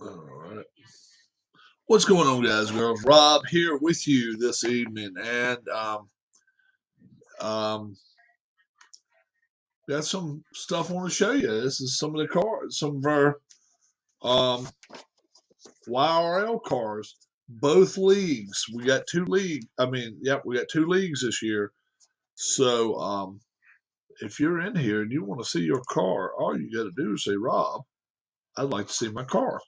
All right. What's going on, guys and girls? Rob here with you this evening, and got some stuff I want to show you. This is some of the cars, some of our YRL cars, both leagues. We got two leagues. We got two leagues this year. So if you're in here and you want to see your car, all you got to do is say, Rob, I'd like to see my car,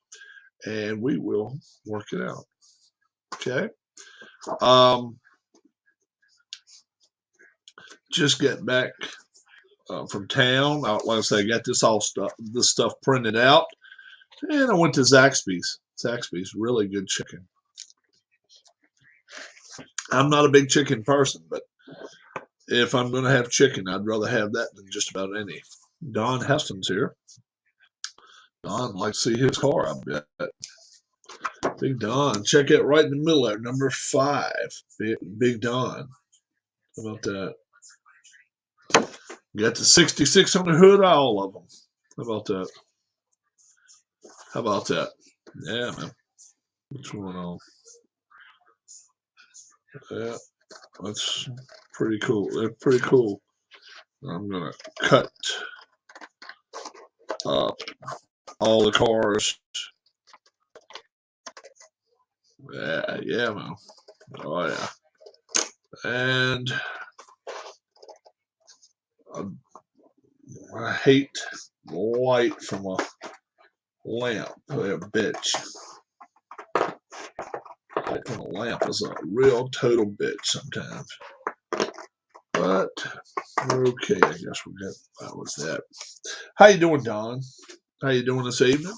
and we will work it out. Okay. Just get back from town. Like I say, I got this stuff printed out, and I went to Zaxby's. Zaxby's, really good chicken. I'm not a big chicken person, but if I'm going to have chicken, I'd rather have that than just about any. Don Heston's here. Don likes to see his car, I bet. Big Don. Check it right in the middle there, number 5. Big Don. How about that? Got the 66 on the hood, all of them. How about that? How about that? Yeah, man. What's going on? Yeah, that's pretty cool. They're pretty cool. I'm going to cut all the cars. Yeah, man. Oh, yeah. And I hate light from a lamp. A bitch. Light from a lamp is a real total bitch sometimes. But we're okay. I guess we got that was that. How you doing, Don? How you doing this evening?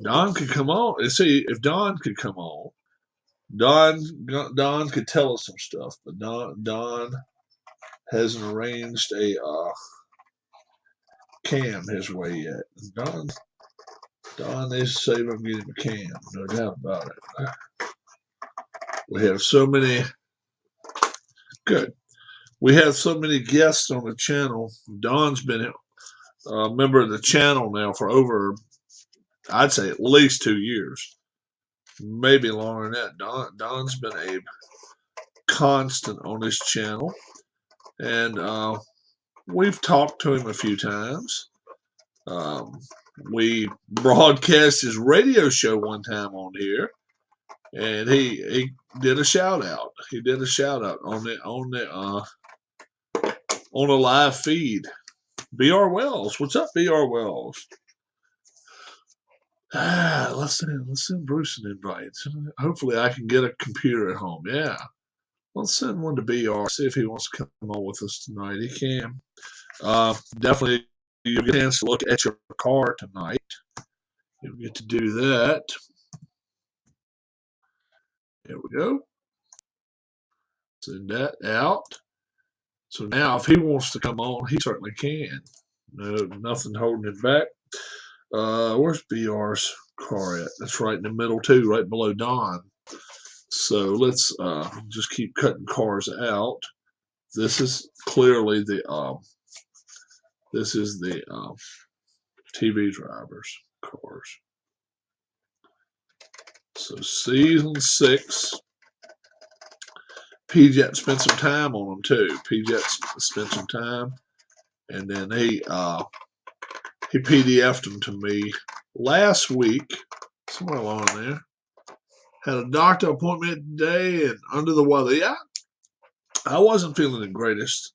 Don could come on. See, if Don could come on, Don could tell us some stuff, but Don hasn't arranged a cam his way yet. Don is saving him getting a cam, no doubt about it. We have so many. Good. We have so many guests on the channel. Don's been a member of the channel now for over, I'd say, at least 2 years. Maybe longer than that. Don's been a constant on this channel. And we've talked to him a few times. We broadcast his radio show one time on here. And he did a shout out. He did a shout out on a live feed. BR Wells, what's up, BR Wells? Let's send Bruce an invite. Hopefully, I can get a computer at home. Yeah, let's send one to BR. See if he wants to come on with us tonight. He can. Definitely, you'll get a chance to look at your car tonight. You'll get to do that. There we go. Send that out. So now, if he wants to come on, he certainly can. No, nothing holding it back. Where's BR's car at? That's right in the middle too, right below Don. So let's just keep cutting cars out. This is clearly the TV drivers' cars. So season 6. PJet spent some time on them too. PJet spent some time, and then he PDF'd them to me last week, somewhere along there. Had a doctor appointment today and under the weather. Yeah, I wasn't feeling the greatest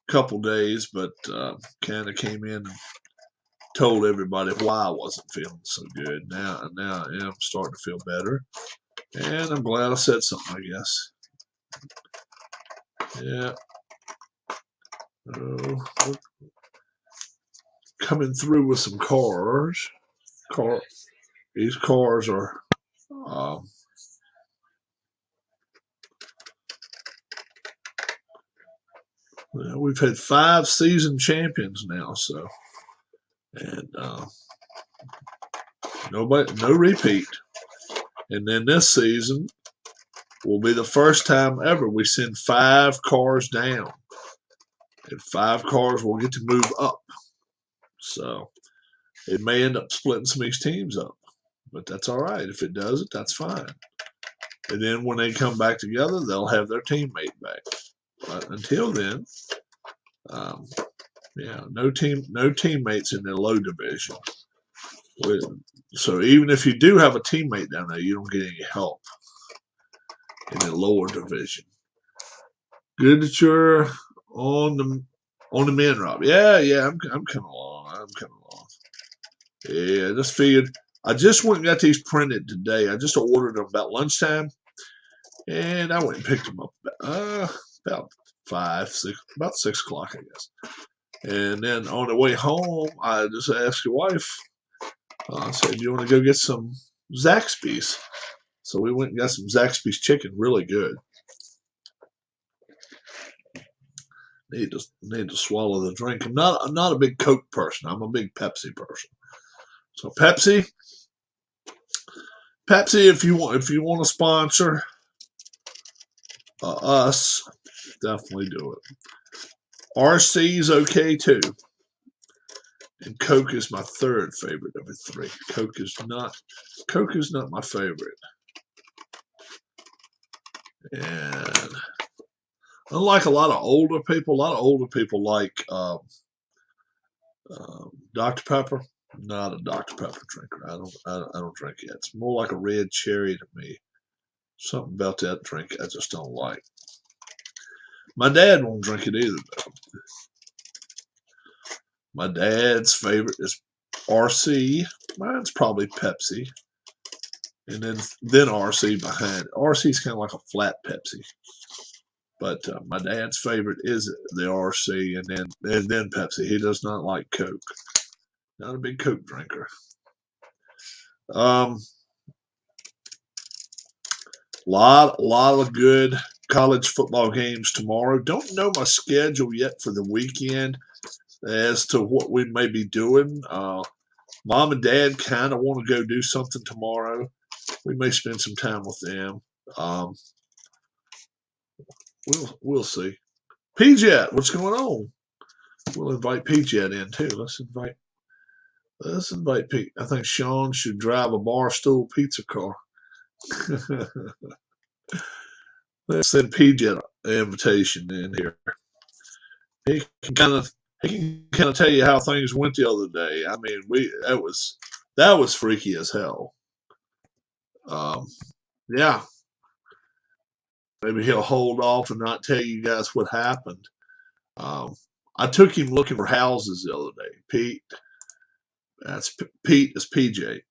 couple days, but kind of came in and told everybody why I wasn't feeling so good. Now I am starting to feel better, and I'm glad I said something, I guess. Yeah. Coming through with some cars. These cars are we've had 5 season champions now, so, and no repeat. And then this season will be the first time ever we send 5 cars down, and 5 cars will get to move up. So it may end up splitting some of these teams up. But that's all right. If it doesn't, that's fine. And then when they come back together, they'll have their teammate back. But until then, yeah, no teammates in the low division. So even if you do have a teammate down there, you don't get any help in the lower division. Good that you're on the men, Rob. Yeah, I'm coming along. Yeah, I just figured. I just went and got these printed today. I just ordered them about lunchtime, and I went and picked them up about 6 o'clock, I guess. And then on the way home, I just asked your wife. I said, "Do you want to go get some Zaxby's?" So we went and got some Zaxby's chicken, really good. Need to swallow the drink. I'm not a big Coke person. I'm a big Pepsi person. So Pepsi, if you want to sponsor us, definitely do it. RC is okay too, and Coke is my third favorite of the three. Coke is not my favorite, and unlike a lot of older people like Dr. Pepper. Not a Dr. Pepper drinker. I don't drink it. It's more like a red cherry to me. Something about that drink I just don't like. My dad won't drink it either, though. My dad's favorite is RC. Mine's probably Pepsi. And then RC behind it. RC is kind of like a flat Pepsi. But my dad's favorite is the RC and then Pepsi. He does not like Coke. Not a big Coke drinker. Lot of good college football games tomorrow. Don't know my schedule yet for the weekend as to what we may be doing. Mom and Dad kind of want to go do something tomorrow. We may spend some time with them. We'll see. PJet, what's going on? We'll invite PJet in too. Let's invite Pete. I think Sean should drive a Barstool pizza car. Let's send PJet an invitation in here. He can kind of tell you how things went the other day. I mean, that was freaky as hell. Yeah. Maybe he'll hold off and not tell you guys what happened. I took him looking for houses the other day. Pete is PJet,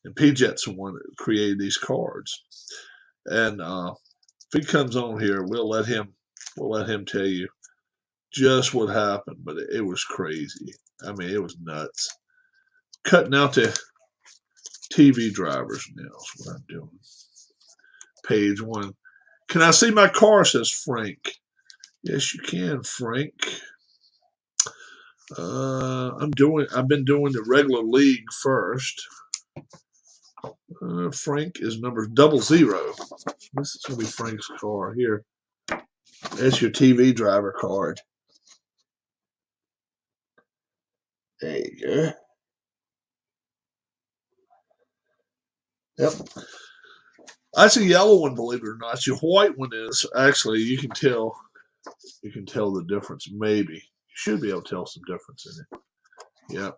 and PJet's the one that created these cards. And if he comes on here, we'll let him tell you just what happened. But it was crazy. I mean, it was nuts. Cutting out the TV drivers now is what I'm doing. Page 1. Can I see my car? Says Frank. Yes, you can, Frank. I've been doing the regular league first. Frank is number 00. This is gonna be Frank's car here. That's your TV driver card. There you go. Yep. That's a yellow one, believe it or not. Your white one is actually you can tell the difference. Maybe you should be able to tell some difference in it. Yeah.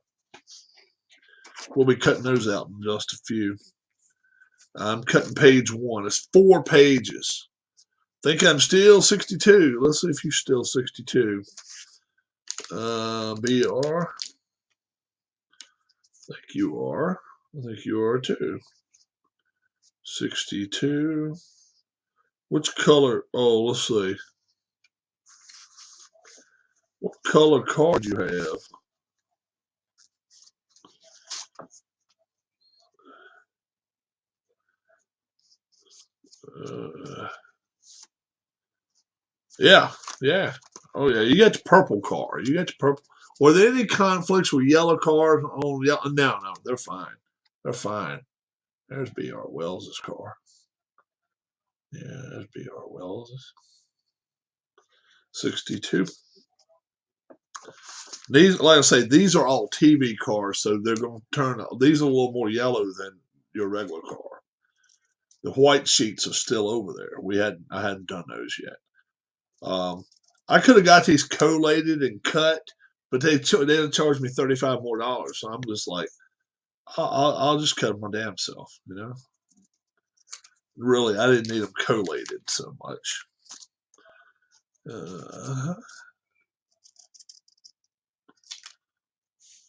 We'll be cutting those out in just a few. I'm cutting page 1. It's 4 pages. Think I'm still 62. Let's see if you're still 62. BR. I think you are. I think you are too. 62. Which color? Oh, let's see. What color card you have? Yeah. Oh yeah, you got the purple card. You got the purple. Were there any conflicts with yellow cards on yellow? No, they're fine. They're fine. There's B.R. Wells' car. Yeah, there's B.R. Wells. 62. These, like I say, these are all TV cars, so they're going to turn. These are a little more yellow than your regular car. The white sheets are still over there. I hadn't done those yet. I could have got these collated and cut, but they charged me $35 more. So I'm just like, I'll just cut them my damn self. Really, I didn't need them collated so much.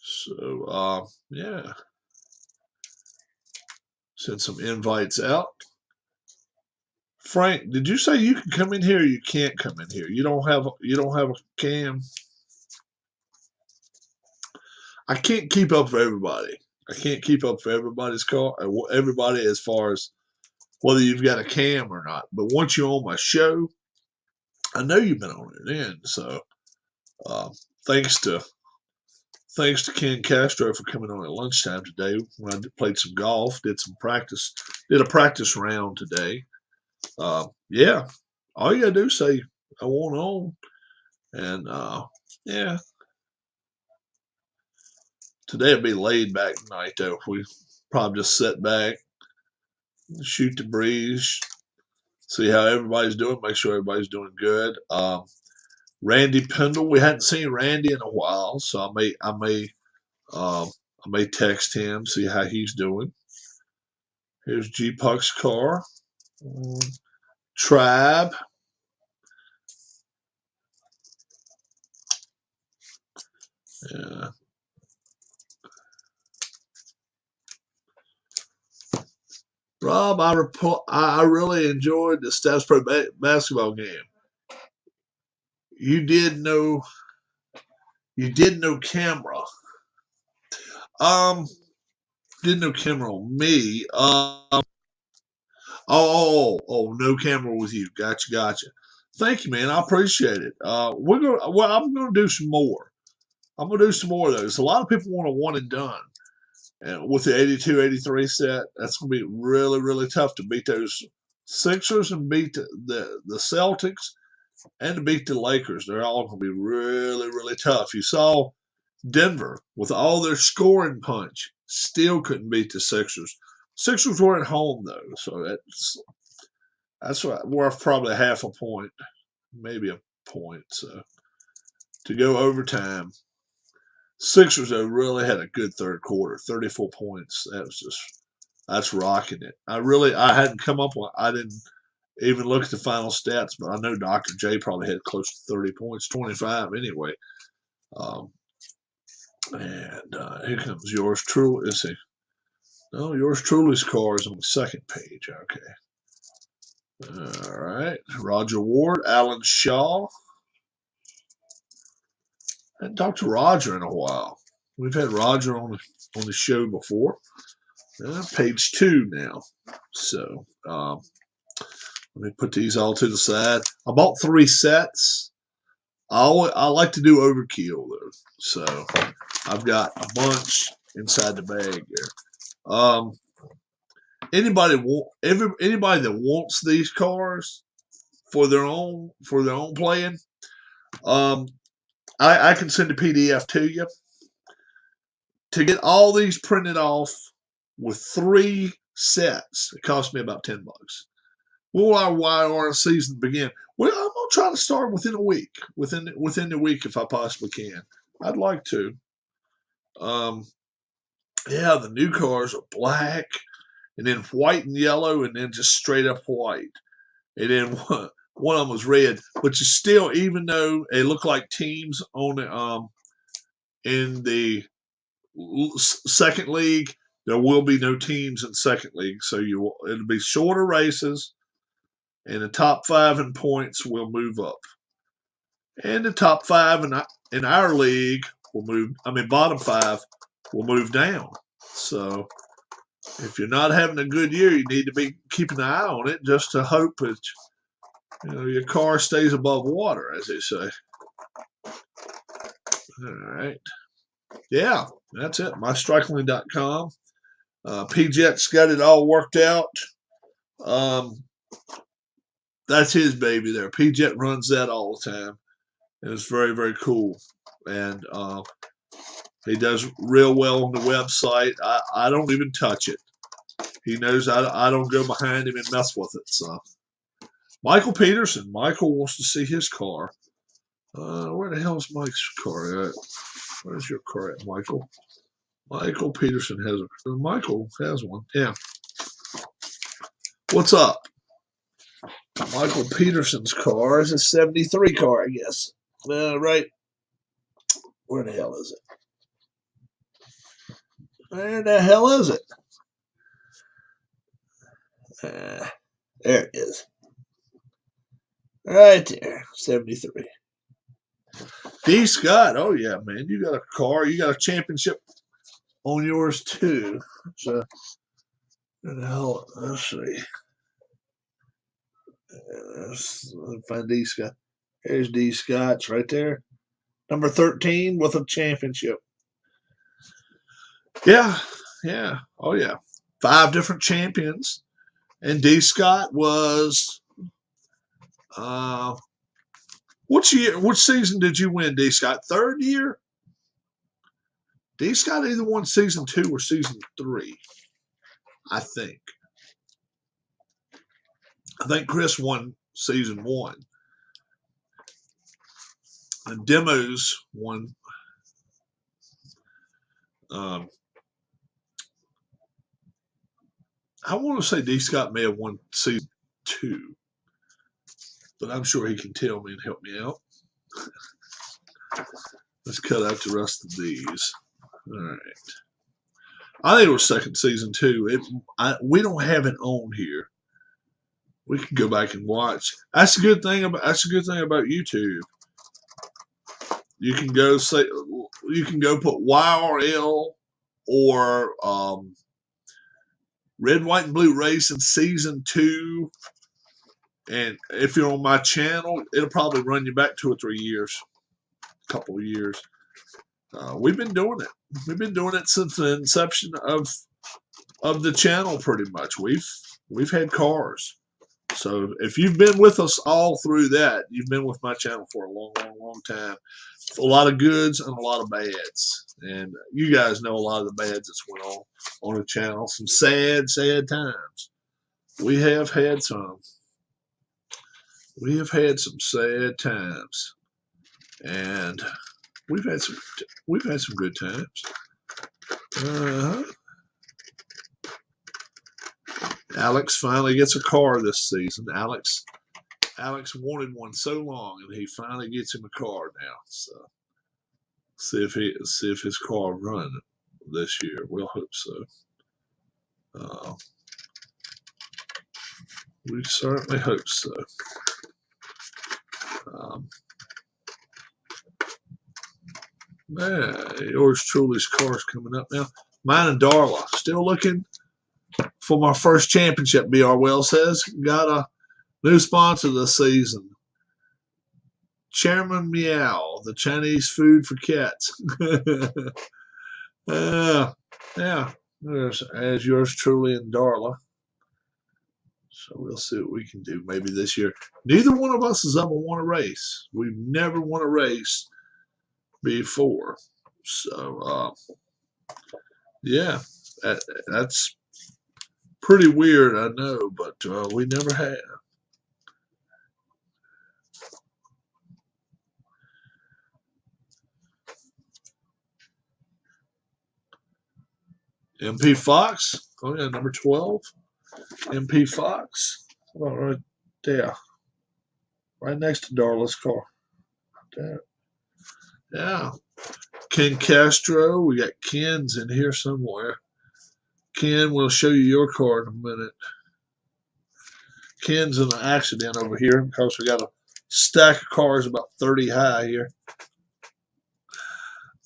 So yeah, send some invites out. Frank, did you say you can come in here or you can't come in here? You don't have a cam? I can't keep up for everybody. I can't keep up for everybody's car, everybody as far as whether you've got a cam or not. But once you're on my show, I know you've been on it then. So thanks to Ken Castro for coming on at lunchtime today when I played some golf, did a practice round today. Yeah, all you gotta do is say I want on, and yeah. Today will be laid back night though. We probably just sit back, shoot the breeze, see how everybody's doing, make sure everybody's doing good. Randy Pendle, we hadn't seen Randy in a while, so I may text him, see how he's doing. Here's G Puck's car. Tribe. Yeah. Rob, I really enjoyed the Stats Pro basketball game. You did no camera. Did no camera on me. No camera with you. Gotcha. Thank you, man. I appreciate it. I'm gonna do some more. I'm gonna do some more of those. A lot of people want a one and done. And with the 82, 83 set, that's going to be really, really tough to beat those Sixers and beat the Celtics and to beat the Lakers. They're all going to be really, really tough. You saw Denver with all their scoring punch still couldn't beat the Sixers. Sixers were at home though, so that's worth probably half a point, maybe a point. So to go overtime. Sixers though really had a good third quarter, 34 points. That's rocking it. I hadn't come up with. I didn't even look at the final stats, but I know Dr. J probably had close to 30 points, 25 anyway. And here comes yours truly. Let's see. No, yours truly's car is on the second page. Okay. All right. Roger Ward, Alan Shaw. And Dr. Roger in a while. We've had Roger on the show before. Page 2 now. So let me put these all to the side. I bought 3 sets. I like to do overkill though, so I've got a bunch inside the bag there. Anybody that wants these cars for their own playing, I can send a PDF to you. To get all these printed off with 3 sets, it cost me about $10. Will our YRL season begin? Well, I'm gonna try to start within a week. Within the week, if I possibly can. I'd like to. Yeah, the new cars are black, and then white and yellow, and then just straight up white. And then one of them was red, but you still, even though they look like teams on the in the second league, there will be no teams in second league, so it'll be shorter races, and the top 5 in points will move up, and the top 5 in our league will move. Bottom 5 will move down. So if you're not having a good year, you need to be keeping an eye on it just to hope that your car stays above water, as they say. All right. Yeah, that's it. MyStrikeLane.com. PJet's got it all worked out. That's his baby there. PJet runs that all the time. And it's very, very cool. and he does real well on the website. I don't even touch it. He knows I don't go behind him and mess with it. So, Michael Peterson. Michael wants to see his car. Where the hell is Mike's car at? Where's your car at, Michael? Michael Peterson has a. Michael has one. Yeah. What's up? Michael Peterson's car is a 73 car, I guess. Right. Where the hell is it? Where the hell is it? There it is. Right there. 73. D. Scott. Oh, yeah, man. You got a car. You got a championship on yours, too. So, where the hell? Let's see. Let's find D. Scott. There's D. Scott's right there. Number 13 with a championship. Yeah. Yeah. Oh, yeah. 5 different champions. And D. Scott was, which season did you win, D. Scott? 3rd year? D. Scott either won season 2 or season 3, I think. I think Chris won season 1. And Demos won. I want to say D. Scott may have won season 2, but I'm sure he can tell me and help me out. Let's cut out the rest of these. All right. I think it was 2nd season too. We don't have it on here. We can go back and watch. That's a good thing about YouTube. You can go put YRL or Red, White, and Blue Racing season 2, and if you're on my channel, it'll probably run you back 2 or 3 years, a couple of years. We've been doing it. We've been doing it since the inception of the channel. Pretty much, we've had cars. So if you've been with us all through that, you've been with my channel for a long, long, long time. A lot of goods and a lot of bads, and you guys know a lot of the bads that's went on the channel. Some sad, sad times. We have had some. We have had some sad times, and we've had some good times. Alex finally gets a car this season. Alex wanted one so long, and he finally gets him a car now. So see if his car run this year. We'll hope so. We certainly hope so. Yours truly's car's coming up now. Mine and Darla still looking for my first championship. BR Well says got a new sponsor this season. Chairman Meow, the Chinese food for cats. Yeah, as yours truly and Darla. So we'll see what we can do maybe this year. Neither one of us has ever won a race. We've never won a race before. So, yeah, that's pretty weird, I know, but we never have. MP Fox. Oh, yeah, number 12. MP Fox. Oh, right there. Right next to Darla's car. There. Yeah. Ken Castro. We got Ken's in here somewhere. Ken, we'll show you your car in a minute. Ken's in an accident over here because we got a stack of cars about 30 high here.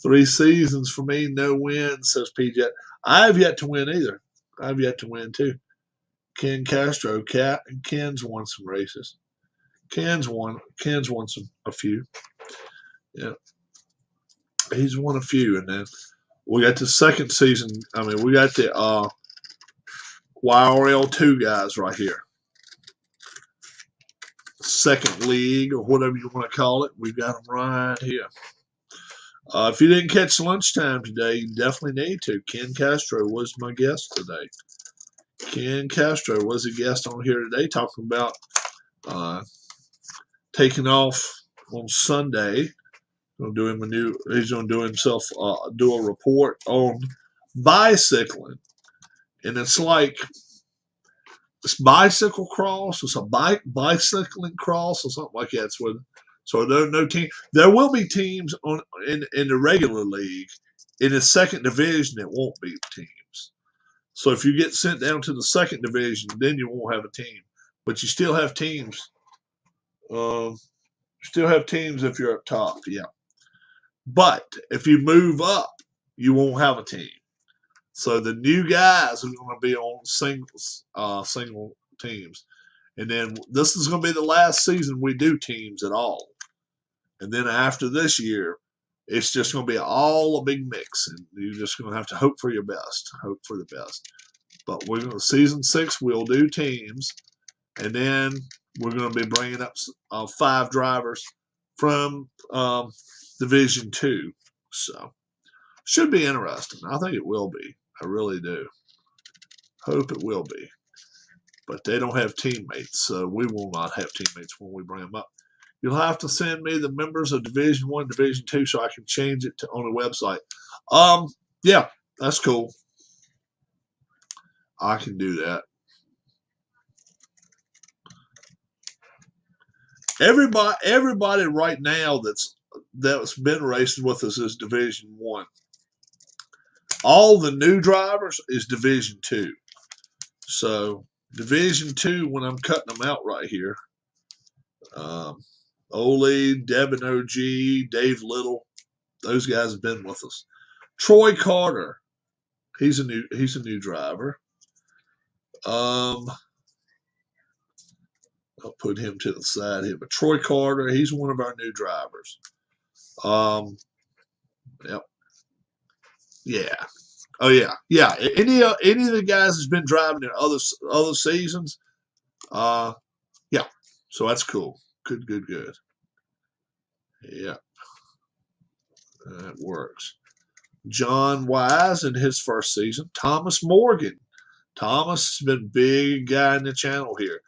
3 seasons for me, no wins, says PJ. I've yet to win either. I've yet to win too. Ken Castro, Ken's won some races. Ken's won a few. Yeah. He's won a few, and then we got the 2nd season. I mean, we got the YRL 2 guys right here. 2nd league or whatever you want to call it. We've got them right here. If you didn't catch lunchtime today, you definitely need to. Ken Castro was my guest today. Ken Castro was a guest on here today talking about taking off on Sunday. He's going to do himself do a report on bicycling, and it's like it's bicycle cross. It's a bicycling cross or something like that. So there are no team. There will be teams in the regular league. In the second division, it won't be teams. So if you get sent down to the second division, then you won't have a team. But you still have teams. Still have teams if you're up top. Yeah. But if you move up, you won't have a team. So the new guys are going to be on single teams. And then this is going to be the last season we do teams at all. And then after this year, it's just going to be all a big mix. And you're just going to have to hope for your best. Hope for the best. But we're going to, season 6, we'll do teams. And then we're going to be bringing up 5 drivers from Division 2. So, should be interesting. I think it will be. I really do. Hope it will be. But they don't have teammates, so we will not have teammates when we bring them up. You'll have to send me the members of Division 1, Division 2, so I can change it on the website. Yeah, that's cool. I can do that. Everybody right now that's been racing with us is Division 1. All the new drivers is Division 2. So Division 2, when I'm cutting them out right here, Ole, Devin OG, Dave Little, those guys have been with us. Troy Carter, he's a new driver. I'll put him to the side here, but Troy Carter, he's one of our new drivers. Yep. Yeah. Oh yeah, yeah. Any of the guys that's been driving in other seasons, yeah. So that's cool. Good. Yeah, that works. John Wise in his first season. Thomas Morgan. Thomas has been a big guy in the channel here.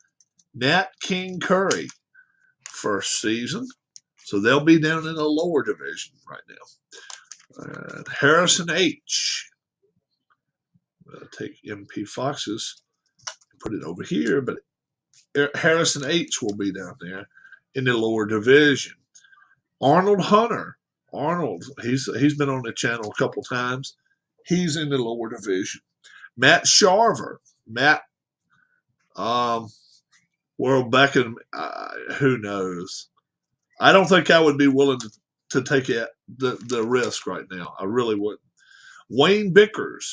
Nat King Curry, first season. So they'll be down in the lower division right now. Harrison H. I'll take MP Foxes and put it over here, but Harrison H will be down there in the lower division. Arnold Hunter. Arnold, he's been on the channel a couple times. He's in the lower division. Matt Schwerber. Matt, World Beckham, who knows? I don't think I would be willing to take the risk right now. I really wouldn't. Wayne Bickers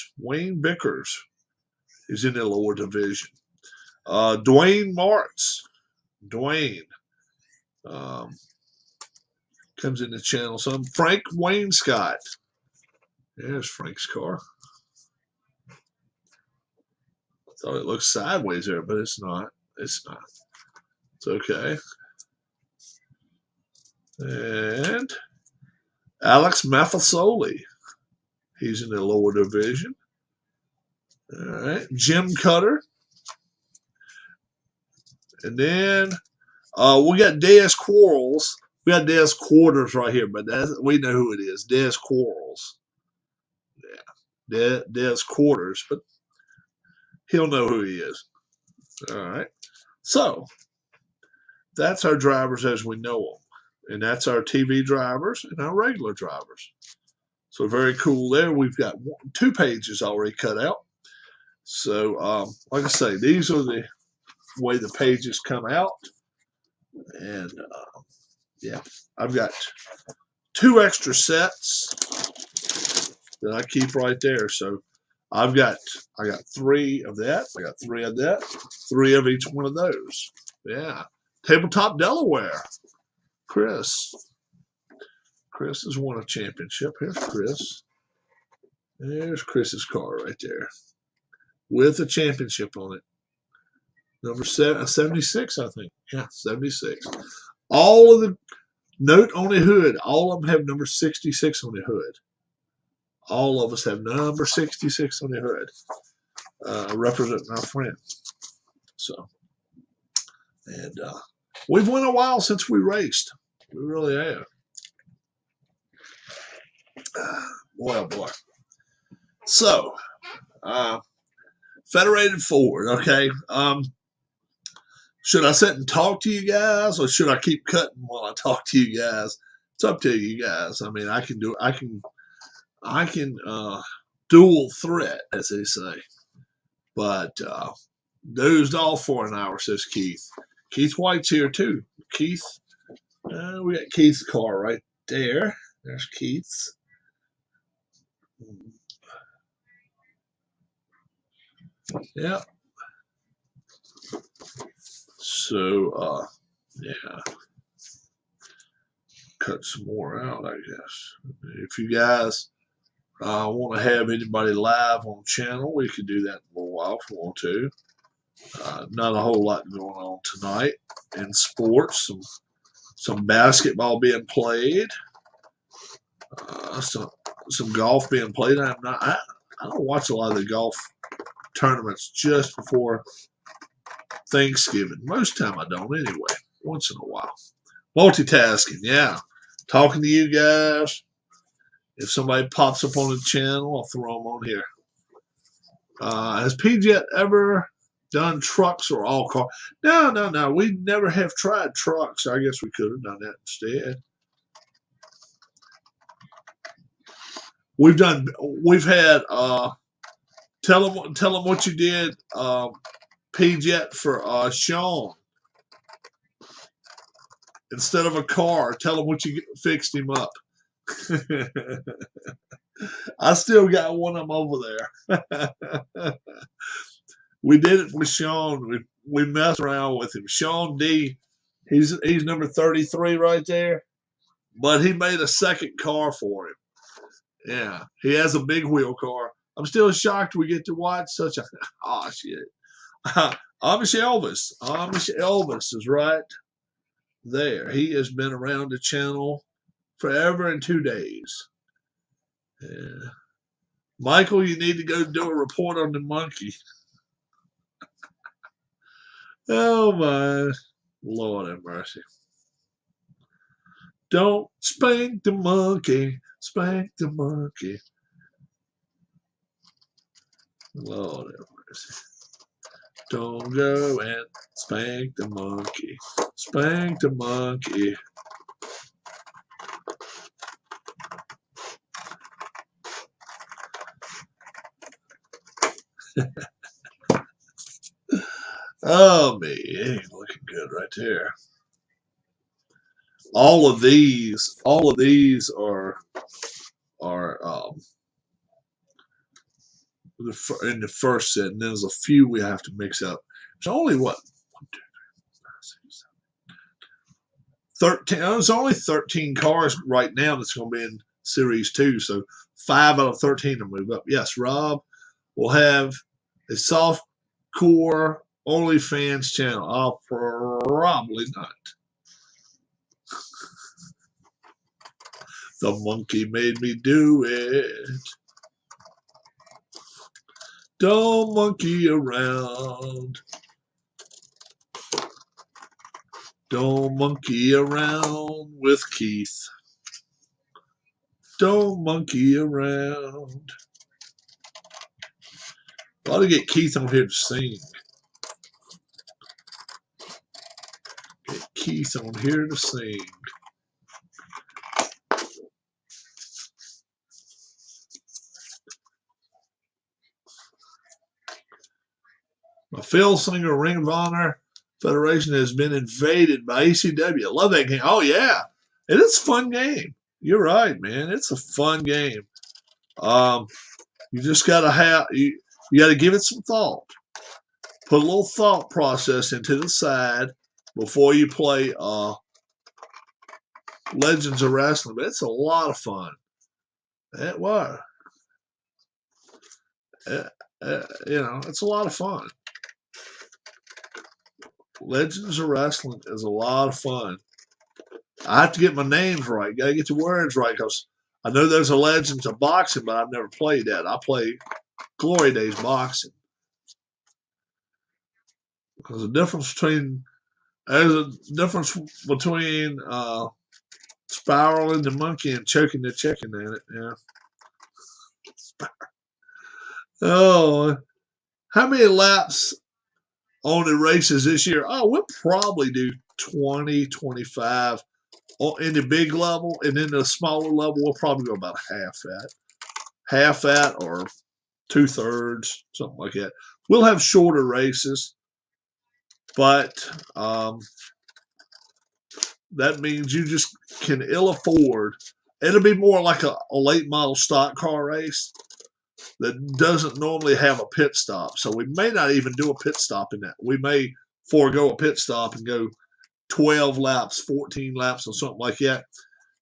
is in the lower division. Dwayne Martz. Dwayne comes in the channel some. Frank Wayne Scott. There's Frank's car. I thought it looked sideways there, but it's not. It's not. It's okay. And Alex Maffasoli. He's in the lower division. All right. Jim Cutter. And then we got Des Quarles. We got Des Quarters right here, but we know who it is. Des Quarles. Yeah. Des Quarters, but he'll know who he is. All right. So that's our drivers as we know them. And that's our TV drivers and our regular drivers. So very cool there. We've got 2 pages already cut out. So like I say, these are the way the pages come out. And yeah, I've got 2 extra sets that I keep right there. So I got 3 of that. I got 3 of that. 3 of each one of those. Yeah. Tabletop Delaware. Chris has won a championship. Here's Chris. There's Chris's car right there with a championship on it. Number 76, I think. Yeah, 76. All of the Note on the hood, all of them have number 66 on the hood. All of us have number 66 on the hood, representing our friend. So, and we've went a while since we raced. We really have. Boy, oh boy. So, Federated Ford, okay. Should I sit and talk to you guys, or should I keep cutting while I talk to you guys? It's up to you guys. I mean, I can dual threat, as they say. But dozed off for an hour, says Keith. Keith White's here too. Keith, we got Keith's car right there. There's Keith's. Yeah. So, yeah. Cut some more out, I guess. If you guys want to have anybody live on the channel, we could do that in a little while if we want to. Not a whole lot going on tonight in sports. Some basketball being played. Some golf being played. I don't watch a lot of the golf tournaments just before Thanksgiving. Most time I don't anyway. Once in a while. Multitasking, yeah. Talking to you guys. If somebody pops up on the channel, I'll throw them on here. Has PJ ever done trucks or all cars? No. We never have tried trucks. I guess we could have done that instead. We've had tell them what you did, PJ, for Sean. Instead of a car, tell him what you fixed him up. I still got one of them over there. We did it for Sean. We messed around with him. Sean D, he's number 33 right there. But he made a second car for him. Yeah, he has a big wheel car. I'm still shocked we get to watch such a shit. Amish Elvis is right there. He has been around the channel forever and 2 days. Yeah. Michael, you need to go do a report on the monkey. Oh my Lord have mercy. Don't spank the monkey. Spank the monkey. Lord have mercy. Don't go and spank the monkey. Spank the monkey. Oh, me. It ain't looking good right there. All of these are in the first set, and there's a few we have to mix up. There's only what? 1, 2, 3, 4, 5, 6, 7, 13. There's only 13 cars right now that's going to be in Series 2, so 5 out of 13 will move up. Yes, Rob will have a soft core OnlyFans channel. I'll probably not. The monkey made me do it. Don't monkey around. Don't monkey around with Keith. Don't monkey around. I ought to get Keith on here to sing. Get Keith on here to sing. My Phil Singer Ring of Honor Federation has been invaded by ECW. I love that game. Oh, yeah. It is a fun game. You're right, man. It's a fun game. You just got to have, you got to give it some thought. Put a little thought process into the side before you play Legends of Wrestling. But it's a lot of fun. It was. It's a lot of fun. Legends of Wrestling is a lot of fun. I have to get my names right. Got to get the words right because I know there's a Legends of Boxing, but I've never played that. I play Glory Days Boxing. Because there's a difference between spiraling the monkey and choking the chicken in it. Yeah. Oh, how many laps on the races this year? Oh, we'll probably do 20, 25 in the big level, and in the smaller level, we'll probably go about half that, or 2/3, something like that. We'll have shorter races, but that means you just can ill afford. It'll be more like a late model stock car race that doesn't normally have a pit stop. So we may not even do a pit stop in that. We may forego a pit stop and go 12 laps, 14 laps, or something like that,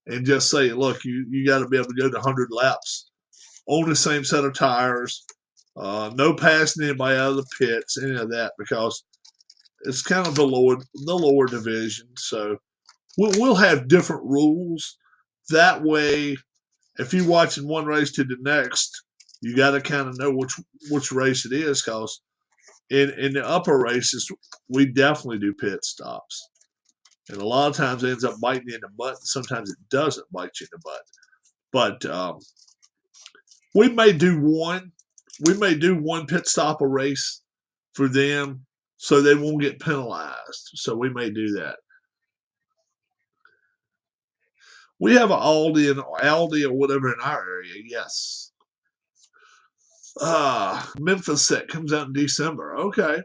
and just say, look, you got to be able to go to 100 laps on the same set of tires, no passing anybody out of the pits, any of that, because it's kind of the lower division. So we'll have different rules. That way, if you're watching one race to the next, you got to kind of know which race it is, because in the upper races, we definitely do pit stops. And a lot of times it ends up biting you in the butt, and sometimes it doesn't bite you in the butt. But we may do one pit stop a race for them so they won't get penalized. So we may do that. We have an Aldi or whatever in our area, yes. Memphis set comes out in December. Okay.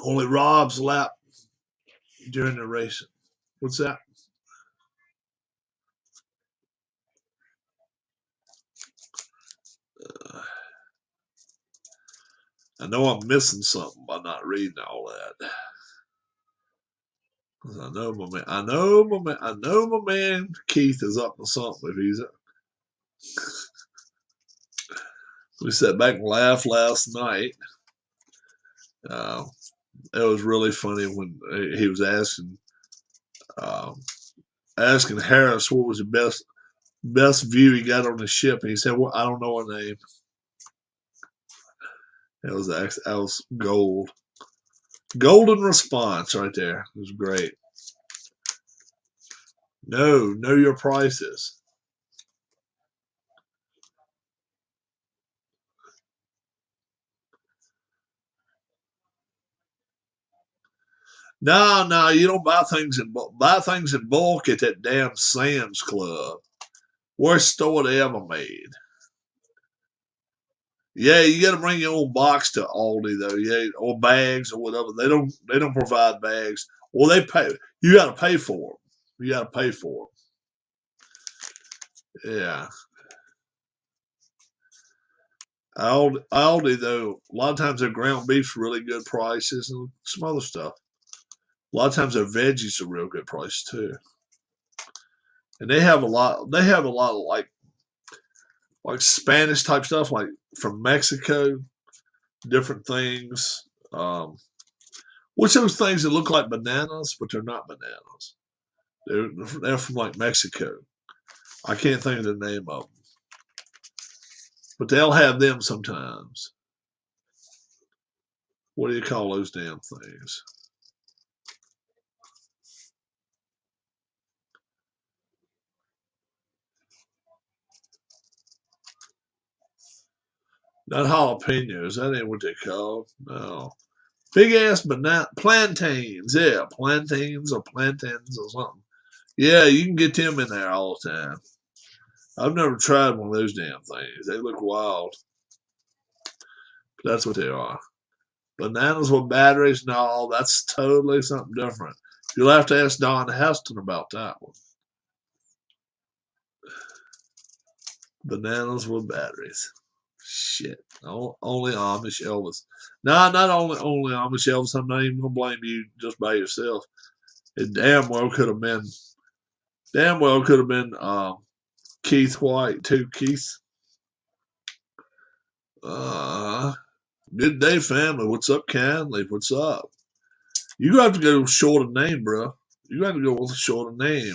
Only Rob's lap during the racing. What's that? I know I'm missing something by not reading all that. I know my man Keith is up to something. We sat back and laughed last night. It was really funny when he was asking Harris what was the best view he got on the ship, and he said, "Well, I don't know her name." That was gold. Golden response right there. It was great. No, know your prices. No, you don't buy things in bulk. Buy things in bulk at that damn Sam's Club. Worst store they ever made. Yeah, you got to bring your own box to Aldi though. Yeah, or bags or whatever. They don't provide bags. Well, they pay. You got to pay for them. You got to pay for them. Yeah. Aldi though, a lot of times their ground beef's really good prices and some other stuff. A lot of times their veggies are real good price too. And they have a lot. They have a lot of like Spanish type stuff, like from Mexico, different things. Which those things that look like bananas, but they're not bananas. They're from like Mexico. I can't think of the name of them, but they'll have them sometimes. What do you call those damn things? Not jalapenos. That ain't what they call. No. Big ass banana plantains. Yeah, plantains or plantains or something. Yeah, you can get them in there all the time. I've never tried one of those damn things. They look wild. But that's what they are. Bananas with batteries? No, that's totally something different. You'll have to ask Don Heston about that one. Bananas with batteries. Shit. Only Amish Elvis. No, not only Amish Elvis. I'm not even gonna blame you just by yourself. It damn well could have been Keith White too. Keith. Good day, family. What's up, Canley? What's up? You got to go short a name, bro. You got to go with a shorter name.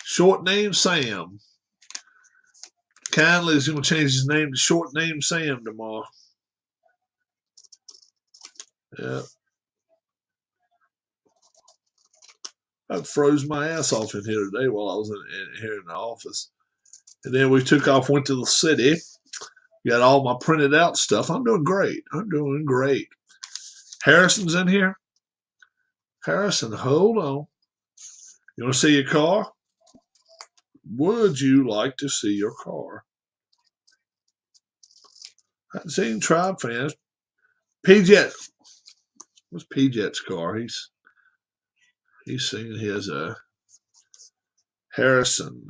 Short name Sam. Kindly is going to change his name to Short Name Sam tomorrow. Yeah. I froze my ass off in here today while I was here in the office. And then we took off, went to the city. Got all my printed out stuff. I'm doing great. I'm doing great. Harrison's in here. Harrison, hold on. You want to see your car? Would you like to see your car? I haven't seen Tribe fans. P-Jet. What's P-Jet's car? He's seen his Harrison.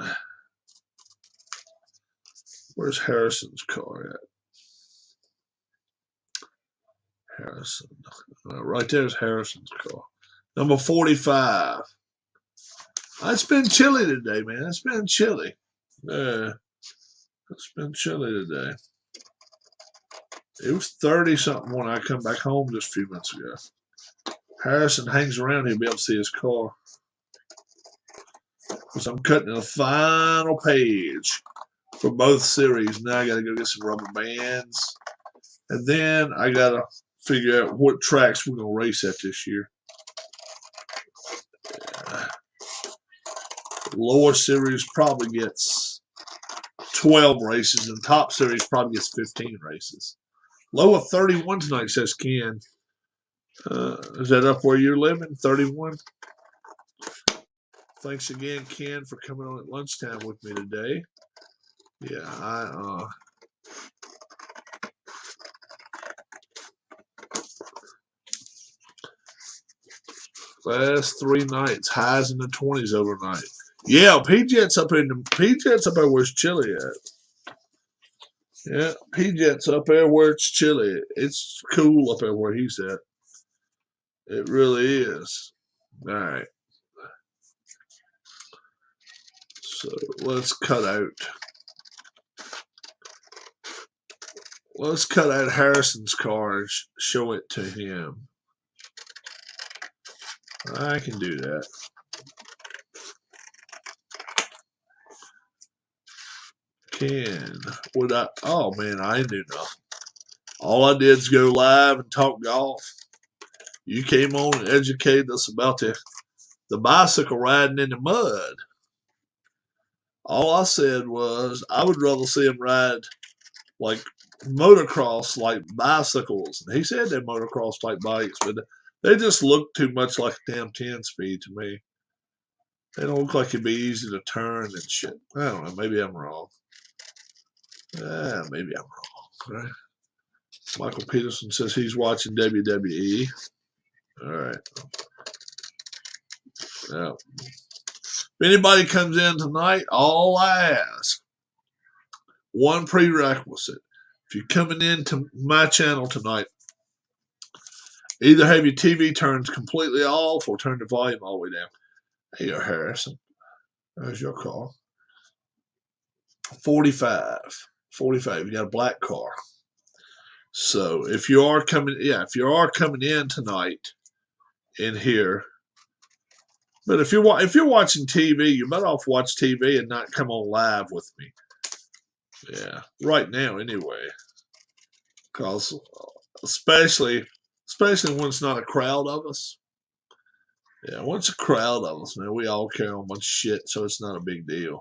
Where's Harrison's car at? Harrison. Right there's Harrison's car. Number 45. It's been chilly today, man. It's been chilly. Yeah. It's been chilly today. It was 30-something when I come back home just a few minutes ago. Harrison hangs around here to be able to see his car. Because I'm cutting the final page for both series. Now I got to go get some rubber bands. And then I got to figure out what tracks we're going to race at this year. Yeah. Lower series probably gets 12 races, and top series probably gets 15 races. Lower 31 tonight, says Ken. Is that up where you're living? 31? Thanks again, Ken, for coming on at lunchtime with me today. Yeah, last 3 nights, highs in the 20s overnight. Yeah, P-Jet's up there where it's chilly at. Yeah, P-Jet's up there where it's chilly. It's cool up there where he's at. It really is. All right. So let's cut out Harrison's car and show it to him. I can do that. Oh man, I didn't do nothing. All I did is go live and talk golf. You came on and educated us about the bicycle riding in the mud. All I said was I would rather see them ride like motocross like bicycles. And he said they're motocross like bikes, but they just look too much like a damn 10-speed to me. They don't look like it'd be easy to turn and shit. I don't know. Maybe I'm wrong. Maybe I'm wrong. Right? Michael Peterson says he's watching WWE. All right. Yeah. If anybody comes in tonight, all I ask, one prerequisite. If you're coming into my channel tonight, either have your TV turned completely off or turn the volume all the way down. Hey, Harrison. There's your car. 45. 45. You got a black car. So if you are coming in tonight in here, but if you're watching TV, you better off watch TV and not come on live with me. Yeah, right now anyway, because especially when it's not a crowd of us. Yeah, when it's a crowd of us, man, we all carry on a bunch of shit, so it's not a big deal.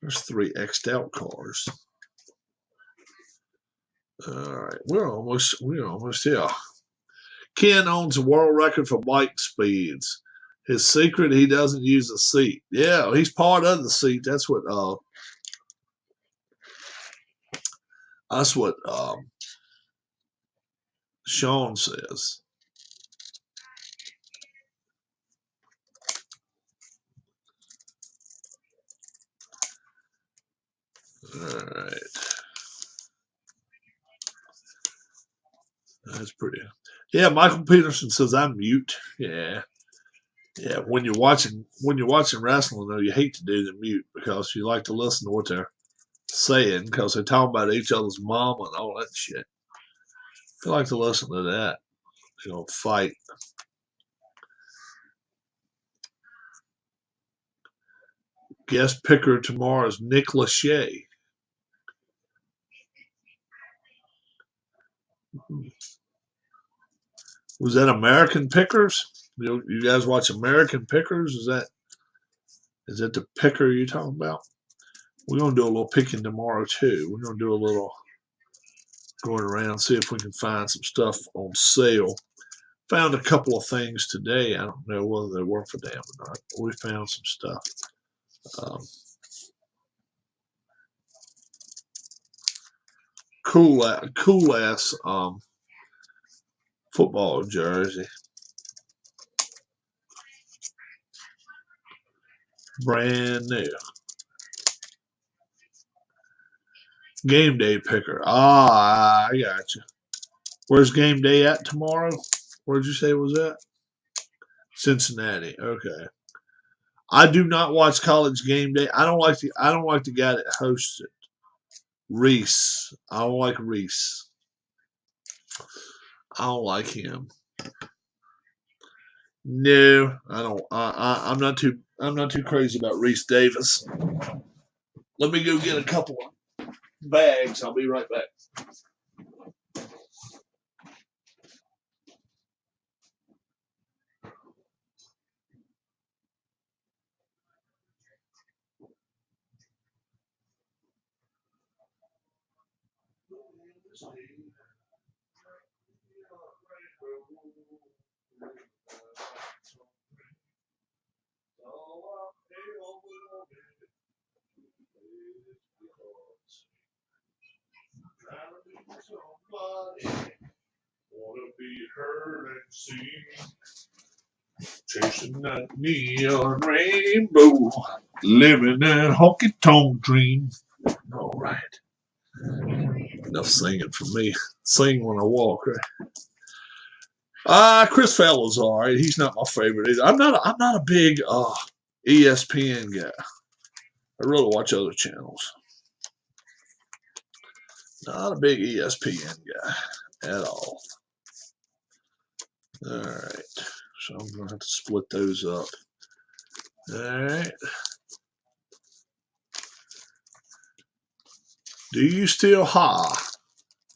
There's 3 X'd out cars. All right, we're almost here. Ken owns a world record for bike speeds. His secret, he doesn't use a seat. Yeah, he's part of the seat. That's what Sean says. All right. That's pretty. Yeah, Michael Peterson says I'm mute. Yeah. Yeah, when you're watching wrestling, though, you hate to do the mute because you like to listen to what they're saying because they're talking about each other's mama and all that shit. You like to listen to that. They're going to fight. Guest picker tomorrow is Nick Lachey. Was that American Pickers? You guys watch American Pickers? Is that the picker you're talking about? We're going to do a little picking tomorrow, too. We're going to do a little going around, see if we can find some stuff on sale. Found a couple of things today. I don't know whether they were for damn or not, but we found some stuff. Cool ass football jersey. Brand new. Game day picker. Ah, I got you. Where's game day at tomorrow? Where'd you say it was at? Cincinnati. Okay. I do not watch college game day. I don't like the guy that hosts it. Reese. I don't like Reese. I don't like him. No, I don't. I'm not too crazy about Reese Davis. Let me go get a couple of bags. I'll be right back. Wanna be heard and seen, chasing that neon rainbow, living that honky tonk dream. All right, enough singing for me. Sing when I walk, right? Chris Fellow's all right. He's not my favorite either. I'm not a big ESPN guy. I really watch other channels. Not a big ESPN guy at all. All right. So I'm going to have to split those up. All right. Do you still ha?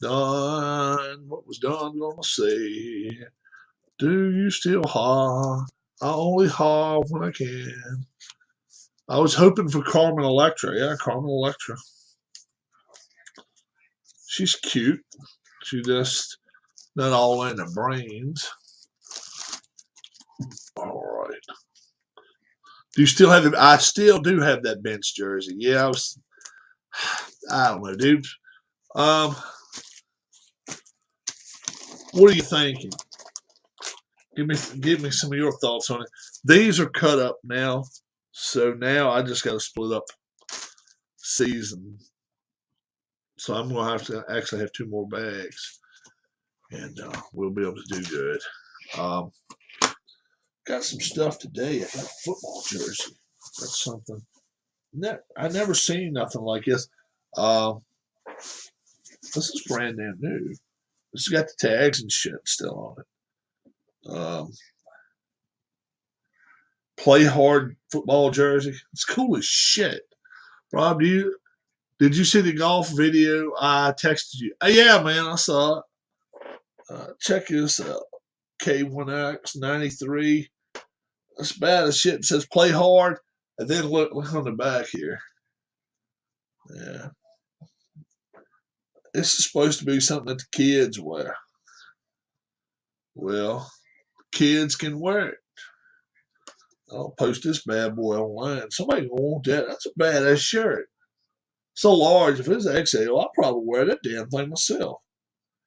Don, what was Don going to say? Do you still ha? I only ha when I can. I was hoping for Carmen Electra. Yeah, Carmen Electra. She's cute. She just not all in the brains. All right. Do you still have it? I still do have that bench jersey. Yeah, I don't know, dude. What are you thinking? Give me some of your thoughts on it. These are cut up now, so now I just got to split up season. So I'm gonna have to actually have 2 more bags, and we'll be able to do good. Got some stuff today. I got a football jersey. That's something. I never seen nothing like this. This is brand new. It's got the tags and shit still on it. Play hard football jersey. It's cool as shit. Rob, did you see the golf video I texted you? Yeah, man, I saw it. Check this out. K1X93. That's bad as shit. It says play hard. And then look on the back here. Yeah. This is supposed to be something that the kids wear. Well, kids can wear it. I'll post this bad boy online. Somebody gonna want that. That's a badass shirt. So large. If it's XL, I'll probably wear that damn thing myself.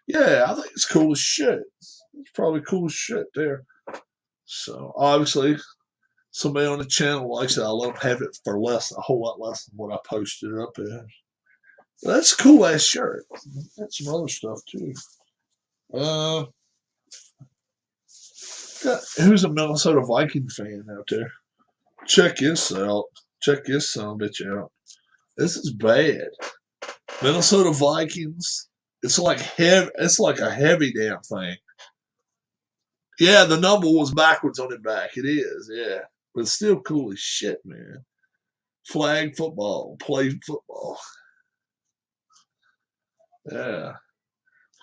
Yeah, I think it's cool as shit. It's probably cool as shit there. So obviously, somebody on the channel likes it. I'll let them have it for a whole lot less than what I posted up there. But that's a cool ass shirt. Got some other stuff too. Who's a Minnesota Viking fan out there? Check this out. Check this son of a bitch out. This is bad. Minnesota Vikings. It's like a heavy damn thing. Yeah, the number was backwards on it back. It is, yeah. But it's still cool as shit, man. Flag football, play football. Yeah.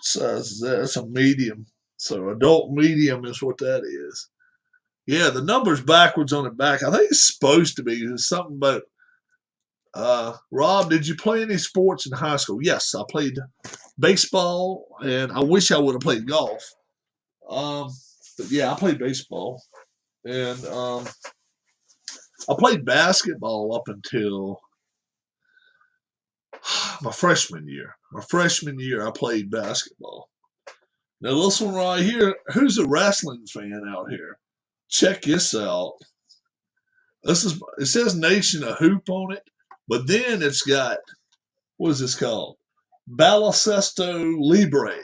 So that's a medium. So adult medium is what that is. Yeah, the number's backwards on it back. I think it's supposed to be. It's something about Rob, did you play any sports in high school? Yes, I played baseball, and I wish I would have played golf. Um, but yeah, I played baseball, and I played basketball up until my freshman year. My freshman year, I played basketball. Now, this one right here, who's a wrestling fan out here? Check this out. It says Nation of Hoop on it, but then it's got, what is this called? Baloncesto Libre.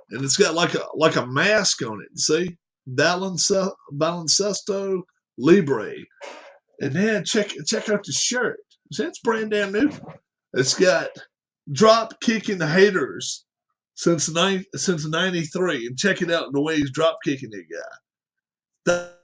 And it's got like a mask on it. See? Baloncesto Libre. And then check out the shirt. See, it's brand damn new. It's got drop kicking the haters since '93, and check it out the way he's drop kicking that guy. That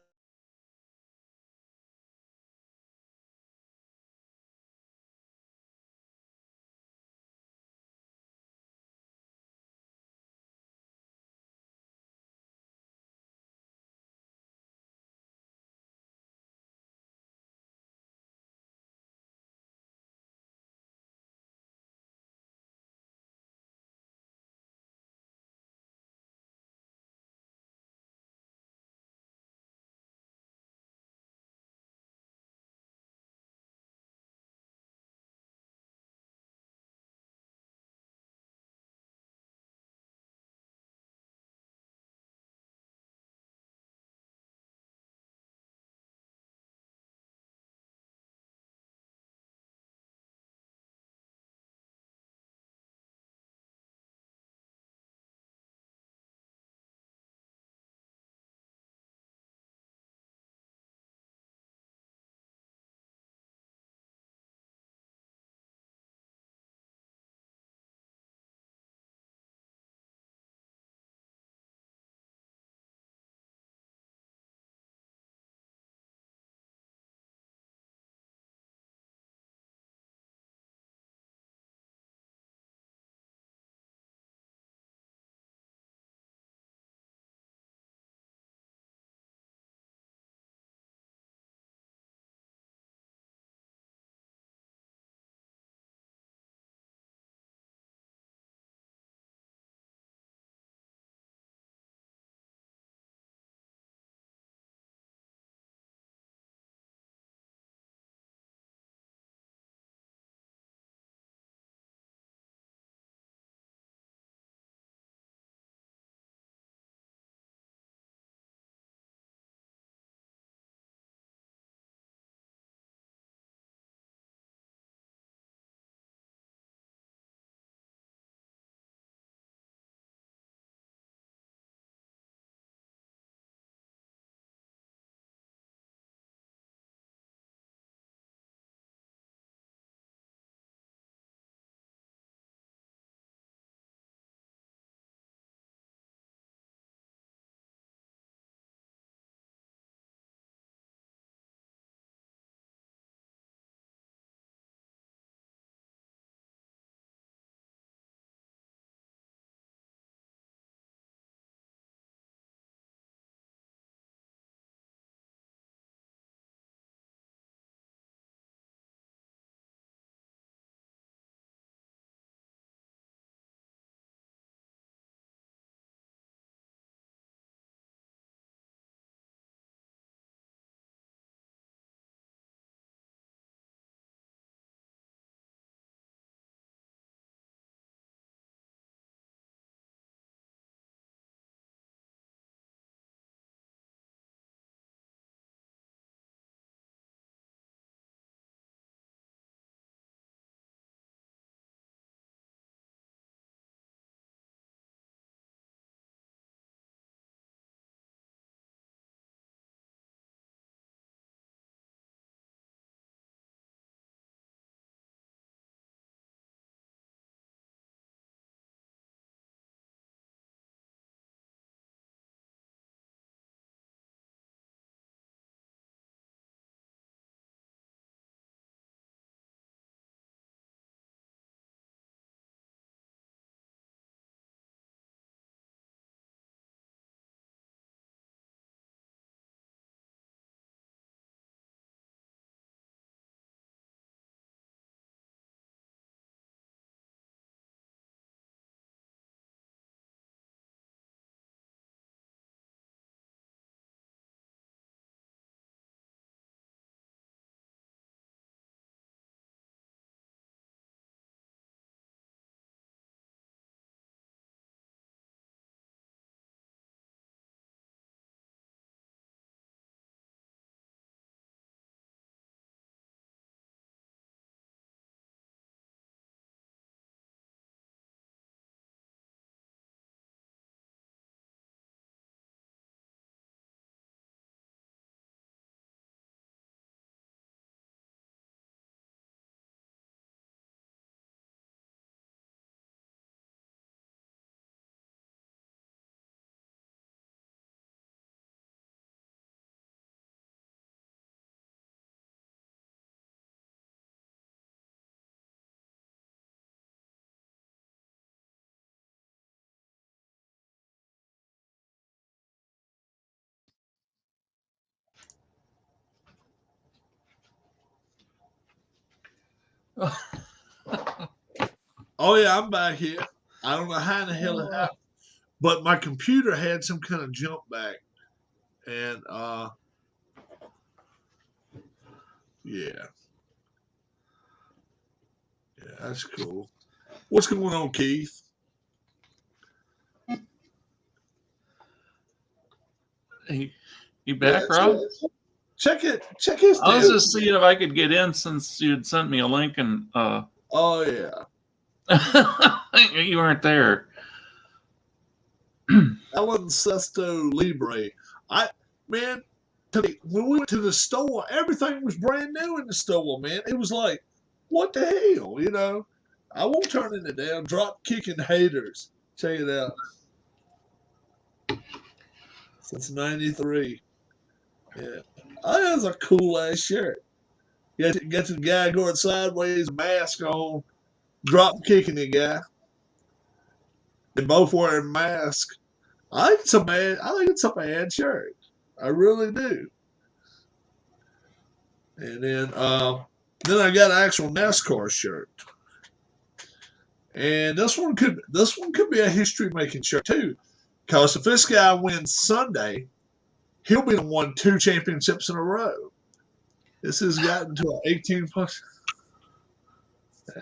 Oh yeah, I'm back here. I don't know how in the hell it happened, but my computer had some kind of jump back, and yeah, that's cool. What's going on, Keith? Hey, you back, Rob? Check it. Check his. I was just seeing if I could get in since you'd sent me a link, and oh yeah, you weren't there. Ellen Sesto Libre. Man, when we went to the store, everything was brand new in the store, man. It was like, what the hell, you know? I won't turn it down. Drop kicking haters. Check it out. Since '93. Yeah. Oh, that's a cool ass shirt. You got the guy going sideways, mask on, drop kicking the guy. They both wearing masks. I think it's a bad shirt. I really do. And then I got an actual NASCAR shirt. And this one could be a history making shirt too. Because if this guy wins Sunday, he'll be the won 2 championships in a row. This has gotten to an 18 plus.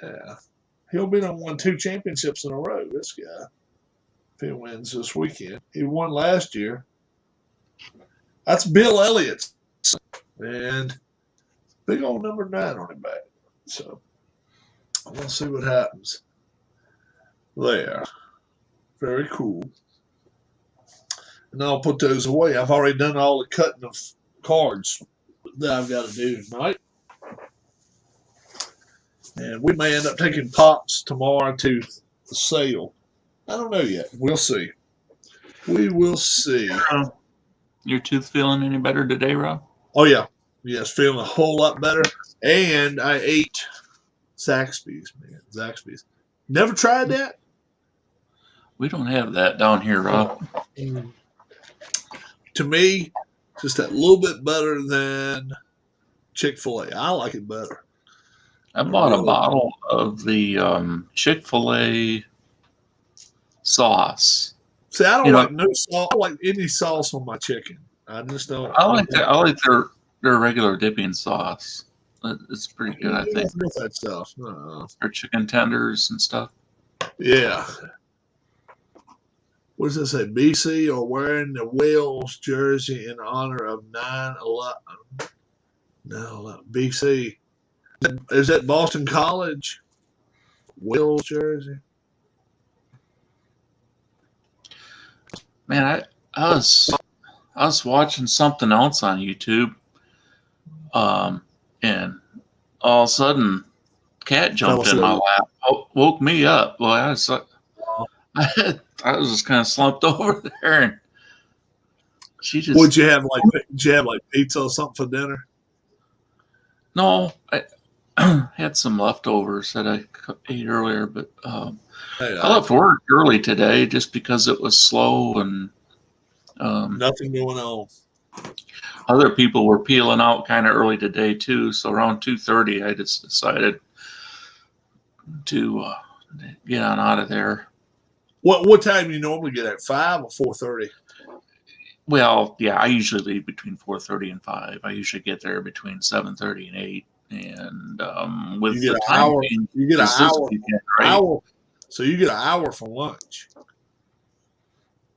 Yeah. He'll be the won 2 championships in a row, this guy. If he wins this weekend. He won last year. That's Bill Elliott's. And big old number 9 on his back. So we'll see what happens. There. Very cool. And I'll put those away. I've already done all the cutting of cards that I've got to do tonight. And we may end up taking pops tomorrow to the sale. I don't know yet. We'll see. We will see. Your tooth feeling any better today, Rob? Oh, yeah. Yes, feeling a whole lot better. And I ate Zaxby's, man. Zaxby's. Never tried that? We don't have that down here, Rob. To me, just that little bit better than Chick-fil-A. I like it better. I bought a bottle of the Chick-fil-A sauce. See, I don't like no sauce. I like any sauce on my chicken. I just don't. I like their regular dipping sauce. It's pretty good, I think. With that stuff. Or chicken tenders and stuff. Yeah. What does it say? BC are wearing the Wales jersey in honor of 9/11. No, BC. Is that Boston College? Wales jersey? Man, I was watching something else on YouTube, and all of a sudden, cat jumped in my lap, woke me up. Well, I was just kind of slumped over there, and she just. Would you have like pizza or something for dinner? No, I had some leftovers that I ate earlier, but I left work early today just because it was slow and nothing going on. Other people were peeling out kind of early today too, so around 2:30, I just decided to get on out of there. What time do you normally get at? 5 or 4:30? Well, yeah, I usually leave between 4:30 and 5. I usually get there between 7:30 and 8. And with the time, you get an hour. Weekend, right? Hour. So you get an hour for lunch.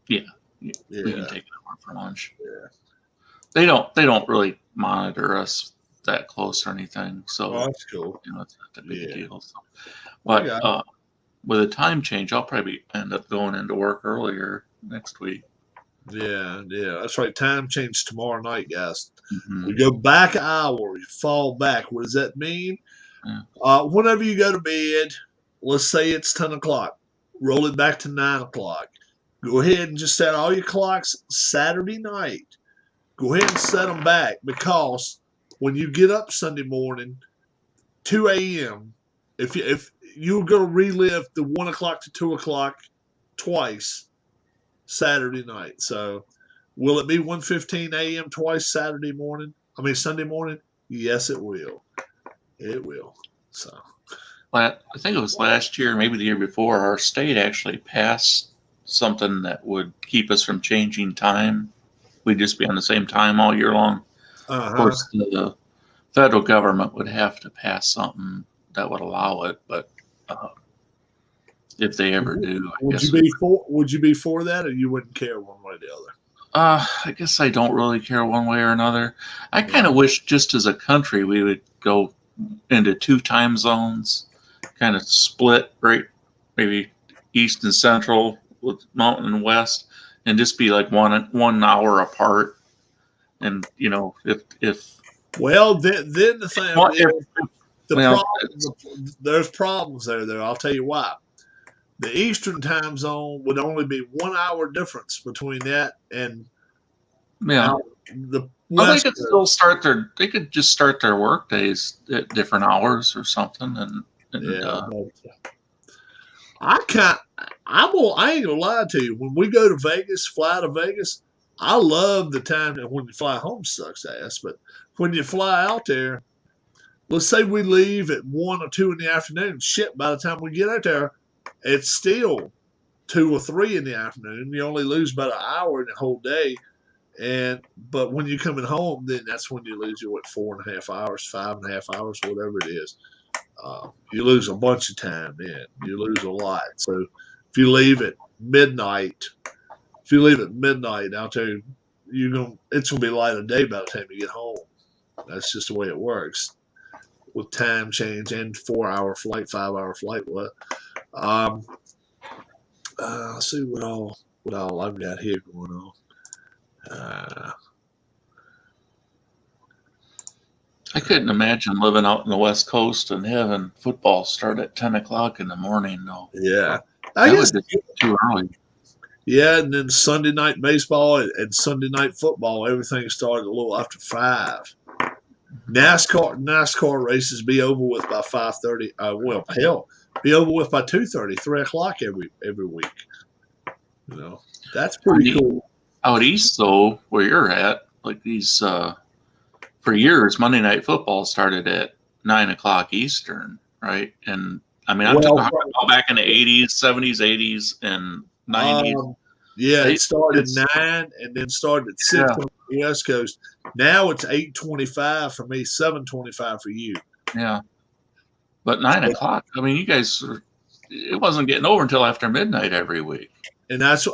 Yeah, we can take an hour for lunch. Yeah. They don't really monitor us that close or anything, so that's cool. It's not that big a deal. So. But with a time change, I'll probably end up going into work earlier next week. Yeah, that's right. Time change tomorrow night, guys. Mm-hmm. We go back an hour. You fall back. What does that mean? Yeah. Whenever you go to bed, let's say it's 10 o'clock. Roll it back to 9 o'clock. Go ahead and just set all your clocks Saturday night. Go ahead and set them back, because when you get up Sunday morning, 2 a.m., if you're going to relive the 1 o'clock to 2 o'clock twice Saturday night. So will it be 1:15 a.m. twice Sunday morning? Yes, it will. It will. So I think it was last year, maybe the year before, our state actually passed something that would keep us from changing time. We'd just be on the same time all year long. Of course, the federal government would have to pass something that would allow it, but if they ever do, would you be for that, or you wouldn't care one way or the other? I guess I don't really care one way or another. I kind of wish, just as a country, we would go into 2 time zones, kind of split, right? Maybe east and central with mountain and west, and just be like 1 hour apart. And if well, then the thing well, if, there's problems there. Though I'll tell you why. The Eastern time zone would only be 1 hour difference between that and the well, West. they could still start their. They could just start their work days at different hours or something, and I ain't gonna lie to you. When we go to Vegas, fly to Vegas, I love the time. When you fly home, sucks ass, but when you fly out there, let's say we leave at 1 or 2 in the afternoon. Shit, by the time we get out there, it's still 2 or 3 in the afternoon. You only lose about an hour in the whole day. But when you're coming home, then that's when you lose your 4.5 hours, 5.5 hours, whatever it is. You lose a bunch of time then. You lose a lot. So if you leave at midnight, out there, it's gonna be light of day by the time you get home. That's just the way it works with time change and 4 hour flight, 5 hour flight. What? Let's see what all I've got here going on. I couldn't imagine living out in the West Coast and having football start at 10 o'clock in the morning, though. Yeah. I guess would be too early. Yeah, and then Sunday night baseball and Sunday night football, everything started a little after 5. NASCAR races be over with by 5:30. Well, hell, be over with by 2:30, 3 o'clock every week. That's pretty cool. Out east, though, where you're at, like these, for years, Monday Night Football started at 9 o'clock Eastern, right? And I mean, I'm talking about back in the 80s, 70s, 80s, and 90s. Yeah, it started 9 and then started at 6 on the West Coast. Now it's 8:25 for me, 7:25 for you. Yeah. But 9 o'clock, I mean, you guys, it wasn't getting over until after midnight every week. And that's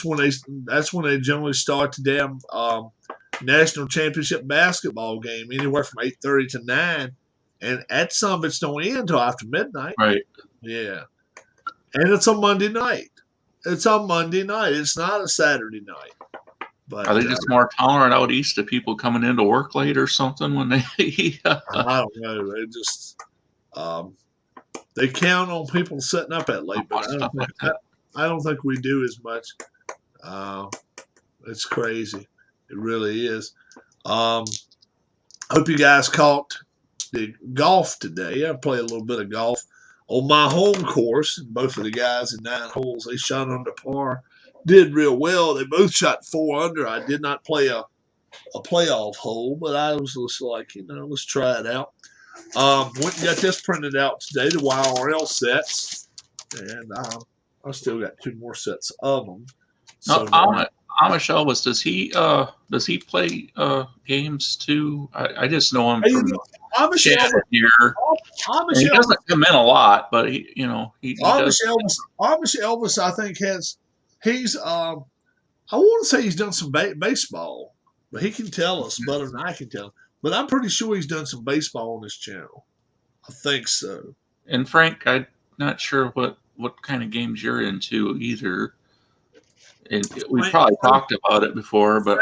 when they generally start the damn national championship basketball game, anywhere from 8:30 to 9, and at some it's don't end until after midnight. Right. Yeah. And it's on Monday night. It's on Monday night. It's not a Saturday night. But are they just more tolerant out east of people coming into work late or something when they? I don't know. They just they count on people sitting up at late, but I don't think we do as much. It's crazy. It really is. Hope you guys caught the golf today. I play a little bit of golf on my home course. Both of the guys in 9 holes, they shot under par. Did real well. They both shot 4 under. I did not play a playoff hole, but I was just like, let's try it out. Went and got this printed out today, the YRL sets, and I still got 2 more sets of them. So Amish Elvis, does he play games too? I just know him from Amish Elvis here. He doesn't come in a lot, but he Amish Elvis, I think he's I want to say he's done some baseball, but he can tell us better than I can tell. But I'm pretty sure he's done some baseball on this channel. I think so. And Frank, I'm not sure what kind of games you're into either. And we probably talked about it before, but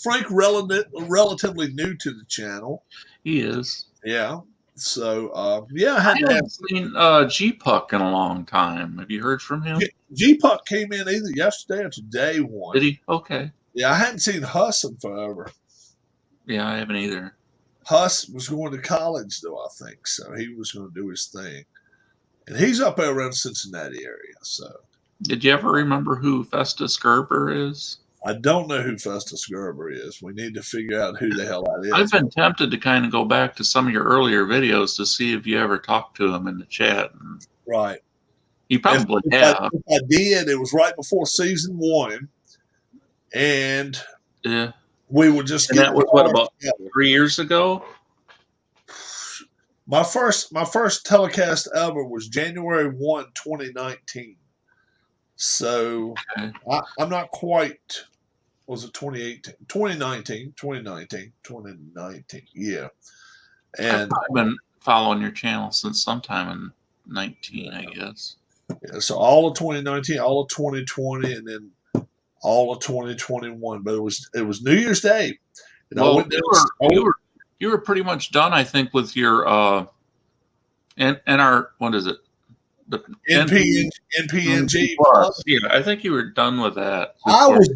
Frank relatively new to the channel. He is. Yeah. So I haven't seen G-Puck in a long time. Have you heard from him? G-Puck came in either yesterday or today. Did he? Okay. Yeah, I hadn't seen Huss in forever. Yeah, I haven't either. Huss was going to college, though, I think. So he was going to do his thing. And he's up there around Cincinnati area. So, did you ever remember who Festus Schwerber is? I don't know who Festus Schwerber is. We need to figure out who the hell that is. I've been tempted to kind of go back to some of your earlier videos to see if you ever talked to him in the chat. Right. You probably if have. If I did, it was right before season 1. And yeah, we were just and getting that was what, about together. 3 years ago? My first telecast ever was January 1, 2019. So Okay. I'm not quite, was it 2018? 2019. Yeah. And I've been following your channel since sometime in 19, I guess. Yeah, so all of 2019, all of 2020, and then all of 2021. But it was New Year's Day. And Well, I went down, you were pretty much done, I think, with your and our, what is it? The NPNG Plus. Yeah, I think you were done with that. I was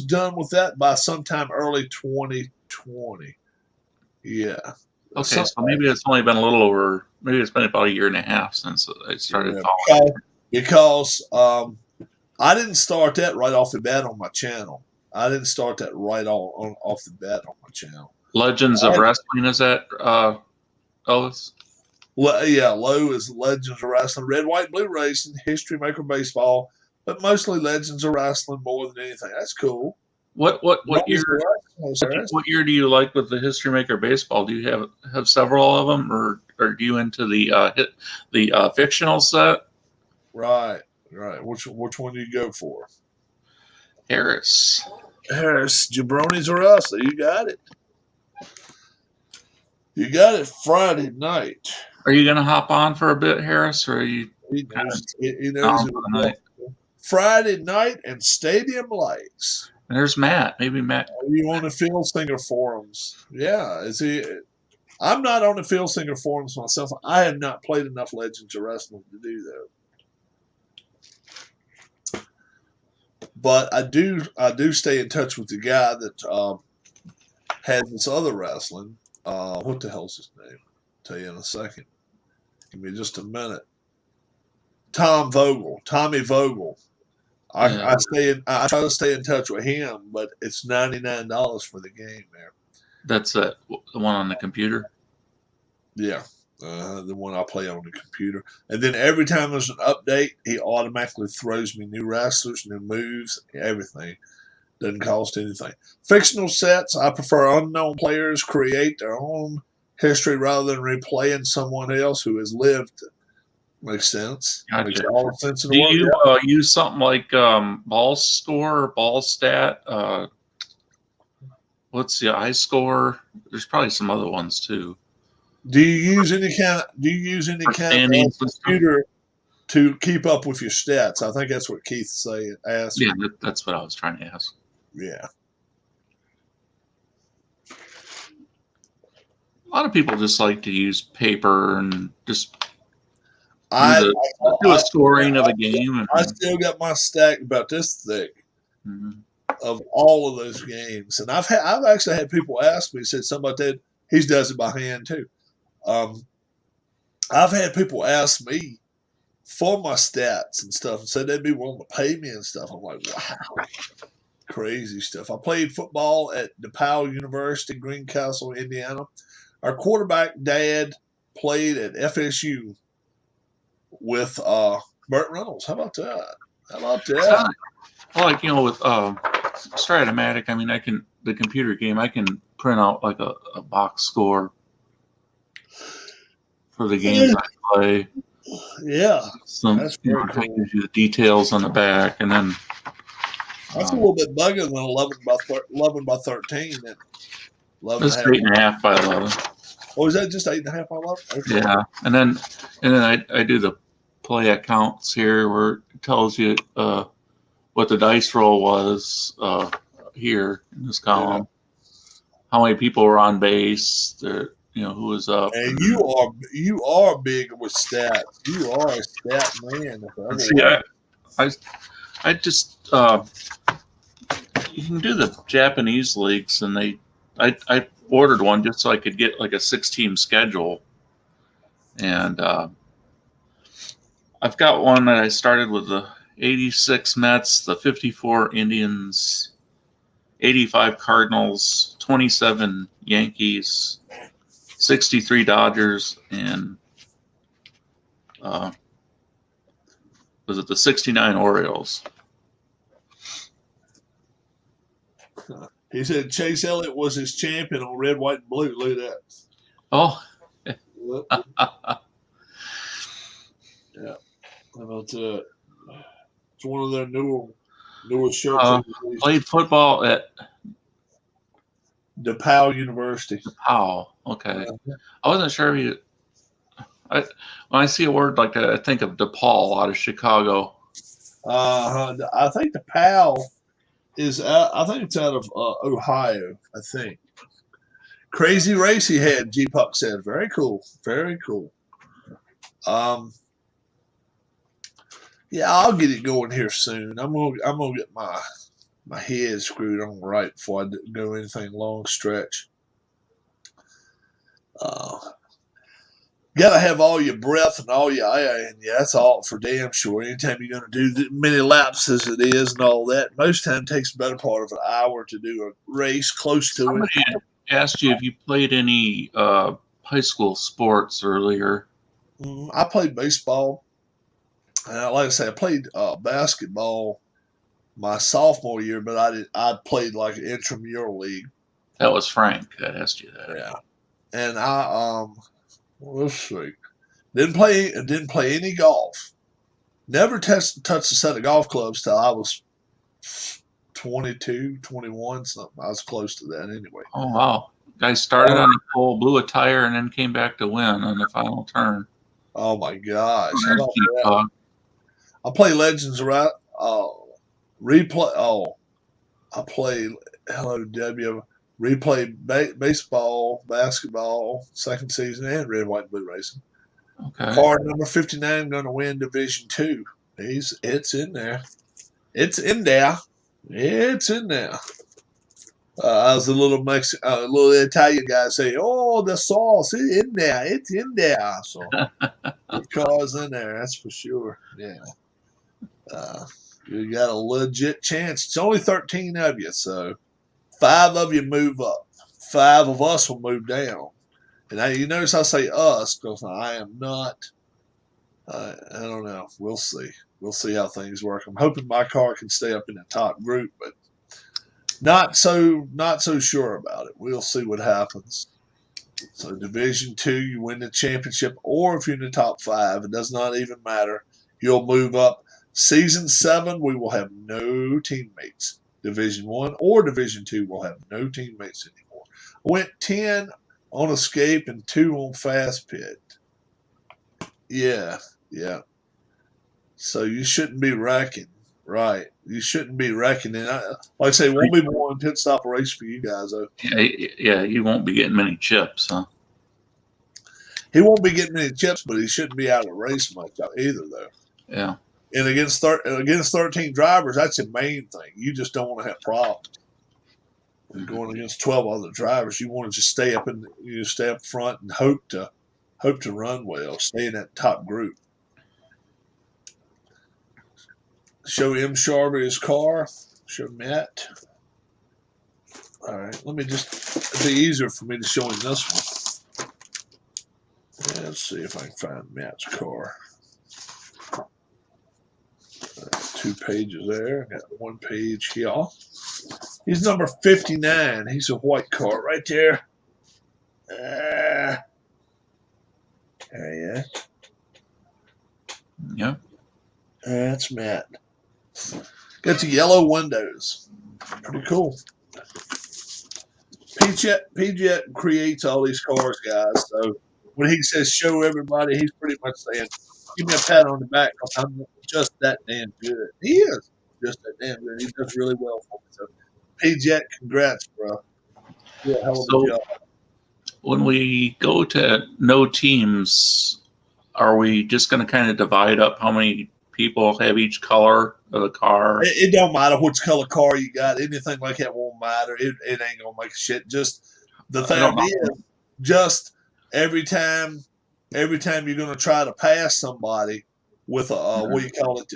done with that by sometime early 2020. Yeah. Okay, so maybe it's only been a little over. Maybe it's been about a year and a half since I started following. Because I didn't start that right off the bat on my channel. I didn't start that right off the bat on my channel. Legends of Wrestling, is that Elvis? Yeah, low is Legends of Wrestling, Red, White, Blue Racing, History Maker Baseball, but mostly Legends of Wrestling more than anything. That's cool. What year? What year do you like with the History Maker Baseball? Do you have several of them, or are you into the fictional set? Right. Which one do you go for? Harris, Jabronis or us? You got it. You got it. Friday night. Are you going to hop on for a bit, Harris, or are you? He knows Friday night and Stadium Lights. And there's Matt. Maybe Matt. Are you on the Field Singer forums? Yeah. Is he? I'm not on the Field Singer forums myself. I have not played enough Legends of Wrestling to do that. But I do stay in touch with the guy that has this other wrestling. What the hell's his name? I'll tell you in a second. Give me just a minute. Tommy Vogel. I try to stay in touch with him, but it's $99 for the game there. That's the one on the computer? Yeah. The one I play on the computer. And then every time there's an update, he automatically throws me new wrestlers, new moves, everything. Doesn't cost anything. Fictional sets, I prefer unknown players create their own history rather than replaying someone else who has lived. Makes sense. Gotcha. Makes all the sense in the world. Do you use something like Ball Score or Ball Stat? What's the iScore? There's probably some other ones too. Do you use any kind of computer to keep up with your stats? I think that's what Keith asked. Yeah, that's what I was trying to ask. Yeah. A lot of people just like to use paper and just do a scoring of a game. I still got my stack about this thick of all of those games, and I've actually had people ask me, said something about that. He does it by hand too. I've had people ask me for my stats and stuff, and said they'd be willing to pay me and stuff. I'm like, wow, crazy stuff. I played football at DePauw University, Greencastle, Indiana. Our quarterback dad played at FSU with Burt Reynolds. How about that? Like, with Stratomatic, I mean, the computer game, I can print out like a box score for the games I play. Yeah. That's cool. Gives you the details on the back, and then that's a little bit bigger than 11 by 13. And 11 it's 8.5 by 11. Oh, is that just 8.5 by 11? Okay. Yeah, and then I do the play accounts here where it tells you what the dice roll was here in this column. Yeah. How many people were on base? Who was up. And you are big with stats. You are a stat man. See, I just you can do the Japanese leagues, and I ordered one just so I could get like a 6-team schedule, and I've got one that I started with the 86 Mets, the 54 Indians, 85 Cardinals, 27 Yankees, 63 Dodgers, and was it the 69 Orioles? He said Chase Elliott was his champion on red, white, and blue. Look at that. Oh. Yeah. How about that? It's one of their newer shirts. Played football at DePauw University. DePauw. Okay. I wasn't sure if you. When I see a word like that, I think of DePaul out of Chicago. I think DePauw is. I think it's out of Ohio. I think. Crazy race he had. G Puck said, "Very cool, very cool." Yeah, I'll get it going here soon. I'm gonna get my head screwed on right before I go anything long stretch. Gotta have all your breath and all your air in you. That's all for damn sure. Anytime you're gonna do as many laps as it is and all that, most time it takes the better part of an hour to do a race close to Somebody it. asked you if you played any high school sports earlier. I played baseball. Like I say, I played basketball my sophomore year, but I played like an intramural league. That was Frank that asked you that. Yeah, and let's see, didn't play any golf. Never touched a set of golf clubs till I was 22, 21, something. I was close to that anyway. Oh wow! Guy started on the pole, blew a tire, and then came back to win on the final turn. Oh my gosh! How about that? I play Legends around. Replay. I play replay baseball, basketball, second season, and red, white, and blue racing. Okay. Car number 59 going to win Division 2. It's in there. It's in there. It's in there. I was a little little Italian guy say, "Oh, the sauce is in there. It's in there." So the car's in there. That's for sure. Yeah. You got a legit chance. It's only 13 of you, so 5 of you move up. 5 of us will move down. And now you notice I say us because I am not. I don't know. We'll see. We'll see how things work. I'm hoping my car can stay up in the top group, but not so sure about it. We'll see what happens. So Division 2, you win the championship, or if you're in the top 5, it does not even matter. You'll move up. Season 7, we will have no teammates. Division 1 or Division 2 will have no teammates anymore. Went 10 on escape and 2 on fast pit. Yeah. So you shouldn't be wrecking, right? You shouldn't be wrecking. And like I say, it won't be more than pit stop race for you guys, though. Yeah, you won't be getting many chips, huh? He won't be getting any chips, but he shouldn't be out of the race much either, though. Yeah. And against 13 drivers, that's the main thing. You just don't want to have problems. When going against 12 other drivers, you want to just stay up front and hope to run well, stay in that top group. Show M. Schwerber his car. Show Matt. All right, it'll be easier for me to show him this one. Let's see if I can find Matt's car. 2 pages there. Got 1 page here. He's number 59. He's a white car right there. There he is. Yeah. That's Matt. Got the yellow windows. Pretty cool. PJet creates all these cars, guys. So when he says show everybody, he's pretty much saying, give me a pat on the back because I'm just that damn good. He is just that damn good. He does really well for me. So PJet, congrats, bro. Yeah, hell of a job. When we go to no teams, are we just going to kind of divide up how many people have each color of the car? It don't matter which color car you got. Anything like that won't matter. It ain't gonna make a shit. Just the thing is, just every time you're gonna try to pass somebody, with a what do you call it,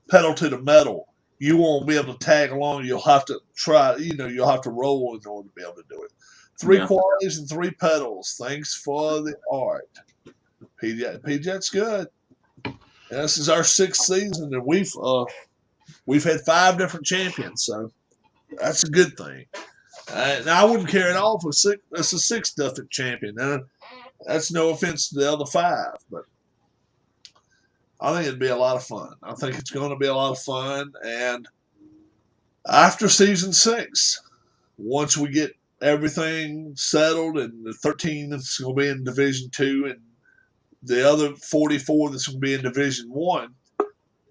pedal to the metal. You won't be able to tag along. You'll have to try. You'll have to roll in order to be able to do it. 3 qualities and 3 pedals. Thanks for the art. PJet's good. And this is our 6th season, and we've had 5 different champions, so that's a good thing. Now I wouldn't care at all for 6. That's a 6th different champion. Now, that's no offense to the other 5, but I think it'd be a lot of fun. I think it's going to be a lot of fun. And after season 6, once we get everything settled and the 13 that's going to be in Division 2 and the other 44 that's going to be in Division 1,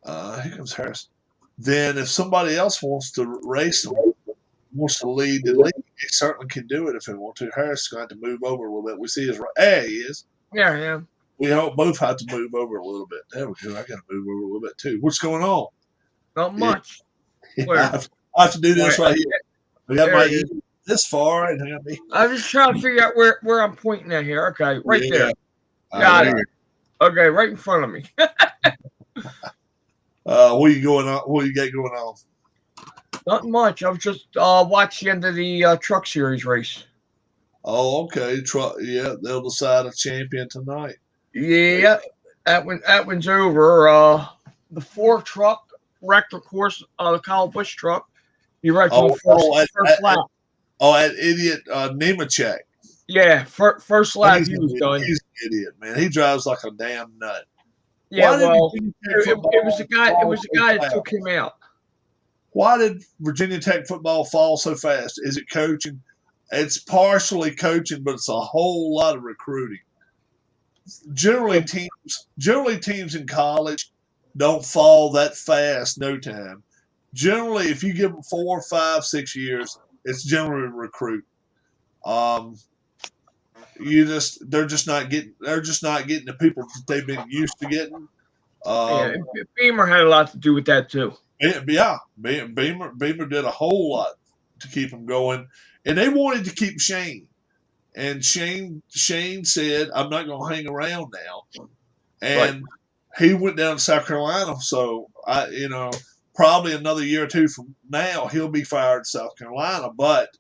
here comes Harris. Then if somebody else wants to race them, wants to lead the league, he certainly can do it if they want to. Harris is going to have to move over a little bit. We see his right. There he is. Yeah. We both have to move over a little bit. There we go. I got to move over a little bit too. What's going on? Not much. Yeah. I have to do this right here. I got my ear this far, and I'm just trying to figure out where I'm pointing at here. Okay, right there. Got it. Okay, right in front of me. What you going on? What you got going on? Not much. I was just watching the end of the truck series race. Oh, okay. Yeah, they'll decide a champion tonight. Yeah, that one's over. The 4 truck wrecked, of course, the Kyle Busch truck. He wrecked on the first lap. That idiot Nemechek. Yeah, first lap he was done. He's an idiot, man. He drives like a damn nut. Yeah, well, it was the guy. It was the guy that took him out. Why did Virginia Tech football fall so fast? Is it coaching? It's partially coaching, but it's a whole lot of recruiting. Generally, teams in college don't fall that fast. No time. Generally, if you give them 4, 5, 6 years, it's generally recruit. They're just not getting the people that they've been used to getting. Beamer had a lot to do with that too. Yeah, Beamer did a whole lot to keep them going, and they wanted to keep Shane. And Shane said, "I'm not going to hang around now," and he went down to South Carolina. So probably another year or 2 from now, he'll be fired in South Carolina. But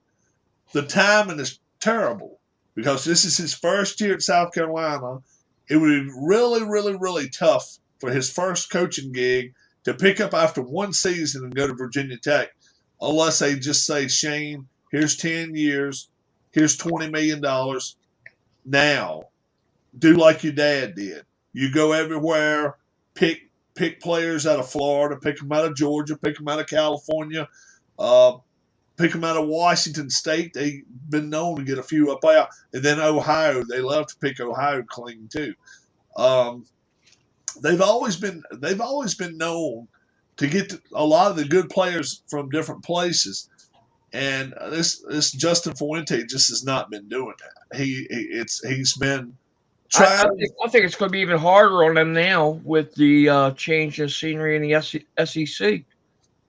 the timing is terrible because this is his first year at South Carolina. It would be really, really, really tough for his first coaching gig to pick up after 1 season and go to Virginia Tech, unless they just say, Shane, here's 10 years, here's $20 million. Now, do like your dad did. You go everywhere, pick players out of Florida, pick them out of Georgia, pick them out of California, pick them out of Washington State. They've been known to get a few up out. And then Ohio, they love to pick Ohio clean too. They've always been known to get a lot of the good players from different places, and this Justin Fuente just has not been doing that. He's been trying. I think it's going to be even harder on them now with the change in scenery in the SEC.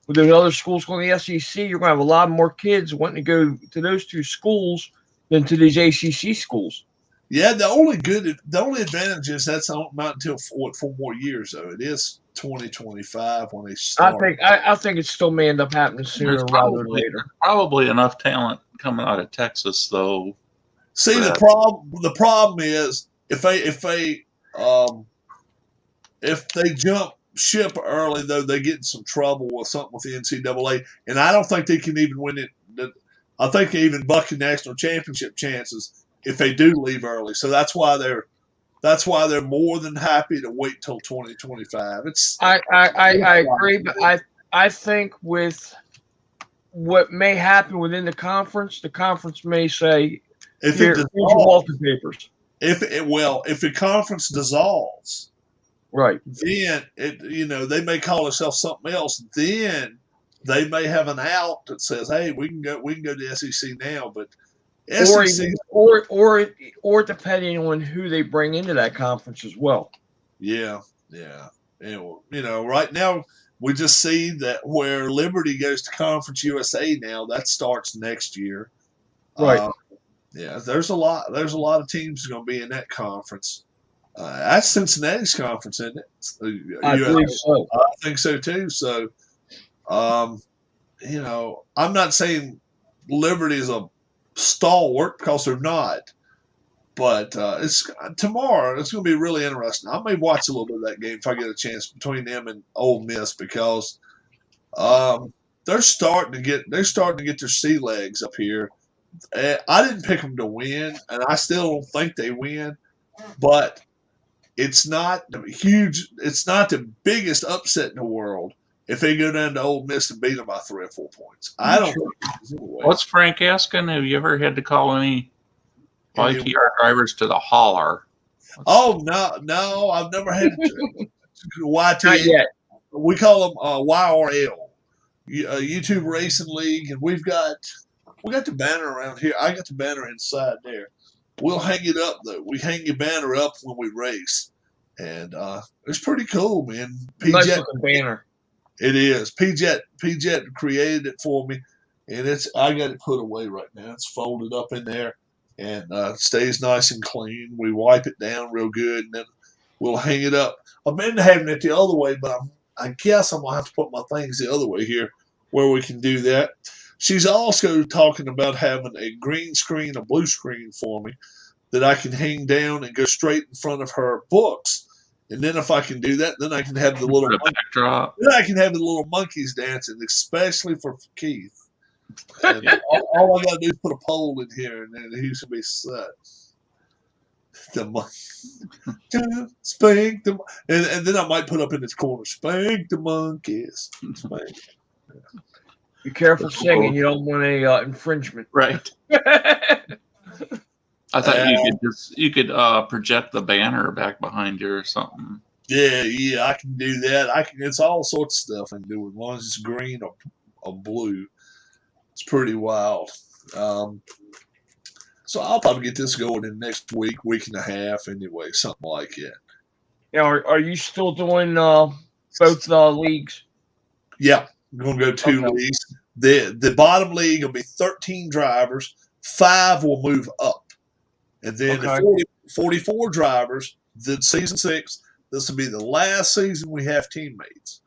With those other schools going to the SEC, you're going to have a lot more kids wanting to go to those 2 schools than to these ACC schools. Yeah, the only advantage is that's not until 4 more years though. It is 2025 when they start. I think it's still may end up happening sooner rather than later. Probably enough talent coming out of Texas though. See, the problem is if they jump ship early though, they get in some trouble with something with the NCAA, and I don't think they can even win it. I think they even buck the national championship chances if they do leave early. So that's why they're more than happy to wait till 2025. I agree, but I think with what may happen within the conference may say, if here's your walking papers. If the conference dissolves, right, then they may call themselves something else. Then they may have an out that says, "Hey, we can go to the SEC now," but SEC or depending on who they bring into that conference as well. Yeah. And, right now we just see that where Liberty goes to Conference USA now, that starts next year. Right. Yeah, there's a lot of teams going to be in that conference. That's Cincinnati's conference, isn't it? I believe so. I think so too. So, you know, I'm not saying Liberty is a stalwart because they're not, but it's tomorrow. It's going to be really interesting. I may watch a little bit of that game if I get a chance between them and Ole Miss because they're starting to get their sea legs up here. I didn't pick them to win, and I still don't think they win, but it's not huge. It's not the biggest upset in the world if they go down to Ole Miss and beat them by 3 or 4 points. I don't think What's Frank asking? Have you ever had to call any YTR drivers to the holler? Oh, no, I've never had to. Not yet. We call them YRL, YouTube Racing League, and we got the banner around here. I got the banner inside there. We'll hang it up though. We hang your banner up when we race, and it's pretty cool, man. Nice looking banner. It is. P-Jet created it for me, and I got it put away right now. It's folded up in there, and stays nice and clean. We wipe it down real good, and then we'll hang it up. I've been having it the other way, but I guess I'm gonna have to put my things the other way here, where we can do that. She's also talking about having a green screen, a blue screen for me that I can hang down and go straight in front of her books. And then if I can do that, then I can have the little backdrop. Then I can have the little monkeys dancing, especially for Keith. And all I got to do is put a pole in here, and then he should be set. The monkey, spank the, and then I might put up in this corner, spank the monkeys. Spank. Be careful singing. You don't want a infringement. Right. I thought you could project the banner back behind you or something. Yeah, I can do that. It's all sorts of stuff I can do as long as it's green or blue. It's pretty wild. So I'll probably get this going in next week and a half anyway, something like that. Yeah, are you still doing both leagues? Yeah, we're going to go 2 leagues. The bottom league will be 13 drivers. 5 will move up. And then the 44 drivers, the season 6, this will be the last season we have teammates.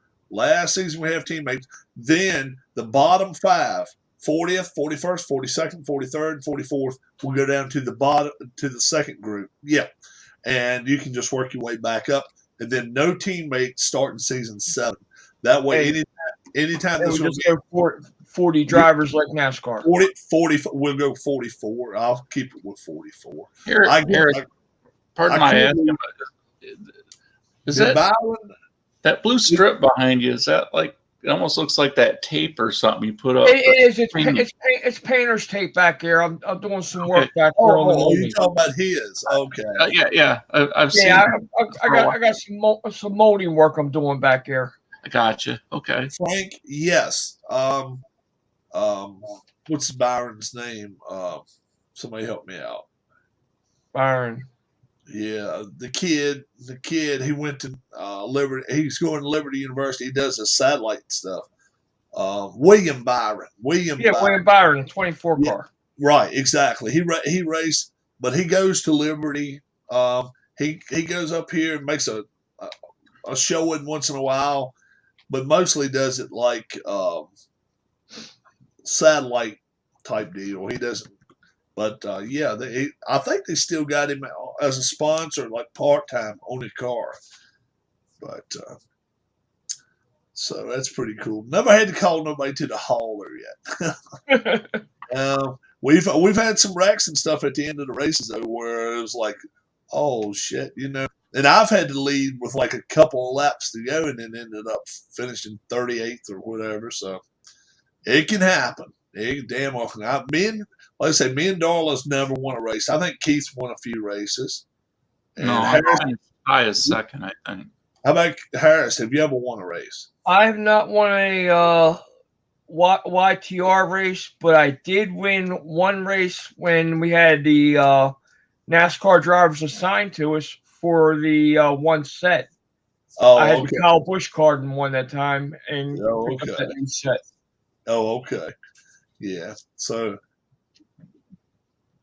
Then the bottom 5, 40th, 41st, 42nd, 43rd, and 44th will go down to the bottom, to the second group. Yeah. And you can just work your way back up. And then no teammates starting season 7. That way, anytime this will go 40 drivers like NASCAR. 40, we'll go 44. I'll keep it with 44. Pardon my asking, is that blue strip behind you? Is that like, it almost looks like that tape or something you put up? It is. It's painter's tape back there. I'm doing some work back there on the molding. You're talking about his? Okay. Yeah. I've seen. I got some molding work I'm doing back there. I gotcha. Okay. Frank, yes. What's Byron's name? Somebody help me out. Byron. Yeah, the kid. He went to Liberty. He's going to Liberty University. He does the satellite stuff. William Byron. William Byron, 24 car. Right, exactly. He raced, but he goes to Liberty. He goes up here and makes a showing once in a while, but mostly does it like satellite type deal. He doesn't. But I think they still got him as a sponsor, like part-time on his car. But so that's pretty cool. Never had to call nobody to the hauler yet. We've had some wrecks and stuff at the end of the races though, where it was like, oh shit, you know. And I've had to lead with like a couple of laps to go, and then ended up finishing 38th or whatever. So it can happen. It damn well can happen. Like I say, me and Darla's never won a race. I think Keith's won a few races. And no, I'm high as second, I think. How about Harris? Have you ever won a race? I have not won a YTR race, but I did win one race when we had the NASCAR drivers assigned to us for the one set. I had the Kyle Busch card and won that time, and picked up that new set. Oh, okay. Yeah. So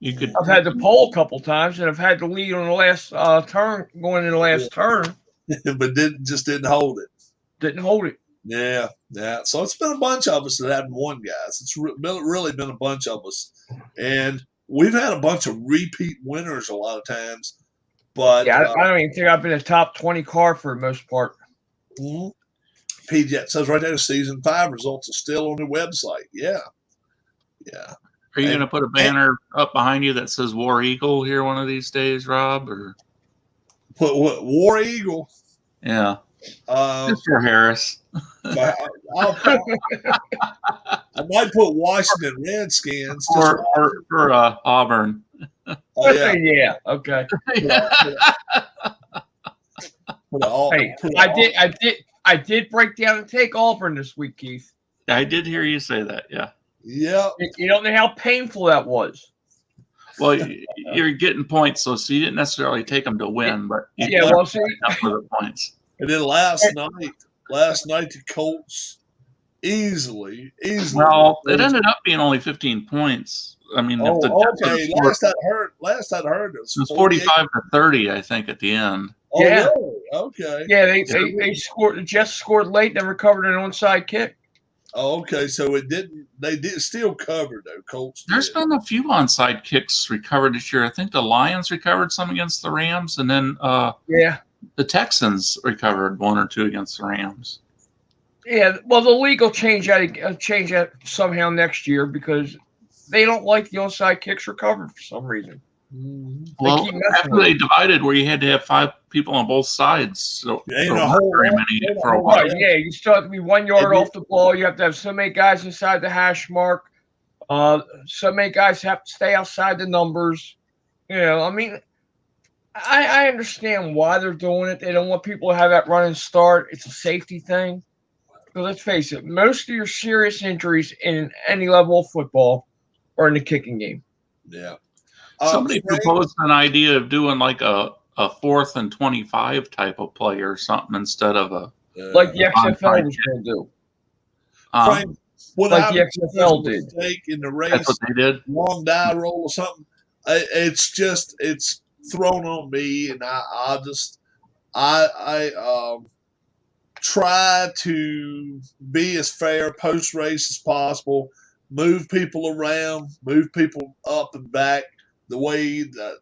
You could. I've had the pole a couple times, and I've had the lead on the last turn, going in the last turn. But didn't hold it. Didn't hold it. Yeah. So it's been a bunch of us that haven't won, guys. It's really been a bunch of us, and we've had a bunch of repeat winners a lot of times. But yeah, I don't even think I've been a top 20 car for the most part. Mm-hmm. PJ, it says right there, season 5 results are still on the website. Yeah. Are you going to put a banner up behind you that says War Eagle here one of these days, Rob? Or put what, War Eagle? Yeah. Mr. Harris. I might put Washington Redskins or Auburn. Oh yeah. Yeah. Okay. Hey, I did break down and take Auburn this week, Keith. I did hear you say that. Yeah. Yeah. You don't know how painful that was. Oh, Well, you're getting points, so you didn't necessarily take them to win, but you see, for the points. And then last night the Colts easily. Well, it ended up being only 15 points. I mean, if the okay. Last I heard it was 45-30, I think, at the end. Oh, yeah. Really? Okay. Yeah, they scored. The Jets scored late and recovered an onside kick. Oh, okay. So it didn't. They did still cover though. Colts. There's been a few onside kicks recovered this year. I think the Lions recovered some against the Rams, and then the Texans recovered 1 or 2 against the Rams. Yeah, well, the league will change that somehow next year because they don't like the onside kicks recovered for some reason. Well, after they divided, where you had to have 5 people on both sides, so for a while. Yeah, you still have to be 1 yard off the ball. You have to have so many guys inside the hash mark. So many guys have to stay outside the numbers. I mean, I understand why they're doing it. They don't want people to have that run and start. It's a safety thing. But let's face it, most of your serious injuries in any level of football are in the kicking game. Yeah. Somebody proposed an idea of doing like a 4th and 25 type of play or something instead of a like the XFL was going to do. Frank, what like the XFL did in the race? That's what they did. Long die roll or something. It's thrown on me, and I try to be as fair post race as possible. Move people around, move people up and back the way that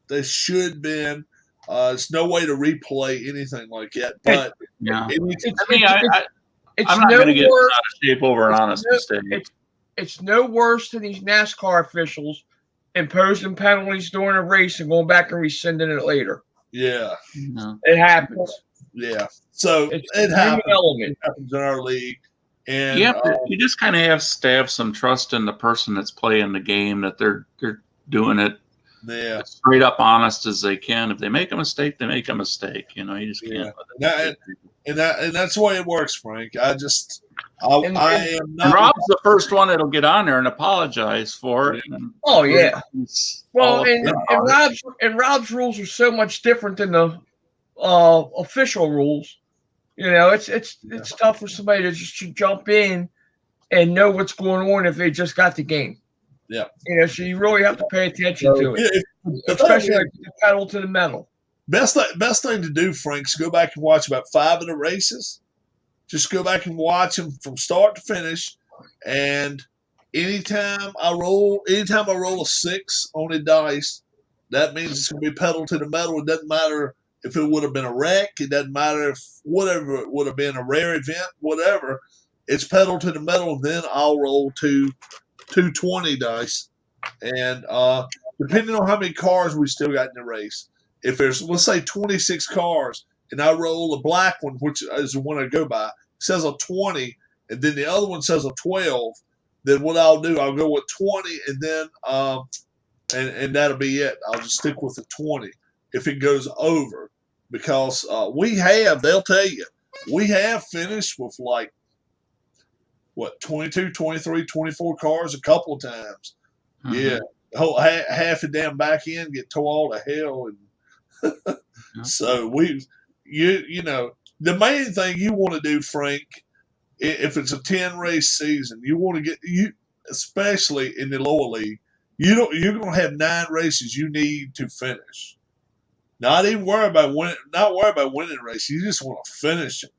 they should have been. There's no way to replay anything like that. But I'm not going to get out of shape over an honest mistake. It's no worse than these NASCAR officials imposing penalties during a race and going back and rescinding it later. Yeah. It happens. Yeah. So it happens in our league. And you just kind of have to have some trust in the person that's playing the game, that they're doing it as straight up honest as they can. If they make a mistake, they make a mistake. You just can't. And that's the way it works, Frank. I am not. Rob's the first one that'll get on there and apologize for it. Oh yeah. Well, and Rob's rules are so much different than the official rules. It's tough for somebody to just jump in and know what's going on if they just got the game. Yeah. So you really have to pay attention to it, especially like the pedal to the metal. Best thing to do, Frank, is go back and watch about 5 of the races. Just go back and watch them from start to finish. And anytime I roll a 6 on the dice, that means it's going to be pedal to the metal. It doesn't matter if it would have been a wreck. It doesn't matter if whatever it would have been, a rare event, whatever. It's pedal to the metal. Then I'll roll 220 dice. And depending on how many cars we still got in the race, if there's, let's say, 26 cars, and I roll a black one, which is the one I go by, says a 20, and then the other one says a 12, then what I'll do, I'll go with 20, and then and that'll be it. I'll just stick with the 20 if it goes over, because they'll tell you, we have finished with 22, 23, 24 cars a couple of times. Mm-hmm. Yeah. Whole half a damn back end get tore all to hell. And so the main thing you want to do, Frank, if it's a 10 race season, you want to especially in the lower league, You're gonna have 9 races you need to finish. Not even worry about winning. Not worry about winning races. You just want to finish them,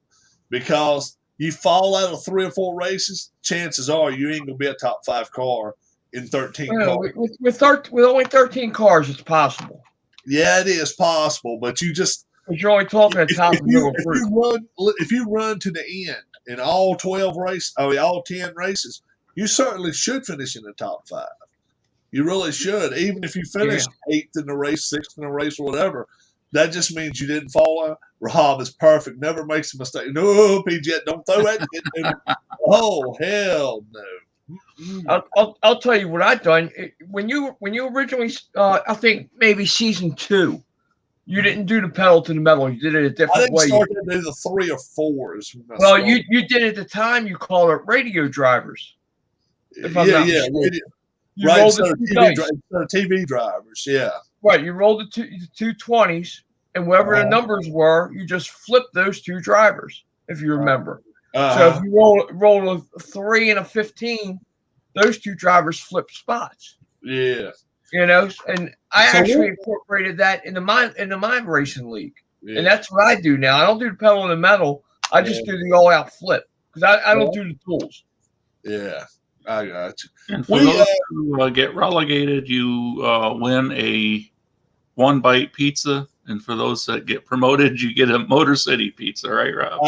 because you fall out of 3 or 4 races, chances are you ain't gonna be a top 5 car in 13 cars. With only 13 cars, it's possible. Yeah, it is possible, but you just But you're only talking a top and middle group. if you run to the end in all 12 races, all 10 races, you certainly should finish in the top 5. You really should, even if you finish 8th in the race, 6th in the race, or whatever. That just means you didn't fall out. Rob is perfect, never makes a mistake. No, PJ, don't throw that. Oh, hell no. I'll tell you what I've done. When you originally, I think maybe season 2, you didn't do the pedal to the metal. You did it a different way. I didn't start to do the 3 or 4s. Well, you did at the time. You called it radio drivers. Yeah. You right, rolled instead of TV drivers, yeah. Right, you rolled the two 20s, and whatever the numbers were, you just flipped those 2 drivers, if you remember. So if you roll a 3 and a 15, those 2 drivers flip spots. Yeah. You know, and I actually incorporated that into my racing league. Yeah. And that's what I do now. I don't do the pedal and the metal. I just do the all-out flip, because I don't do the tools. Yeah. I got you. And for those who get relegated, you win a 1-bite pizza, and for those that get promoted, you get a Motor City pizza, right, Rob?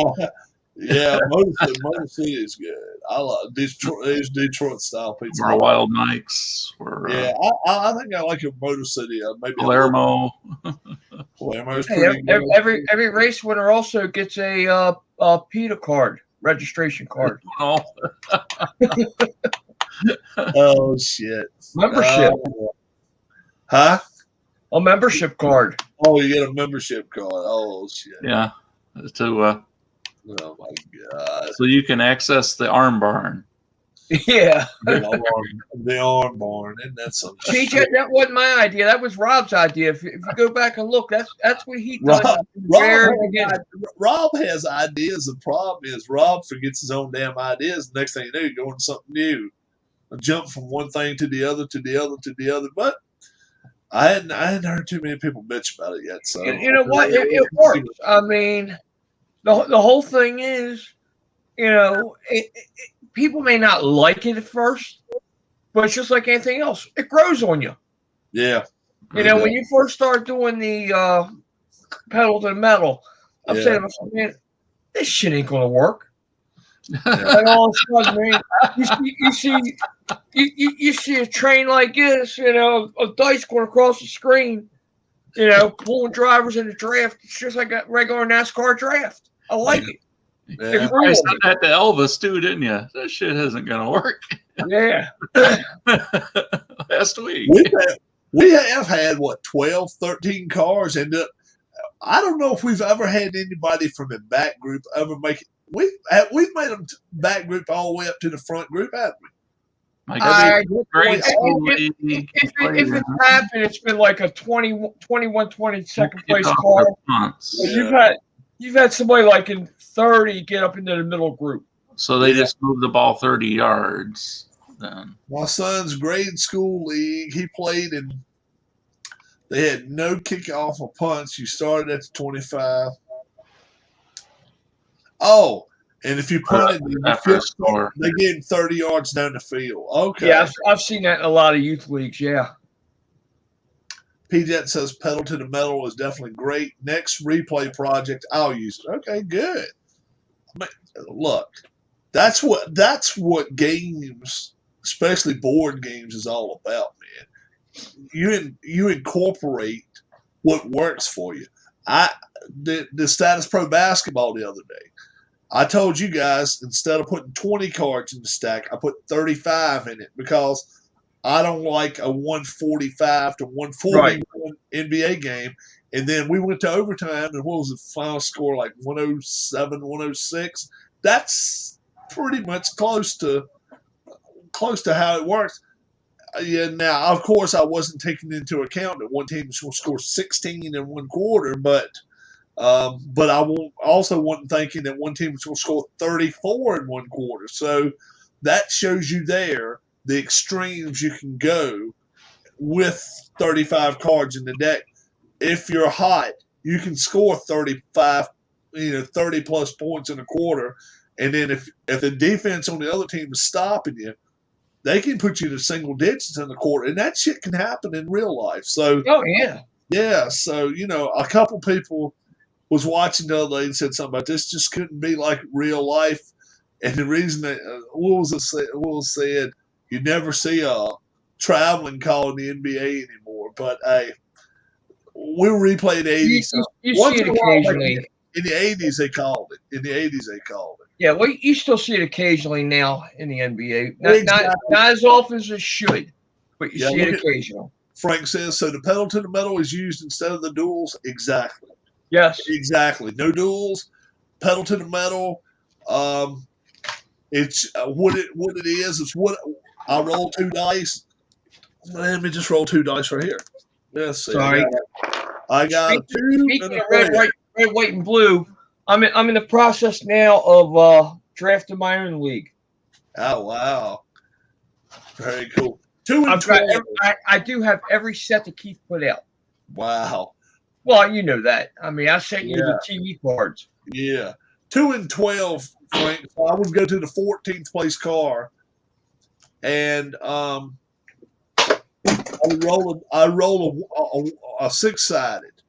Yeah, Motor City is good. I love Detroit style pizza. Or Wild Mike's. I think I like a Motor City. Maybe Palermo. Palermo's pretty good. Every race winner also gets a PETA card. Registration card. Oh shit! Membership. Huh? A membership card. Oh, you get a membership card. Oh shit! Yeah. Oh my god! So you can access the arm barn. Yeah. The arm barn, and that's some. TJ, that wasn't my idea. That was Rob's idea. If you go back and look, that's what he done. Rob has ideas. The problem is Rob forgets his own damn ideas. The next thing you know, you're going to something new. A jump from one thing to the other to the other to the other. But I hadn't heard too many people bitch about it yet. So you know what? It works. I mean, the whole thing is, people may not like it at first, but it's just like anything else. It grows on you. Yeah. When you first start doing the pedal to the metal, I'm saying to myself, man, this shit ain't going to work. And all of a sudden, man, you see a train like this, a dice going across the screen, pulling drivers in the draft. It's just like a regular NASCAR draft. I like it. Yeah. You said that to Elvis too, didn't you? That shit isn't gonna work. Yeah. Last week. We have had 12, 13 cars, and I don't know if we've ever had anybody from the back group ever make it. We've made them back group all the way up to the front group, haven't we? If it's happened, it's been like a 21, 22nd place car. You've had somebody like in 30 get up into the middle group. So they just moved the ball 30 yards then. My son's grade school league, he played and they had no kickoff or punch. You started at the 25. Oh, and if you punted, they gave him 30 yards down the field. Okay. Yeah, I've seen that in a lot of youth leagues, yeah. PJet says pedal to the metal is definitely great. Next replay project, I'll use it. Okay, good. Look, that's what games, especially board games, is all about, man. You incorporate what works for you. The Status Pro basketball the other day, I told you guys, instead of putting 20 cards in the stack, I put 35 in it because I don't like a 145 to 141 NBA game. And then we went to overtime, and what was the final score, like 107, 106? That's pretty much close to how it works. Yeah. Now, of course, I wasn't taking into account that one team was going to score 16 in one quarter, but I also wasn't thinking that one team was going to score 34 in one quarter. So that shows you there the extremes you can go with 35 cards in the deck. If you're hot, you can score 35, 30 plus points in a quarter. And then if the defense on the other team is stopping you, they can put you to single digits in the quarter. And that shit can happen in real life. So, Oh, yeah. yeah. So, a couple people was watching the other day and said something about this just couldn't be like real life. And the reason that Will said you never see a traveling call in the NBA anymore. But hey, we'll replay the 80s. You see it occasionally. In the 80s, they called it. Yeah, well, you still see it occasionally now in the NBA. Not Exactly. as often as it should, but you see it look at- occasionally. Frank says, so the pedal to the metal is used instead of the duels? Exactly. Yes. Exactly. No duels, pedal to the metal. It's what it is. It's what I roll 2 dice. Let me just roll 2 dice right here. Let's see. Sorry. I got a 2 Speaking and a of red, 3. white, and blue, I'm in the process now of drafting my own league. Oh wow, very cool. 2 and 12. I do have every set that Keith put out. Wow. Well, you know that. I mean, I sent you the TV cards. Yeah. 2 and 12, Frank. So I would go to the 14th place car, and I roll a 6-sided,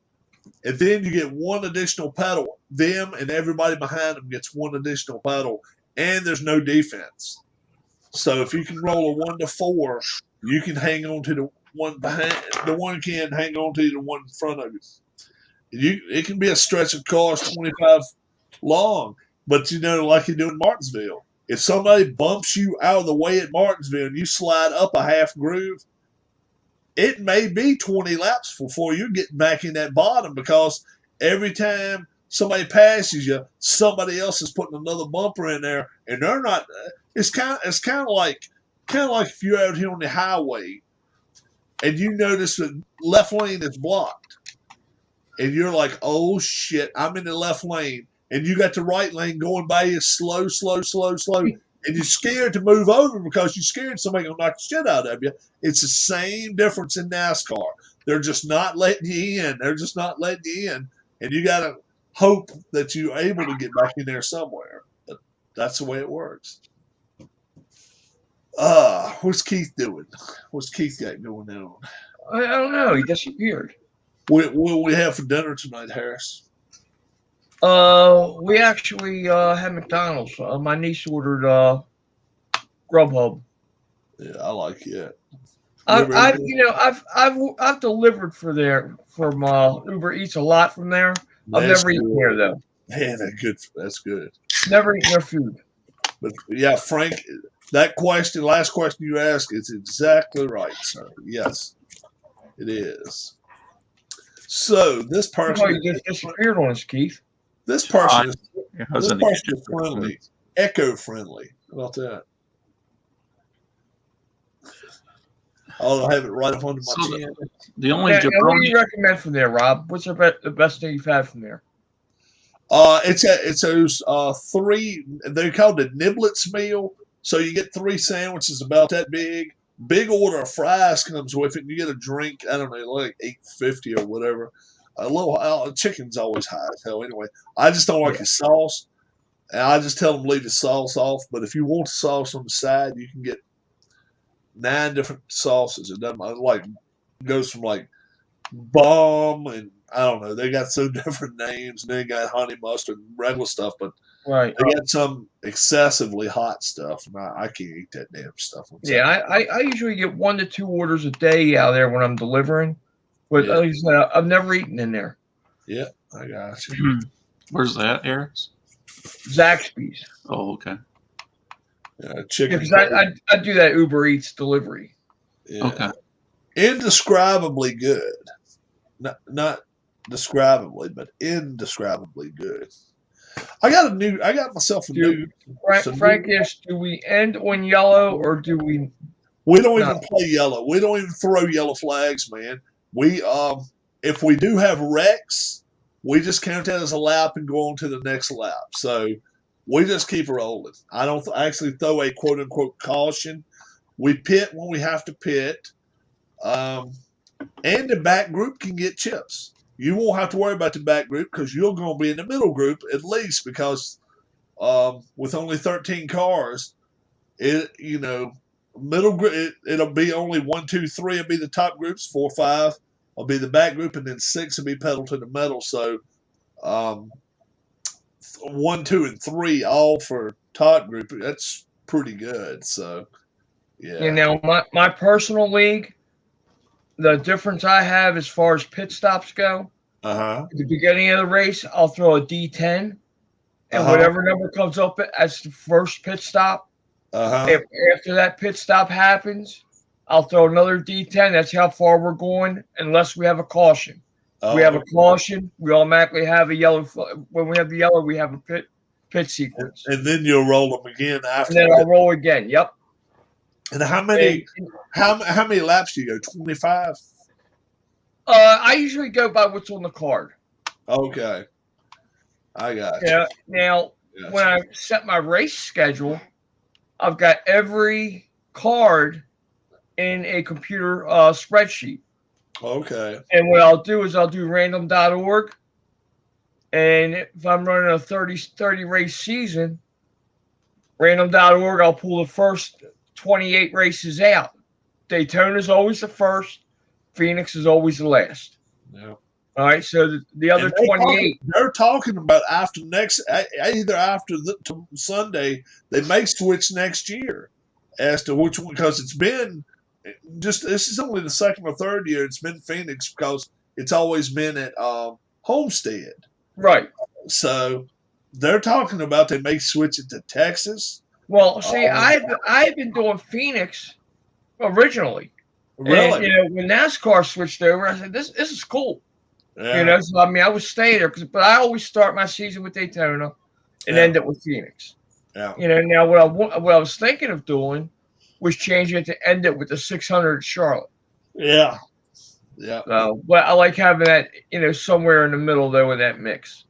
and then you get 1 additional pedal. Them and everybody behind them gets 1 additional pedal, and there's no defense. So if you can roll a 1 to 4, you can hang on to the one behind. The one can hang on to the one in front of you. It can be a stretch of cars 25 long, but like you do in Martinsville. If somebody bumps you out of the way at Martinsville and you slide up a half groove, it may be 20 laps before you're getting back in that bottom, because every time somebody passes you, somebody else is putting another bumper in there, and they're not. It's kind of like if you're out here on the highway and you notice the left lane is blocked, and you're like, "Oh shit, I'm in the left lane," and you got the right lane going by you slow, and you're scared to move over because you're scared somebody gonna knock the shit out of you. It's the same difference in NASCAR. They're just not letting you in. And you gotta hope that you're able to get back in there somewhere. But that's the way it works. What's Keith doing? What's Keith got going on? I don't know. He disappeared. What will we have for dinner tonight, Harris? We actually had McDonald's. My niece ordered Grubhub. Yeah, I like it. I've delivered from Uber Eats a lot from there. I've never eaten there though. Man, that's good. Never eaten their food. But yeah, Frank, last question you asked is exactly right, sir. Yes, it is. So this person You just disappeared on us, Keith. This person is friendly, eco-friendly. How about that? I'll have it right up under my chin. The only what do you recommend from there, Rob? What's the best thing you've had from there? It's those 3. They're called the Niblets meal. So you get 3 sandwiches about that big. Big order of fries comes with it. And you get a drink. I don't know, like $8.50 or whatever. A little chicken's always high as hell. Anyway, I just don't like the sauce, and I just tell them leave the sauce off. But if you want the sauce on the side, you can get 9 different sauces. It doesn't it goes from like bomb and I don't know. They got some different names, and they got honey mustard and regular stuff, but right, they got some excessively hot stuff, and I can't eat that damn stuff. Yeah, I usually get 1 to 2 orders a day out there when I'm delivering, but like I said, I've never eaten in there. Yeah, I got you. Where's that, Harris? Zaxby's. Oh, okay. Chicken. Because I do that Uber Eats delivery. Yeah. Okay. Indescribably good. Not describably, but indescribably good. I got myself a new. Frank asked, do we end on yellow or do we? We don't even play yellow. We don't even throw yellow flags, man. We if we do have wrecks, we just count that as a lap and go on to the next lap. So we just keep rolling. I don't actually throw a quote unquote caution. We pit when we have to pit. And the back group can get chips. You won't have to worry about the back group because you're going to be in the middle group at least because with only 13 cars, middle group, it'll be only 1, 2, 3 will be the top groups, 4, 5 will be the back group, and then 6 will be pedal to the metal. So 1, 2, and 3 all for top group. That's pretty good. So yeah. You know, my personal league, the difference I have as far as pit stops go, at the beginning of the race, I'll throw a D10, and whatever number comes up as the first pit stop, after that pit stop happens, I'll throw another D10. That's how far we're going, unless we have a caution. We have a caution, we automatically have a yellow. When we have the yellow, we have a pit sequence. And then you'll roll them again after. And then I'll roll again. Yep. And how many laps do you go? 25? I usually go by what's on the card. Okay. I got you. Yeah. Now, when I set my race schedule, I've got every card in a computer spreadsheet. Okay. And what I'll do is I'll do random.org. And if I'm running a 30 race season, random.org, I'll pull the first 28 races out. Daytona is always the first. Phoenix is always the last. Yeah. All right. So the other 28. They're talking about either after Sunday, they may switch next year as to which one, because it's been this is only the second or third year it's been Phoenix because it's always been at Homestead. Right. So they're talking about they may switch it to Texas. Well, see, I've been doing Phoenix originally. Really? And, when NASCAR switched over, I said, this is cool. Yeah. So I mean, I would stay there, but I always start my season with Daytona and end it with Phoenix. Yeah. Now what I was thinking of doing was changing it to end it with the 600 at Charlotte. Yeah. Yeah. So, but I like having that, somewhere in the middle though in that mix.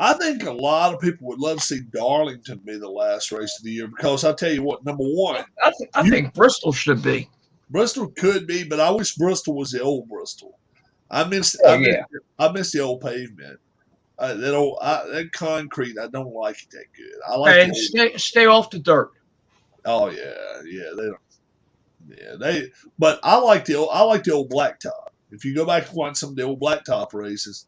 I think a lot of people would love to see Darlington be the last race of the year because I tell you what, number one, I think Bristol should be. Bristol could be, but I wish Bristol was the old Bristol. I miss the old pavement. That concrete, I don't like it that good. I like stay off the dirt. Oh yeah, they don't. Yeah, but I like the old blacktop. If you go back and watch some of the old blacktop races,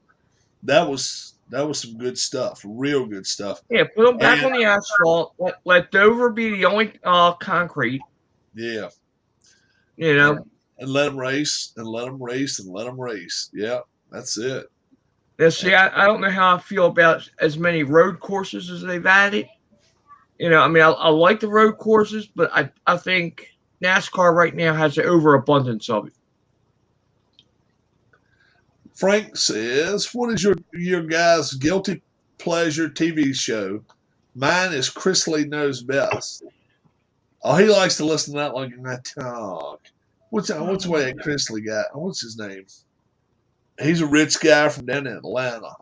that was some good stuff, real good stuff. Yeah, put them back on the asphalt. Let Dover be the only concrete. Yeah. And let them race, and let them race, and let them race. Yeah, that's it. Yeah, see, I don't know how I feel about as many road courses as they've added. I mean, I like the road courses, but I think NASCAR right now has an overabundance of it. Frank says, what is your guys' guilty pleasure TV show? Mine is Chrisley Knows Best. Oh, he likes to listen to that like I talk. What's way that Chrisley guy? What's his name? He's a rich guy from down in Atlanta.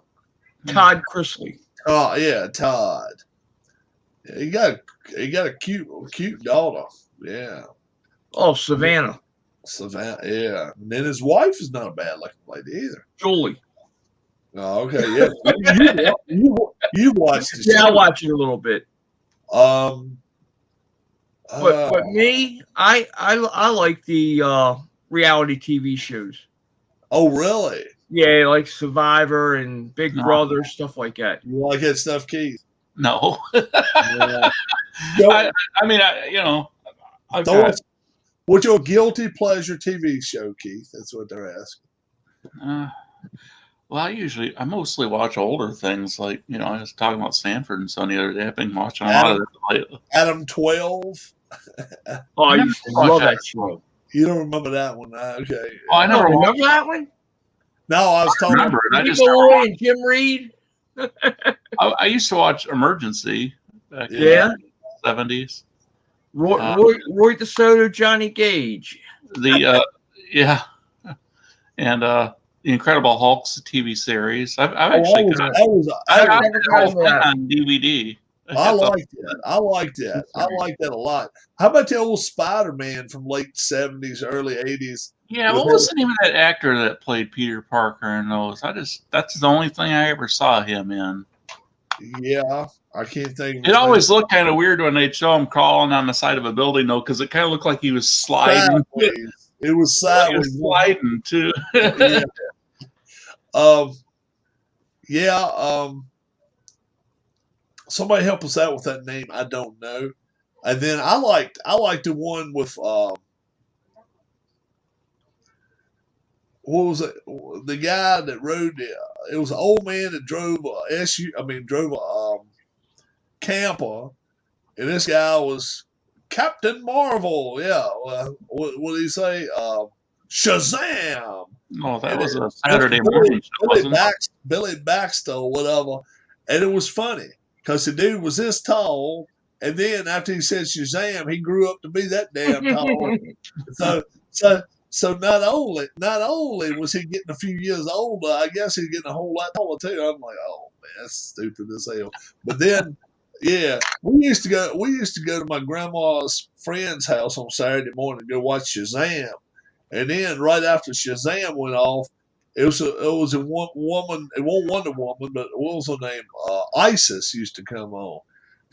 Todd Chrisley. Oh yeah, Todd. Yeah, he got a cute daughter. Yeah. Oh, Savannah. Yeah. And then his wife is not a bad looking lady either. Julie. Oh, okay, yeah. you watched it. Yeah, I watch it a little bit. But me, I like the reality TV shows. Oh, really? Yeah, like Survivor and Big Brother, stuff like that. You like that stuff, Keith? No. Yeah. What's your guilty pleasure TV show, Keith? That's what they're asking. Well, I mostly watch older things. Like, I was talking about Sanford and Son the other day. I've been watching a lot of it. Adam 12. Oh, I used to love that show. You don't remember that one? Okay. Oh, I never remember that one? No, I was talking about Roy and Jim Reed. I used to watch Emergency back in the 70s. Roy DeSoto, Johnny Gage. And the Incredible Hulk's TV series. I've actually got it on DVD. I liked that. I liked that. I liked that a lot. How about the old Spider-Man from late 70s, early 80s? Yeah, what was the name of that actor that played Peter Parker in those? That's the only thing I ever saw him in. Yeah, I can't think of It his always name. looked kind of weird when they'd show him crawling on the side of a building, though, because it kind of looked like he was sliding. Sideways. It was Like he sideways. was sliding too. Yeah. Um, yeah. Somebody help us out with that name. I don't know. And then I liked the one with what was it? The guy that rode it was an old man that drove drove a camper, and this guy was Captain Marvel. Yeah, what did he say? Shazam! Oh, that And was a that's Saturday morning show, wasn't it? Billy Baxter or whatever, and it was funny because the dude was this tall, and then after he said Shazam, he grew up to be that damn tall. So not only was he getting a few years older, I guess he's getting a whole lot taller too. I'm like, oh man, that's stupid as hell. But then, yeah, we used to go to my grandma's friend's house on Saturday morning to go watch Shazam, and then right after Shazam went off, it was a woman. It wasn't Wonder Woman, but what was her name? Isis used to come on.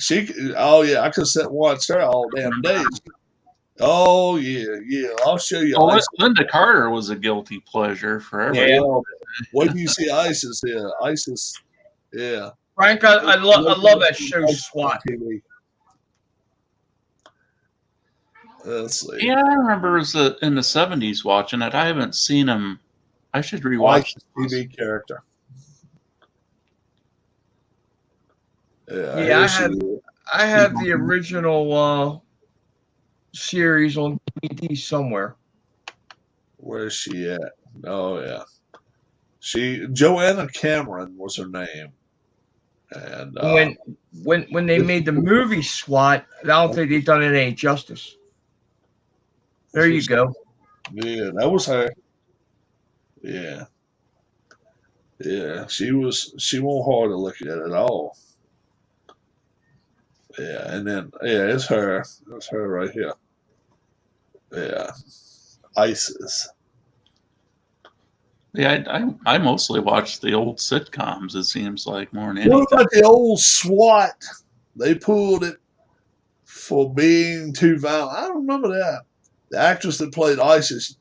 I could sit and watch her all damn day. Oh yeah. I'll show you. Oh, Isis. Linda Carter was a guilty pleasure for everyone. Yeah. Wait till you see Isis here. Isis. Yeah. Frank, I love that show, SWAT. TV. Let's see. Yeah, I remember it was in the 70s watching it. I haven't seen him. I should rewatch Isis TV character. Yeah, I had the original series on DVD somewhere. Where's she at? Oh yeah. Joanna Cameron was her name. And when they made the movie SWAT, I don't think they've done it any justice. There you go. Yeah, that was her. Yeah. Yeah, she wasn't hard to look at all. Yeah, and then it's her. It's her right here. Yeah, Isis. Yeah, I mostly watch the old sitcoms. It seems like more than anything. What about the old SWAT? They pulled it for being too violent. I don't remember that. The actress that played Isis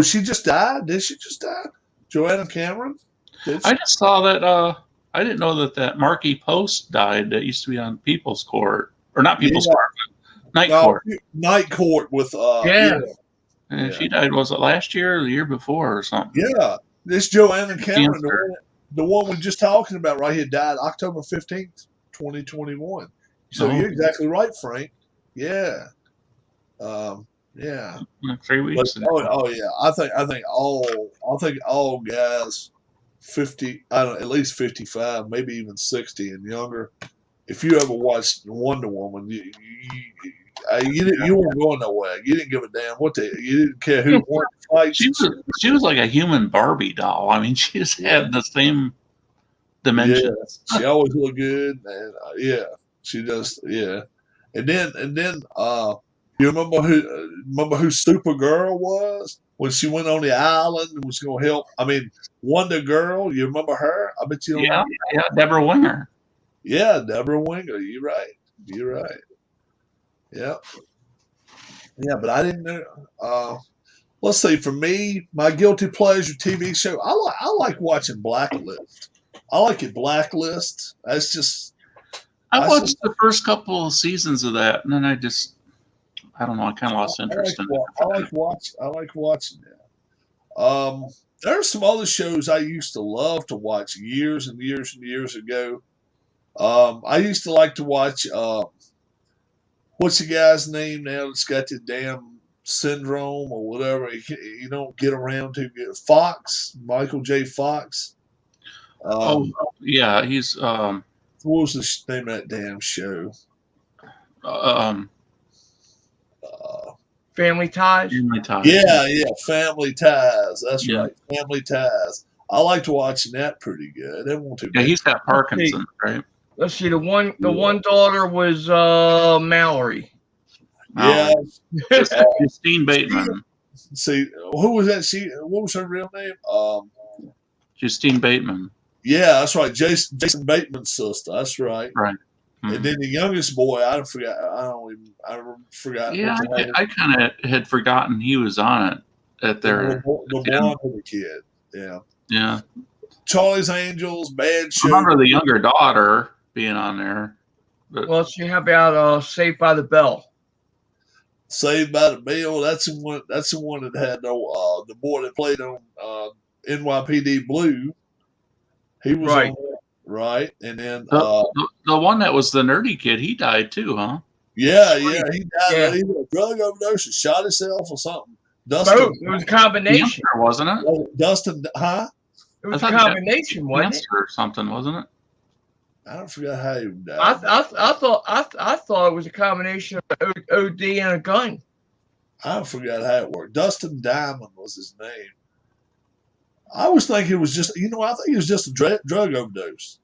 she just died. Did she just die? Joanna Cameron. I just saw that. I didn't know that Marky Post died. That used to be on People's Court, or not People's Court, Night Court. Night Court with And she died. Was it last year or the year before or something? Yeah, this Joanna Cameron, the one we're just talking about right here, died October 15th, 2021. So you're exactly right, Frank. Yeah. Yeah. Like 3 weeks ago. Oh yeah. I think all guys 50, at least 55, maybe even 60 and younger. If you ever watched Wonder Woman, you weren't going nowhere. You didn't give a damn you didn't care who won the fight. She was like a human Barbie doll. I mean, she just had the same dimensions. Yeah, she always looked good, and she just And then you remember who Supergirl was when she went on the island and was going to help? I mean, Wonder Girl. You remember her? I bet you don't. Yeah, Deborah Winger. Yeah, Deborah Winger. You're right. Yeah. Yeah, but I didn't know. Let's see. For me, my guilty pleasure TV show. I like watching Blacklist. I like it. Blacklist. That's just. I watched the first couple of seasons of that, and then I don't know. I kind of lost interest in it. I like watching that. There are some other shows I used to love to watch years and years and years ago. I used to like to watch. What's the guy's name now that's got the damn syndrome or whatever? You don't get around to get Fox, Michael J. Fox. He's. What was the name of that damn show? Family Ties. Family Ties. Yeah, Family Ties. That's right, Family Ties. I liked watching that pretty good. It wasn't too Yeah, bad. he's got Parkinson's, right? Let's see. The one daughter was Mallory. Yeah. Justine Bateman. See, who was that? What was her real name? Justine Bateman. Yeah, that's right. Jason Bateman's sister. That's right. Right. And then the youngest boy, I forgot. I forgot. Yeah, I kind of had forgotten he was on it. At their the blonde little kid. Yeah. Yeah. Charlie's Angels, Bad Show. I remember the younger daughter being on there. But Well, let's see. How about Saved by the Bell? Saved by the Bell. That's the one. That's the one that had the boy that played on NYPD Blue. He was Right. on there, right, and then the one that was the nerdy kid, he died too, huh? yeah, he died. Yeah. He had a drug overdose, shot himself or something. Both. Dustin, It was a combination. Cancer, wasn't it? Dustin, huh? It was I a thought combination, wasn't it? Cancer or something, wasn't it? I don't forget how he died. I thought it was a combination of OD and a gun. I forgot how it worked. Dustin Diamond was his name. I was thinking it was just, I think it was just a drug overdose.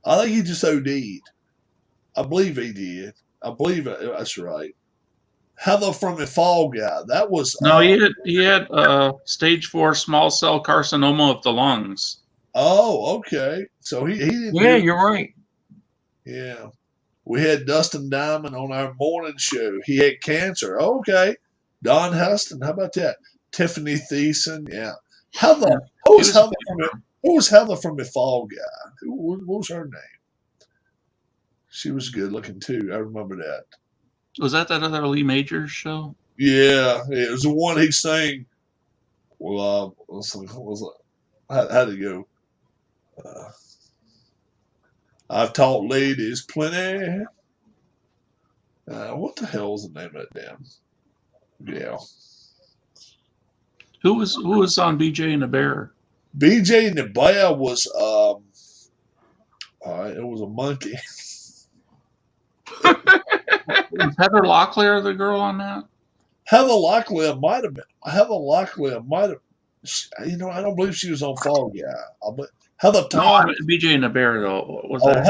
I think he just OD'd. I believe he did. I believe that's right. Heather from the Fall Guy. That was No, he had stage 4 small cell carcinoma of the lungs. Oh, okay. So he didn't. Yeah, you're right. Yeah. We had Dustin Diamond on our morning show. He had cancer. Okay. Don Huston. How about that? Tiffany Thiessen. Yeah. Heather. Who was Heather from the Fall Guy? What was her name? She was good looking too. I remember that. Was that other Lee Majors show? Yeah. It was the one he sang. Well, how'd it go? I've taught ladies plenty. What the hell was the name of that damn? Yeah. Who was on BJ and the Bear? BJ and the Bear was it was a monkey. Was Heather Locklear the girl on that? Heather Locklear might have been. Heather Locklear might have. I don't believe she was on Fall Guy. Heather Thomas. No, BJ and the Bear though. Was Oh, that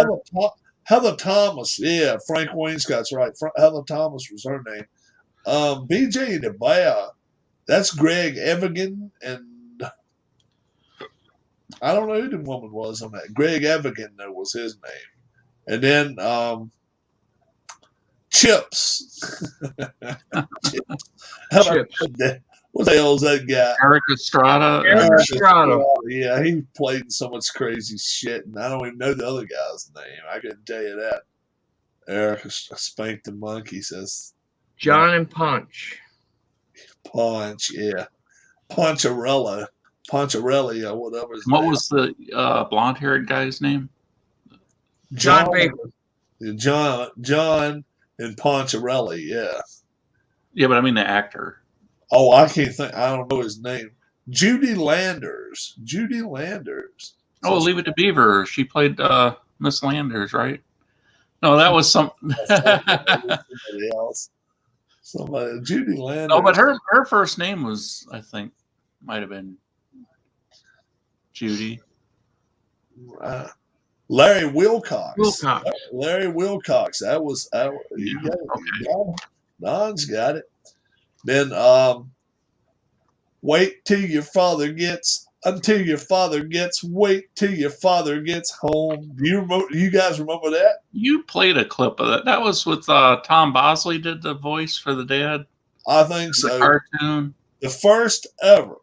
Heather Thomas. Yeah, Frank Wainscott's right. Heather Thomas was her name. BJ and the Bear. That's Greg Evigan, and I don't know who the woman was on that. Greg Evigan, that was his name. And then Chips. Chips. What the hell is that guy? Eric Estrada? Eric Estrada. Yeah, he played in so much crazy shit, and I don't even know the other guy's name. I couldn't tell you that. Eric Spanked the Monkey says. John and Punch. Punch, yeah. Poncharelli, or whatever. What was the blonde-haired guy's name? John Baker. John and Poncharelli, yeah. Yeah, but I mean the actor. Oh, I can't think. I don't know his name. Judy Landers. Oh, Leave It to Beaver. She played Miss Landers, right? No, that was somebody else. Judy Landers. No, but her first name was, I think, might have been Judy. Larry Wilcox. Larry Wilcox. That was. You got it. Okay. Don's got it. Then wait till your father gets. Until your father gets. Wait till your father gets home. You guys remember that? You played a clip of that. That was with Tom Bosley did the voice for the dad. I think so. The cartoon. The first ever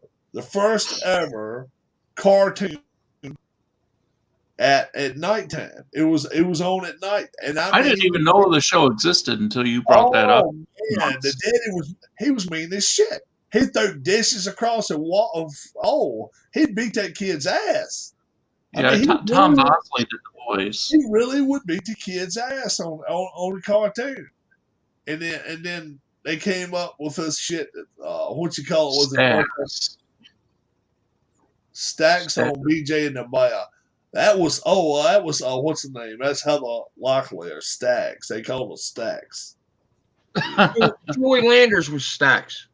cartoon at nighttime. It was on at night, and I didn't even know the show existed until you brought that up. Man, the daddy was mean as shit. He'd throw dishes across the wall. He'd beat that kid's ass. Yeah, Tom Bosley did the voice. He really would beat the kid's ass on the cartoon, and then they came up with this shit. What you call it? Was Stacks on BJ and the Bear. That was what's the name? That's Heather Locklear. Stacks. They called it Stacks. Joey Landers was Stacks.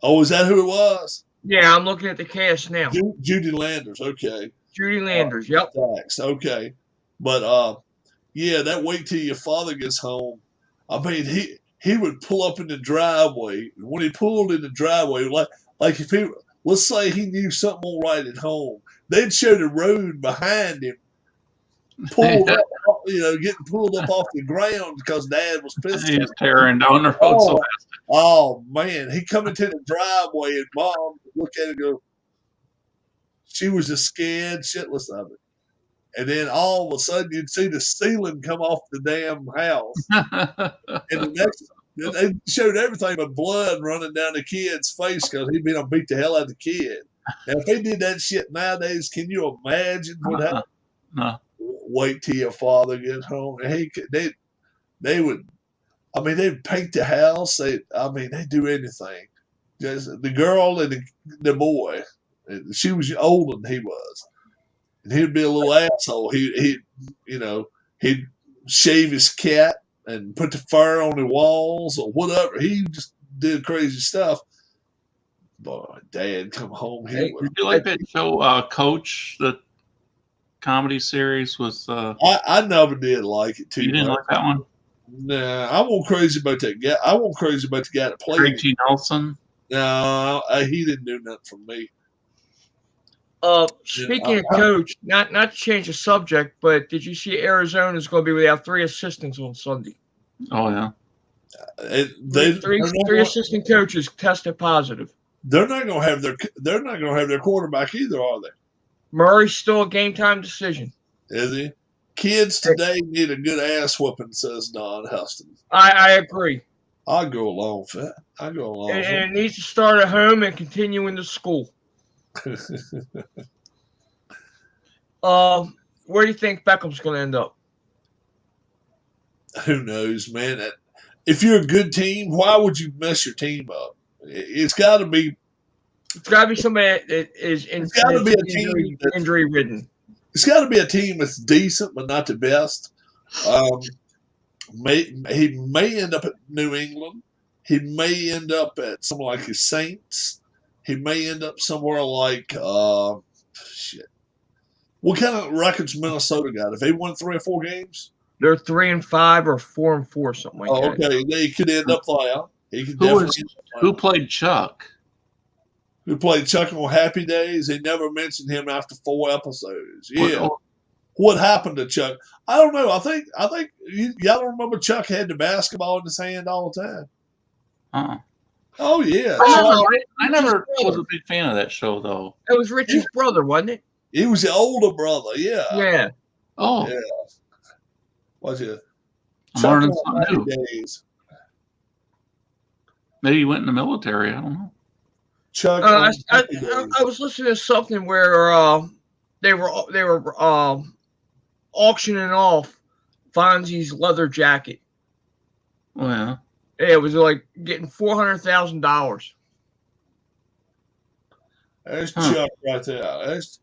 Oh, is that who it was? Yeah, I'm looking at the cast now. Judy Landers, okay. Judy Landers, yep. Stacks, okay. But yeah, that wait till your father gets home. I mean, he would pull up in the driveway. When he pulled in the driveway, like if he, let's say he knew something all right at home, they'd show the road behind him, pulled up, getting pulled up off the ground because Dad was pissed. He's tearing down the road so fast. Oh man, he come into the driveway and Mom would look at it and go, she was just scared shitless of it. And then all of a sudden you'd see the ceiling come off the damn house. And the next, they showed everything but blood running down the kid's face because he'd been to beat the hell out of the kid. Now, if they did that shit nowadays, can you imagine what happened? No. Wait till your father gets home. And they would, I mean, they'd paint the house. They'd do anything. Just the girl and the boy. She was older than he was. And he'd be a little asshole. He'd shave his cat and put the fur on the walls or whatever. He just did crazy stuff. Boy, Dad come home. Did you like that show, Coach, the comedy series with? I never did like it too. You didn't like that one? Nah, I wasn't crazy about that guy. I wasn't crazy about the guy that played. Richie Nelson. No, he didn't do nothing for me. Speaking of Coach, not to change the subject, but did you see Arizona's going to be without 3 assistants on Sunday? Oh yeah. Three assistant coaches tested positive. They're not going to have their quarterback either, are they? Murray's still a game time decision. Is he? Kids today need a good ass whooping, says Don Huston. I agree. I'll go along with that. And it needs to start at home and continue into school. Where do you think Beckham's going to end up? Who knows, man? If you're a good team, why would you mess your team up? It's got to be. It's got to be somebody that is injury ridden. It's got to be a team that's decent, but not the best. He may end up at New England. He may end up at somewhere like the Saints. He may end up somewhere like shit. What kind of records Minnesota got? If they won 3 or 4 games, they're 3-5 or 4-4, something like that. Okay, they could end up there. He could who played Chuck? Who played Chuck on Happy Days? They never mentioned him after 4 episodes. Yeah. What happened to Chuck? I don't know. I think y'all don't remember Chuck had the basketball in his hand all the time. Oh yeah. I never was a big fan of that show though. It was Richie's brother, wasn't it? He was the older brother. Yeah. Yeah. Oh. Yeah. What's it? I'm learning something new. Days. Maybe he went in the military. I don't know. Chuck. I was listening to something where they were auctioning off Fonzie's leather jacket. Oh yeah. Yeah, it was like getting $400,000. There's Chuck right there. That's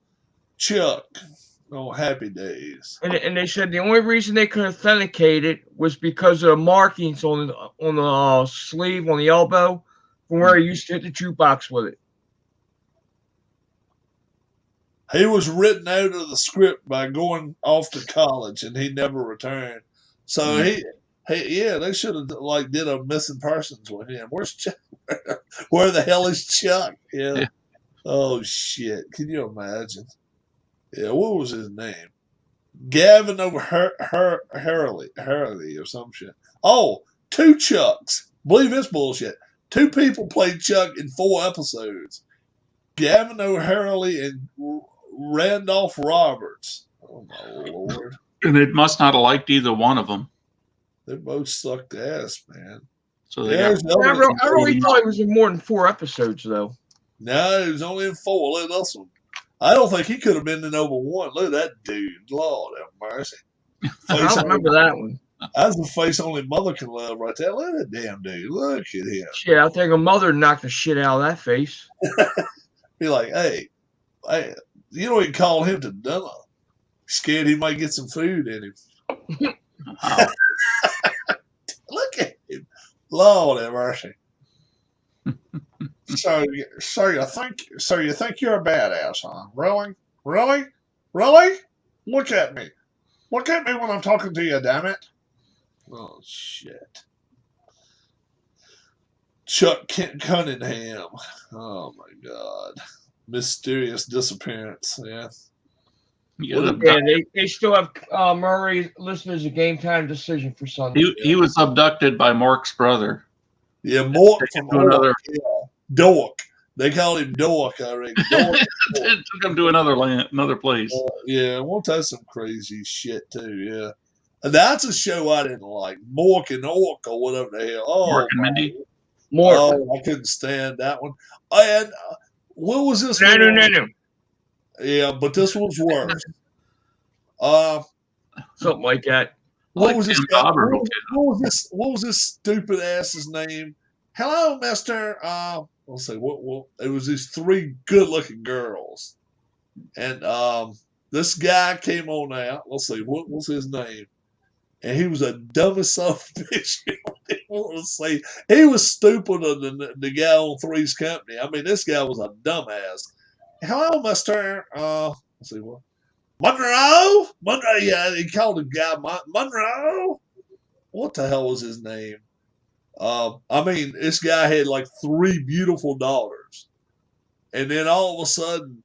Chuck on Happy Days. And they said the only reason they could authenticate it was because of the markings on the sleeve, on the elbow, from where he used to hit the jukebox with it. He was written out of the script by going off to college, and he never returned. So they should have did a missing persons with him. Where's Chuck? Where the hell is Chuck? Yeah. Oh shit! Can you imagine? Yeah, what was his name? Gavin over Hurley or some shit. Oh, 2 Chucks. Believe this bullshit. 2 people played Chuck in 4 episodes. Gavin O'Hurley and Randolph Roberts. Oh my lord! And it must not have liked either one of them. They both sucked ass, man. So I really thought it was in more than 4 episodes, though. No, it was only in 4. Look at this one. I don't think he could have been in over 1. Look at that dude. Lord have mercy. I don't remember that one. That's the face only mother can love right there. Look at that damn dude. Look at him. Shit, I think a mother knocked the shit out of that face. Be like, hey, you don't even call him to dinner. Scared he might get some food in him. Look at him. Lord have mercy. So you think you're a badass, huh? Really? Really? Really? Look at me. Look at me when I'm talking to you, damn it. Oh shit. Chuck Cunningham. Oh my god. Mysterious disappearance. Yeah. You What gotta Yeah, they still have Murray listed as a game time decision for Sunday. he was abducted by Mark's brother. Yeah, Mork from To another, Ork. Yeah. Dork. They called him Dork, I reckon. Dork. it took him to another place. Yeah, won't that some crazy shit too? Yeah, and that's a show I didn't like. Mork and Ork or whatever the hell. Mark Oh, and Mindy. More. oh, I couldn't stand that one. And what was this No, one? no, no, no. Yeah, but this one's worse. Uh, Something like that. what Like was this Tim guy? Robert. What was this stupid ass's name? Hello, Mister. Let's see. What? It was these three good-looking girls, and this guy came on out. Let's see. What was his name? And he was a dumbest son of a bitch. Let's see. He was stupider than the guy on Three's Company. I mean, this guy was a dumbass. Hello, Mister. Let's see what. Monroe. Monroe. Yeah, he called the guy Monroe. What the hell was his name? I mean, this guy had like three beautiful daughters, and then all of a sudden,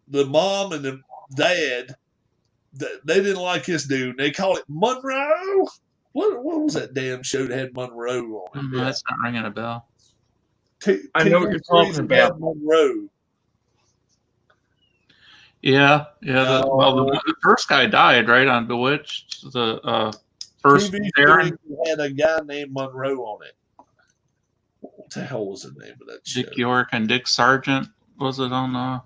the mom and the dad, they didn't like this dude. They called it Monroe. What was that damn show that had Monroe on it? That's not ringing a bell. I know what you're talking about. Monroe. Yeah. The first guy died, right, on Bewitched. The first TV3 had a guy named Monroe on it. What the hell was the name of that show? Dick York and Dick Sargent. Was it on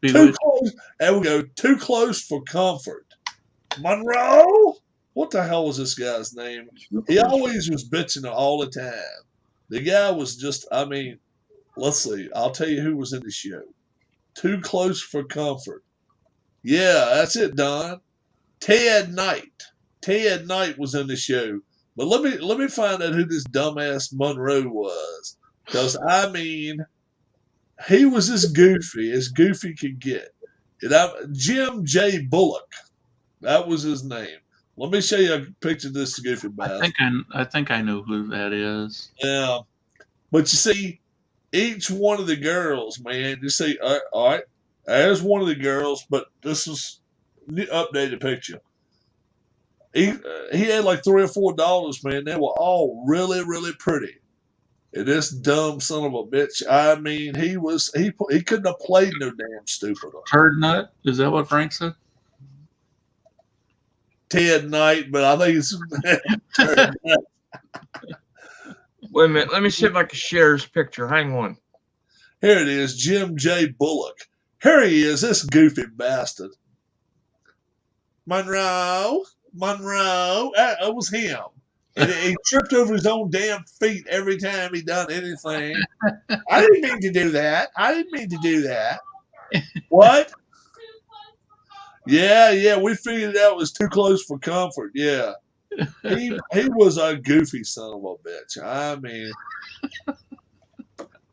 Too Bewitched? close. There we go. Too close for comfort. Monroe? What the hell was this guy's name? He always was bitching all the time. The guy was just, I mean, let's see. I'll tell you who was in the show. Too close for comfort. Yeah, that's it, Don. Ted Knight. Ted Knight was in the show. But let me find out who this dumbass Monroe was. Because I mean, he was as goofy could get. Jim J. Bullock. That was his name. Let me show you a picture of this goofy bastard. I think I know who that is. Yeah. But you see, each one of the girls, man, you see, all right, there's one of the girls, but this is updated picture. He had like $3 or $4, man. They were all really, really pretty. And this dumb son of a bitch, I mean, he couldn't have played no damn stupider. Turd Nut? Is that what Frank said? Ted Knight, but I think it's Wait a minute. Let me see if I can share his picture. Hang on. Here it is, Jim J. Bullock. Here he is, this goofy bastard. Monroe. That was him. And he tripped over his own damn feet every time he done anything. I didn't mean to do that. What? Yeah, we figured it out. It was too close for comfort. Yeah. He was a goofy son of a bitch. I mean,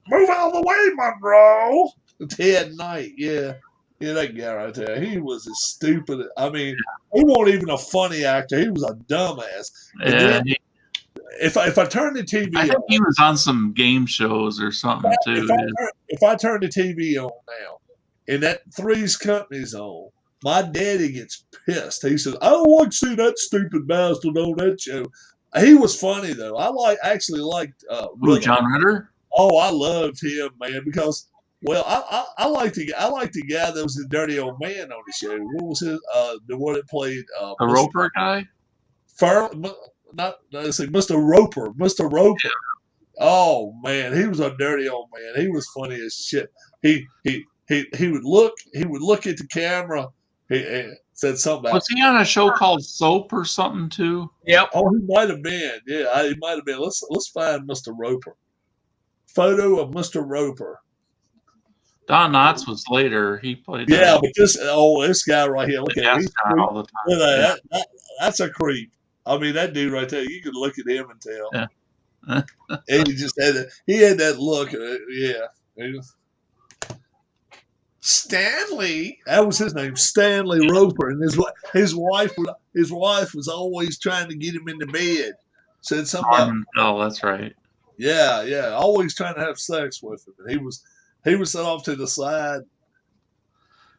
move out of the way, Monroe. Ted Knight, yeah, that guy right there. He was as stupid. I mean, he wasn't even a funny actor. He was a dumbass. Yeah, if I turn the TV, I think he was on some game shows or something too. If I turn the TV on now, and that Three's Company's on, my daddy gets pissed. He says, "I don't want to see that stupid bastard on that show." He was funny though. I actually liked John Ritter. Oh, I loved him, man, because I liked the guy that was the dirty old man on the show. What was his the one that played The Roper guy? Let's see, Mr. Roper. Yeah. Oh man, he was a dirty old man. He was funny as shit. He would look at the camera. He said something about. Was he on a show called Soap or something too? Yep. Oh, he might have been. Yeah, he might have been. Let's find Mr. Roper. Photo of Mr. Roper. Don Knotts was later. He played. Yeah, but this guy right here. Look at him. All the time. That's a creep. I mean, that dude right there. You could look at him and tell. Yeah. And he just had that look. Yeah. Stanley, that was his name, Stanley Roper, and his wife was always trying to get him into bed. Said something. Oh, that's right. Yeah, always trying to have sex with him, and he was set off to the side.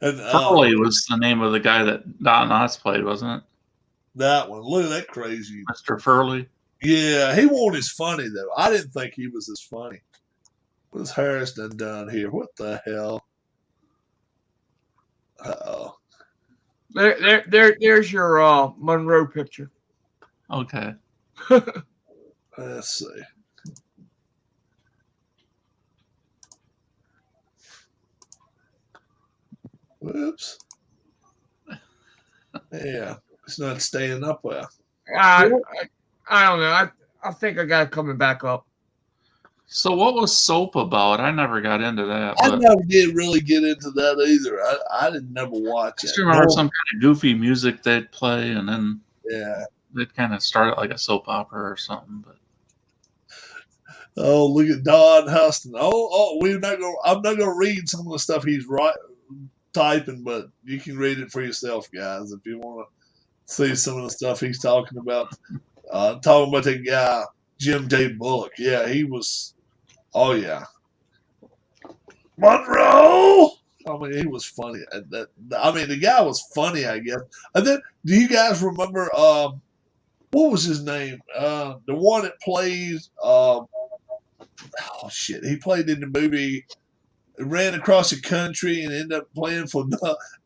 And Furley was the name of the guy that Don Knotts played, wasn't it? That one, look at that crazy Mr. Furley. Yeah, he wasn't as funny though. I didn't think he was as funny. What's Harris done here? What the hell? Uh-oh. There's your Monroe picture. Okay. Let's see. Whoops. Yeah, it's not staying up well. I don't know. I think I got it coming back up. So what was Soap about? I never got into that. I never did really get into that either. I didn't never watch it. I just remember some kind of goofy music they'd play, and then they'd kind of start like a soap opera or something. But oh, look at Don Huston. I'm not gonna read some of the stuff he's typing, but you can read it for yourself, guys, if you want to see some of the stuff he's talking about. Talking about that guy Jim J. Bullock. Yeah, he was. Oh yeah, Monroe. I mean, he was funny. The guy was funny, I guess. And then, do you guys remember? What was his name? The one that plays. Oh shit! He played in the movie. Ran across the country and ended up playing for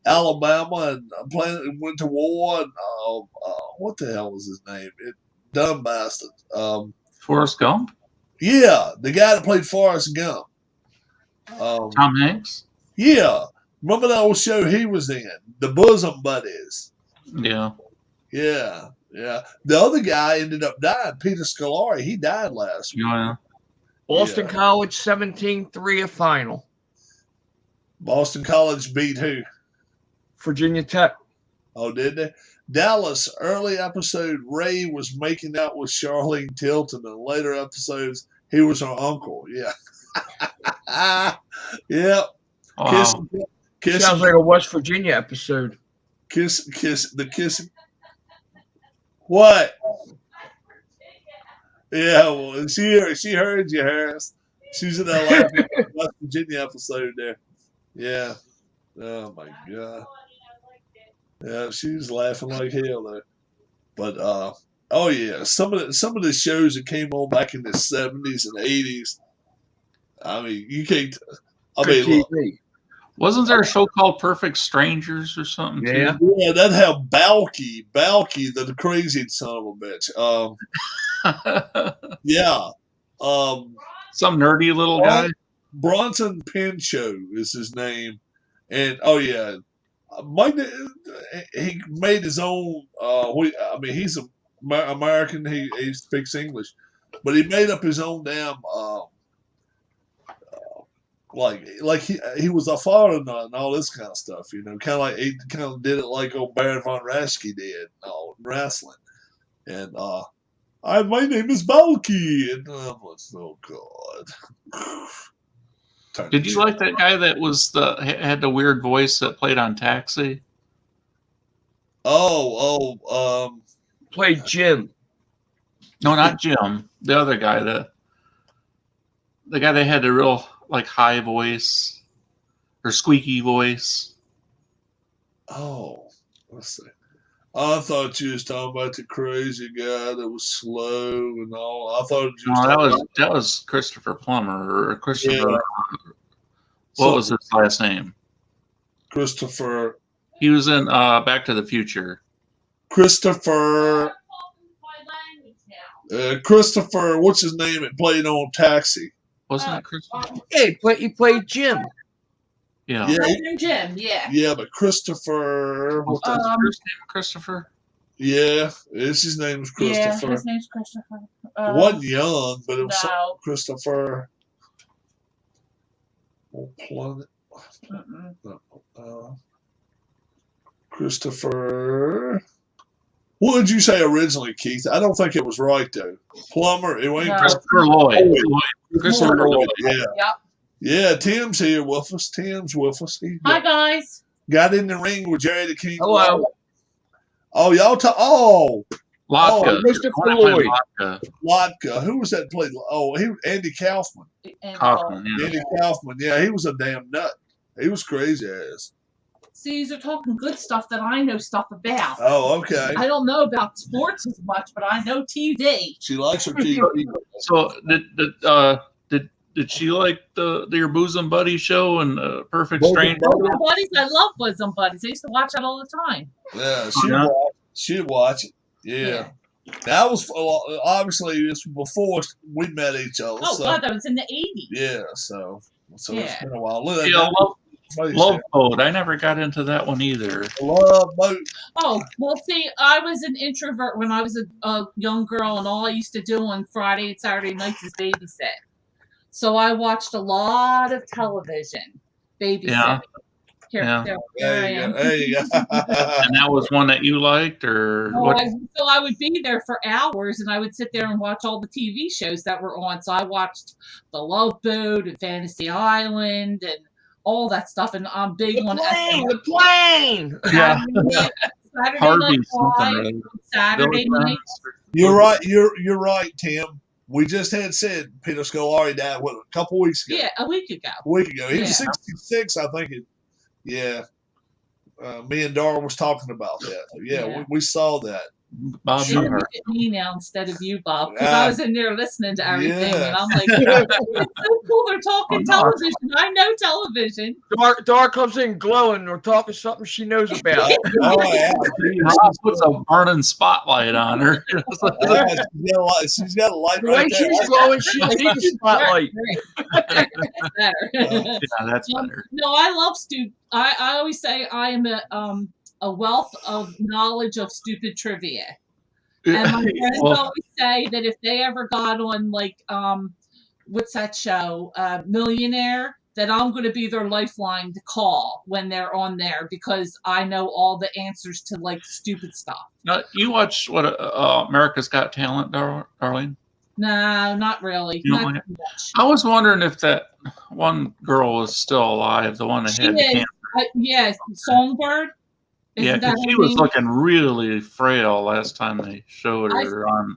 Alabama and went to war. And what the hell was his name? Dumb bastard. Forrest Gump? Yeah, the guy that played Forrest Gump. Tom Hanks? Yeah. Remember that old show he was in? The Bosom Buddies. Yeah. Yeah. The other guy ended up dying. Peter Scolari. He died last week. Yeah. Boston College 17-3 a final. Boston College beat who? Virginia Tech. Oh, did they? Dallas, early episode, Ray was making out with Charlene Tilton. In later episodes, he was her uncle. Yeah. Yep. Wow. Kiss. Sounds like a West Virginia episode. Kiss, the kissing. What? Yeah, well, she heard you, Harris. She's in that West Virginia episode there. Yeah. Oh my God. Yeah, she was laughing like hell there. But oh yeah, some of the shows that came on back in the 70s and 80s. I mean, you can't. I mean, look, wasn't there a show called Perfect Strangers or something? Yeah. Too? Yeah, that had Balky, the crazy son of a bitch. Yeah. Some nerdy little guy. Bronson Pinchot is his name, and oh yeah, he made his own. I mean, he's American. He speaks English, but he made up his own damn. Like he was a foreigner and all this kind of stuff, you know, kind of like he kind of did it like old Baron von Raschke did, in wrestling, and my name is Balky, and oh God. Did you like that guy that had the weird voice that played on Taxi? Played Jim. No, not Jim. The other guy, the guy that had the real like high voice or squeaky voice. Oh, let's see. I thought you was talking about the crazy guy that was slow and all. I thought you was that was Christopher Plummer or Christopher. Yeah. What was his last name? Christopher. He was in Back to the Future. Christopher. Christopher, what's his name? It played on Taxi. Wasn't it Christopher? Yeah, he played Jim. Yeah. Jim. Yeah. Yeah, but Christopher. What's his first name? Christopher. Yeah, his name was Christopher. Yeah, his name's Christopher. It wasn't young, but it was Christopher. Planet. Christopher. What did you say originally, Keith? I don't think it was right though. Plumber. It ain't Christopher Lloyd. Christopher Lloyd. Yeah. Yep. Yeah, Tim's here with us. Tim's with us. He Hi guys. got in the ring with Jerry the King. Hello. Oh, y'all talk. Oh, Lotka. Christopher I wanna play Lloyd. Lotka. Lotka. Who was that played? Oh, Andy Kaufman. And Kaufman, yeah. Andy Kaufman. Yeah, he was a damn nut. He was crazy ass. see, you're talking good stuff that I know stuff about. Oh, okay. I don't know about sports as much, but I know TV. She likes her TV. So did she like your bosom buddy show and Perfect Bosom Stranger? Buddy? Bosom Buddies, I love Bosom Buddies. I used to watch that all the time. Yeah, Yeah. she'd watch it. Yeah. That was obviously this was before we met each other. Oh so, God, that was in the 80s. yeah. So it's Yeah. been a while. Look, Yeah, that- Love Boat. I never got into that one either. Love Boat. Oh, well, see, I was an introvert when I was a young girl, and all I used to do on Friday and Saturday nights is babysit. So I watched a lot of television, babysitting. Yeah. Here, Yeah. there There I you am. go. There you go. And that was one that you liked, or So what? I would be there for hours, and I would sit there and watch all the TV shows that were on. So I watched The Love Boat and Fantasy Island and all that stuff. And I'm big on The plane. Yeah. Saturday Harvey Night something. Live, Or Saturday Village night. Voice? You're right. You're right, Tim. We just had said Peter Scolari died a couple weeks ago. Yeah, a week ago. A week ago. He was Yeah. 66, I think. Yeah. Me and Dara was talking about that. Yeah, Yeah. we saw that. Bob They look Newhart. at me now instead of you, Bob, because I was in there listening to everything, Yeah. and I'm like, it's so cool. They're talking Oh, no. television. I know television. Dar comes in glowing or talking something she knows about. Oh, yeah. Rob puts a burning spotlight on her. She's got a light The way right there. she's glowing, she don't need the spotlight. Right. That's better. Yeah, that's better. No, I love stupid. I always say I am a wealth of knowledge of stupid trivia. And my friends Well, always say that if they ever got on what's that show, Millionaire, that I'm going to be their lifeline to call when they're on there because I know all the answers to like stupid stuff. now, you watch what America's Got Talent, darling? No, not really. You don't Not like too much. I was wondering if that one girl is still alive, the one that She had is. cancer. Yeah, Songbird. Yeah, Isn't that because she her was name? looking really frail last time they showed her on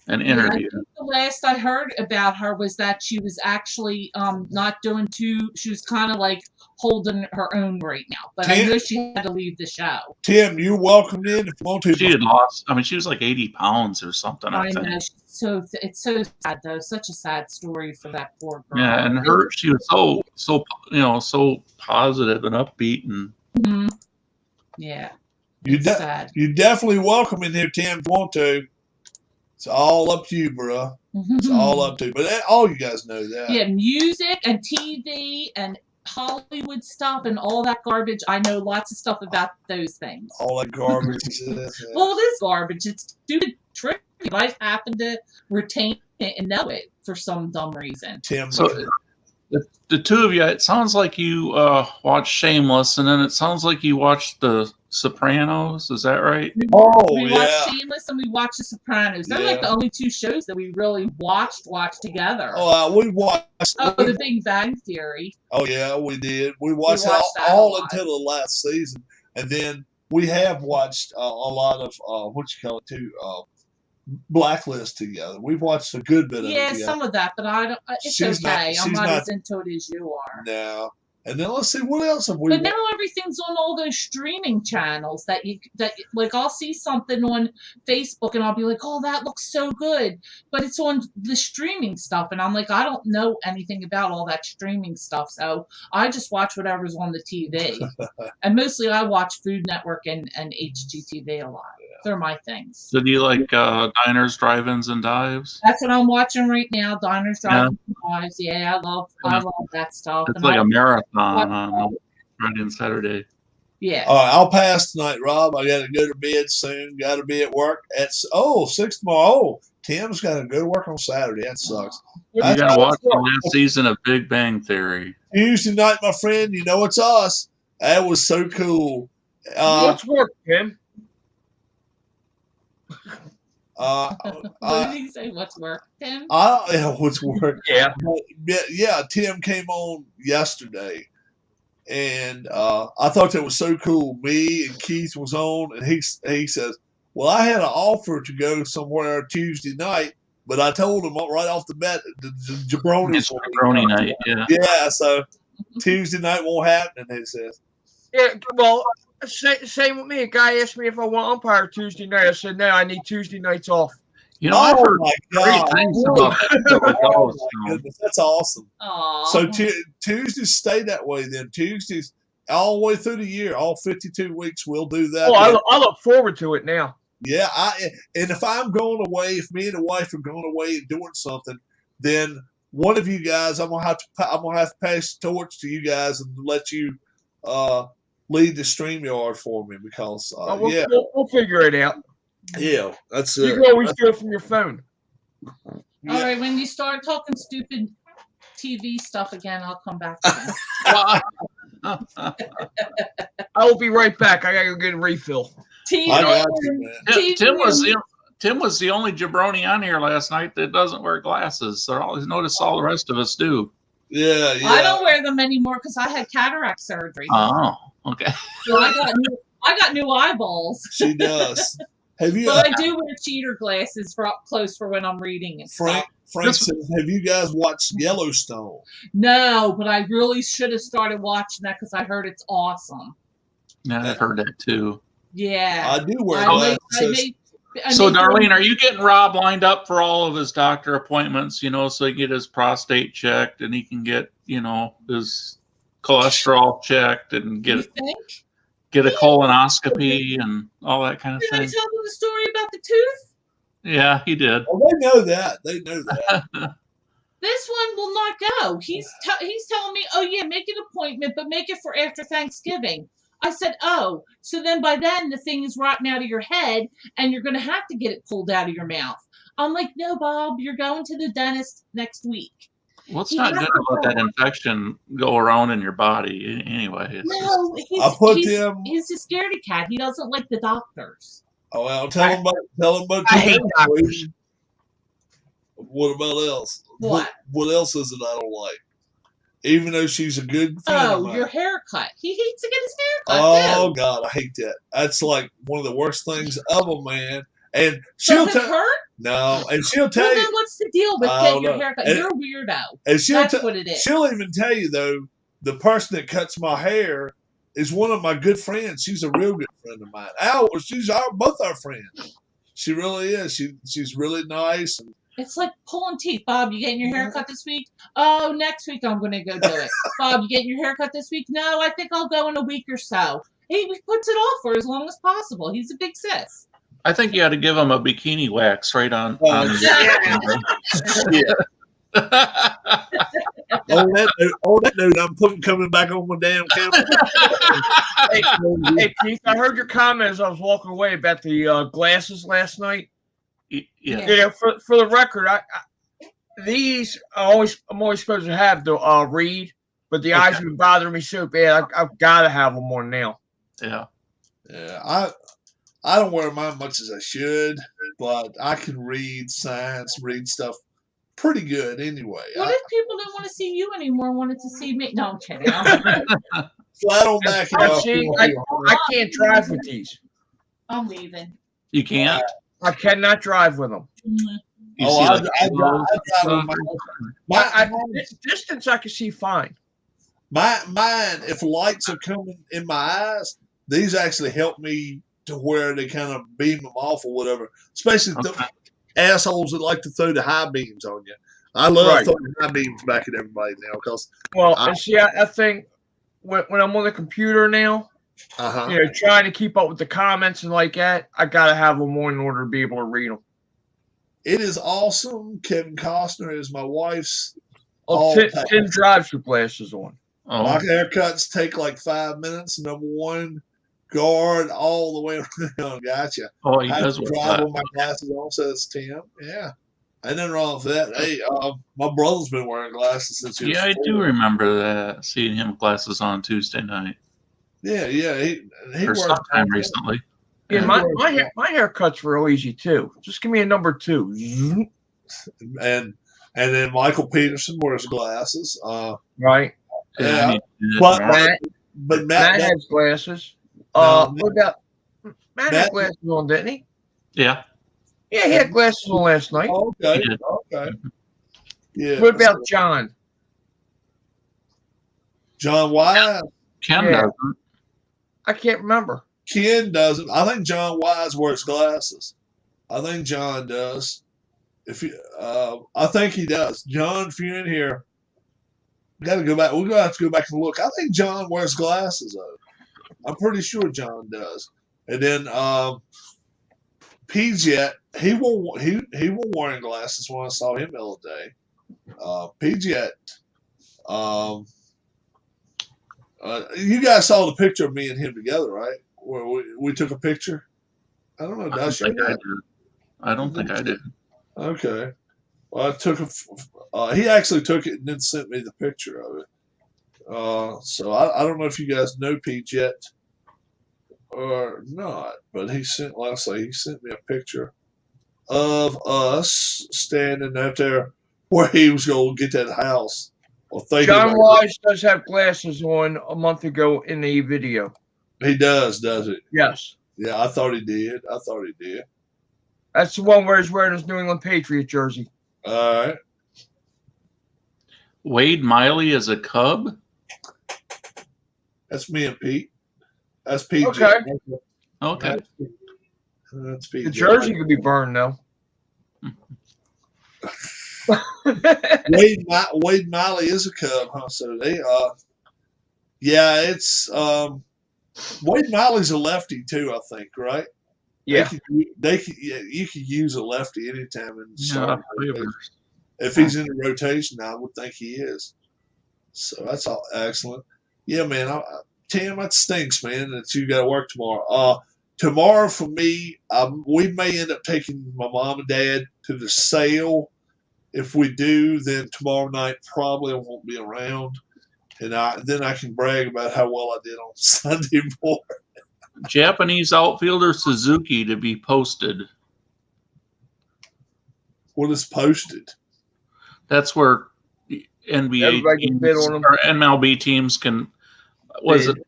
an Yeah, I interview. think the last I heard about her was that she was actually not doing too. She was kind of like holding her own right now, but I know she had to leave the show. Tim, you're welcome in if you want to. She had lost. I mean, she was like 80 pounds or something. I I think. know. It's so sad though. Such a sad story for that poor girl. Yeah, and she was so positive and upbeat, and Mhm. Yeah. You, It's de- sad. you definitely welcome in here, Tim, if you want to. It's all up to you, bro. It's all up to you. But all you guys know that. Yeah, music and TV and Hollywood stuff and all that garbage. I know lots of stuff about those things. All that garbage. Yeah. Well, it is garbage. It's stupid trivia. I happen to retain it and know it for some dumb reason. Tim, so the two of you. It sounds like you watched Shameless, and then it sounds like you watched The Sopranos. Is that right? We watched Shameless and we watched The Sopranos. They're like Yeah. the only two shows that we really watched together. we watched. The Big Bang Theory. Oh yeah, we did. We watched, watched it that all a lot. until the last season, and then we have watched a lot of Blacklist together. We've watched a good bit of it. Yeah, together. some of that, but I don't. It's She's not- okay. I'm she's not not- as into it as you are. now. And then let's see what else have we. But now everything's on all those streaming channels that like I'll see something on Facebook and I'll be like, oh, that looks so good, but it's on the streaming stuff, and I'm like, I don't know anything about all that streaming stuff, so I just watch whatever's on the TV, and mostly I watch Food Network and HGTV a lot. They're my things. So do you like diners, drive-ins, and dives? That's what I'm watching right now. Diners, Drive-Ins, Dives. Yeah, I love that stuff. It's And like I- a marathon on Friday and Saturday. yeah. All right, I'll pass tonight, Rob. I got to go to bed soon. Got to be at work at 6 tomorrow. Oh, Tim's got to go to work on Saturday. That sucks. You That's- gotta watch the last season of Big Bang Theory. Tuesday night, my friend. You know it's us. That was so cool. What's work, Tim? What did he say? What's work, Tim? What's work? Yeah. But, yeah, Tim came on yesterday, and I thought that was so cool. Me and Keith was on, and he says, "Well, I had an offer to go somewhere Tuesday night, but I told him right off the bat the jabronis It's jabroni night, yeah. Yeah, so Tuesday night won't happen." He says, Yeah, well, same with me. A guy asked me if I want umpire Tuesday night. I said, no, I need Tuesday nights off. You know, I've heard my great God. things about Oh, those. my goodness, that's awesome. Aww. So Tuesdays stay that way then. Tuesdays all the way through the year, all 52 weeks, we'll do that. Oh, I look forward to it now. Yeah, and if I'm going away, if me and the wife are going away and doing something, then one of you guys, I'm gonna have to pass the torch to you guys and let you lead the StreamYard for me because we'll figure it out. Yeah, that's you can always do it from your phone. All right, when you start talking stupid TV stuff again, I'll come back again. I will be right back. I gotta go get a refill. I got you, man. Tim was the only jabroni on here last night that doesn't wear glasses. So I noticed all the rest of us do. Yeah. I don't wear them anymore because I had cataract surgery. Oh, okay. So I got new eyeballs. She does. Have you? But I do wear cheater glasses for up close for when I'm reading and Frank says, "Have you guys watched Yellowstone?" No, but I really should have started watching that because I heard it's awesome. Yeah, I've heard that too. Yeah, I do wear glasses. So, Darlene, are you getting Rob lined up for all of his doctor appointments? You know, so he can get his prostate checked and he can get, you know, his cholesterol checked and get a colonoscopy and all that kind of Did thing. I tell them the story about the tooth? Yeah, he did. Oh, they know that. They know that. This one will not go. He's telling me, oh yeah, make an appointment, but make it for after Thanksgiving. I said, oh, so then by then the thing is rotting out of your head and you're going to have to get it pulled out of your mouth. I'm like, no, Bob, you're going to the dentist next week. Well, it's not good to let that infection go around in your body anyway. No, he's a scaredy cat. He doesn't like the doctors. Oh, well, tell him about I hate doctors. What about else? What else is it I don't like? Even though she's a good friend of mine. Your haircut. He hates to get his haircut, Oh, God, I hate that. That's like one of the worst things of a man. And does it hurt? No, and she'll tell you. Then what's the deal with getting your haircut? You're a weirdo. And that's what it is. She'll even tell you, though, the person that cuts my hair is one of my good friends. She's a real good friend of mine. She's both our friends. She really is. She's really nice. And it's like pulling teeth. Bob, you getting your haircut this week? Oh, next week I'm going to go do it. Bob, you getting your haircut this week? No, I think I'll go in a week or so. He puts it off for as long as possible. He's a big sis. I think you ought to give him a bikini wax right on. Yeah. that note, I'm coming back on my damn camera. Hey, Keith, I heard your comment as I was walking away about the glasses last night. Yeah. For the record, I'm always supposed to have the read, but the eyes have been bothering me so bad. I've got to have them on now. Yeah. Yeah. I don't wear mine much as I should, but I can read science, read stuff pretty good anyway. What if people didn't want to see you anymore, wanted to see me? No, I'm kidding. Flat on back. I can't drive with these. I'm leaving. You can't? I cannot drive with them. Distance I can see fine. Mine, if lights are coming in my eyes, these actually help me to where they kind of beam them off or whatever. Especially the assholes that like to throw the high beams on you. I love throwing high beams back at everybody now because. Well, I think when I'm on the computer now, trying to keep up with the comments and like that, I gotta have them on in order to be able to read them. It is awesome. Kevin Costner is my wife's. Tim drives with glasses on. Oh. My haircuts take like 5 minutes. Number one, guard all the way around. Gotcha. Oh, he does drive with my glasses on, says Tim. Yeah. Ain't nothing wrong with that. Hey, my brother's been wearing glasses since he was 4. I do remember that, seeing him with glasses on Tuesday night. Yeah. He or sometime recently. Yeah, And my haircut's real easy too. Just give me a number 2. And then Michael Peterson wears glasses. Right. yeah, I need to do that But tomorrow. Matt Matt has glasses. No, What about Matt? Matt- Had glasses on, didn't he? Yeah. Yeah, he had glasses on last night. okay, He did. okay. Yeah. What about John? John Wise? Ken Yeah. doesn't. I can't remember. Ken doesn't. I think John Wise wears glasses. I think John does. I think he does. John, if you're in here, we got to go back. We're gonna have to go back and look. I think John wears glasses though. I'm pretty sure John does. And then PJet, he wore wearing glasses when I saw him the other day. PJet, you guys saw the picture of me and him together, right? Where we took a picture. I don't know. I Did I don't show think I that? did. I don't think I did. Okay. Well, I took he actually took it and then sent me the picture of it. So I don't know if you guys know Pete yet or not, but he sent me a picture of us standing out there where he was going to get that house. Well, John Wise does have glasses on a month ago in the video. He does it? Yes. Yeah, I thought he did. That's the one where he's wearing his New England Patriot jersey. All right. Wade Miley is a Cub. That's me and Pete. That's Pete. Okay. Okay. That's Pete. The jersey could be burned though. Wade Miley is a Cub, huh? So they yeah, it's Wade Miley's a lefty too, I think, right? Yeah. You could use a lefty anytime in the starting rotation. If he's in the rotation, I would think he is. So that's all excellent. Yeah, man. Tim, that stinks, man, that you got to work tomorrow. Tomorrow for me, we may end up taking my mom and dad to the sale. If we do, then tomorrow night probably I won't be around, and then I can brag about how well I did on Sunday morning. Japanese outfielder Suzuki to be posted. What is posted? That's where NBA Everybody can bid teams on 'em. or MLB teams can.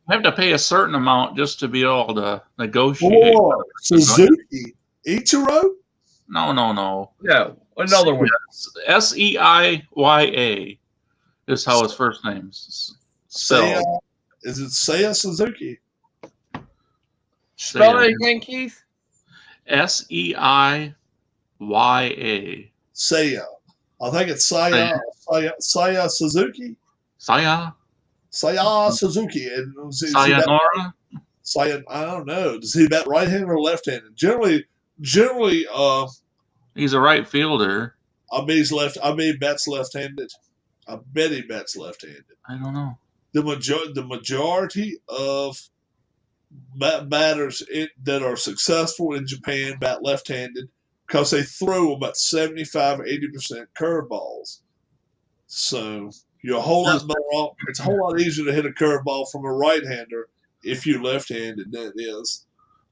Have to pay a certain amount just to be able to negotiate? Oh, Suzuki Ichiro? No. No, another one. Seiya is how his first name's spelled. Is it Seiya Suzuki? Spell it again, Keith. Seiya. Seiya. I think it's Seiya Suzuki. Seiya. Seiya Suzuki. And Sayonara. I don't know. Does he bat right-handed or left-handed? Generally, He's a right fielder. I bet he's left. I bet he bats left-handed. I bet he bats left-handed. I don't know. The majority of batters that are successful in Japan bat left-handed because they throw about 75 or 80% curveballs. So you're a whole lot better. It's a whole lot easier to hit a curveball from a right-hander if you're left-handed than it is.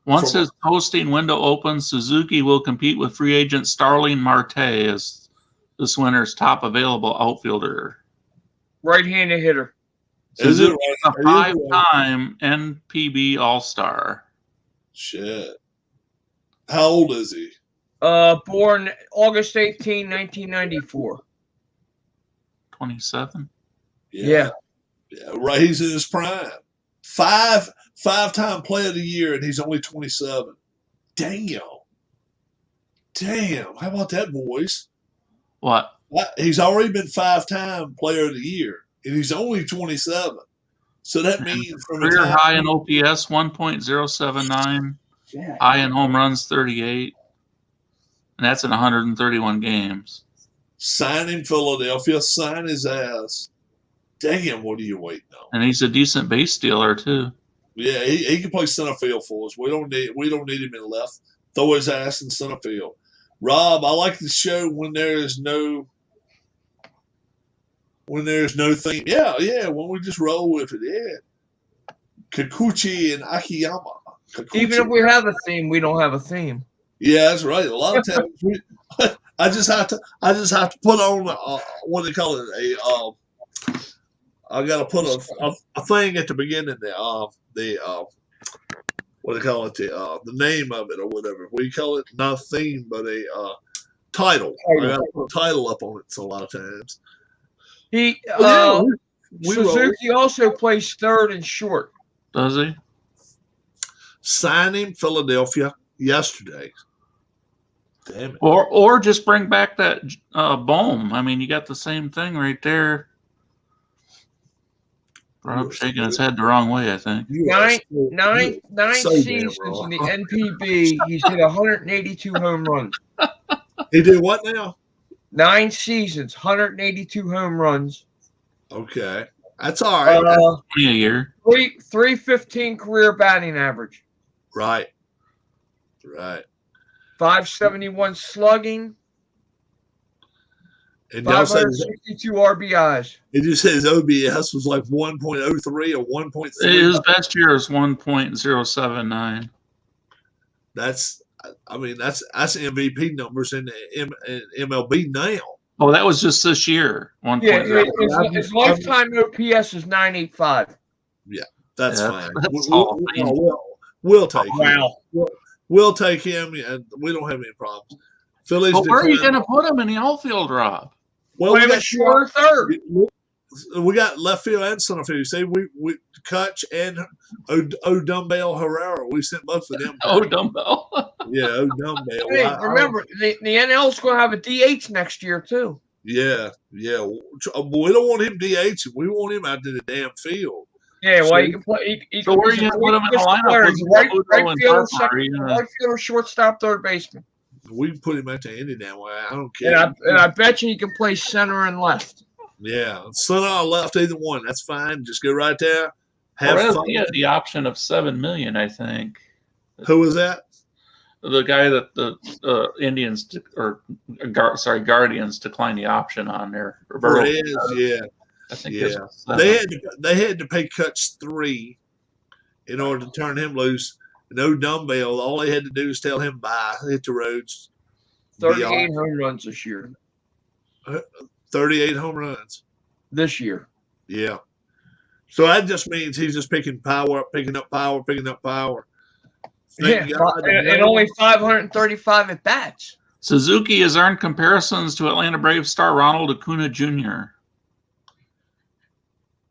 Once his posting window opens, Suzuki will compete with free agent Starling Marte as this winter's top available outfielder. Right-handed hitter. Suzuki is a 5-time NPB All-Star. Shit. How old is he? Born August 18, 1994. 27. Yeah. Right. He's in his prime. Five-time player of the year, and he's only 27. Damn. How about that, boys? What? He's already been 5-time player of the year, and he's only 27. So that means from career high in OPS 1.079, high in home runs 38, and that's in 131 games. Sign him, Philadelphia. Sign his ass. Damn, what are you waiting on? And he's a decent base stealer too. Yeah, he can play center field for us. We don't need him in left. Throw his ass in center field. Rob, I like the show when there's no theme. Yeah, when we just roll with it. Yeah. Kikuchi and Akiyama. Even if we have a theme, we don't have a theme. Yeah, that's right. A lot of times I just have to put on what do they call it? I got to put a thing at the beginning there. What do they call it? The name of it or whatever. We call it not a theme, but a title. I got to put a title up on it. So a lot of times. He we Suzuki also plays third and short. Does he? Signing Philadelphia yesterday. Damn it. Or just bring back that Bohm. I mean, you got the same thing right there. Rob's shaking his head the wrong way, I think. Nine seasons in the NPB. He's hit 182 home runs. He did what now? 9 seasons, 182 home runs. Okay, that's all right. That's a year. 315 career batting average. Right. 571 slugging. And 562 RBIs. Did you say his OBS was like 1.03 or 1.3? His best year is 1.079. That's MVP numbers in the MLB now. Oh, that was just this year. 1. Yeah, his lifetime OPS is 985. Yeah, that's fine. We'll take him. Wow. We'll take him, and we don't have any problems. Phillies. But where are you going to put him in the outfield, Rob? Well, we got short third. We got left field and center field. See, we Kutch and Dumbbell Herrera. We sent both of them. Dumbbell. Yeah, Dumbbell. Hey, remember the NL's going to have a DH next year too. Yeah. We don't want him DH. We want him out to the damn field. Yeah, well, he can play. So where are you going to put him in the lineup? Right fielder, shortstop, third baseman. We can put him out to any damn way. I don't care. And I bet you he can play center and left. Yeah, center or left, either one. That's fine. Just go right there. Have fun. He had the option of $7 million, I think. Who was that? The guy that the Guardians declined the option on there. Yeah. I think they had to pay Kutch $3 in order to turn him loose. No Dumbbell. All they had to do was tell him bye, hit the roads. 38 home runs this year. 38 home runs this year. Yeah. So that just means he's just picking up power. And only 535 at bats. Suzuki has earned comparisons to Atlanta Braves star Ronald Acuna Jr.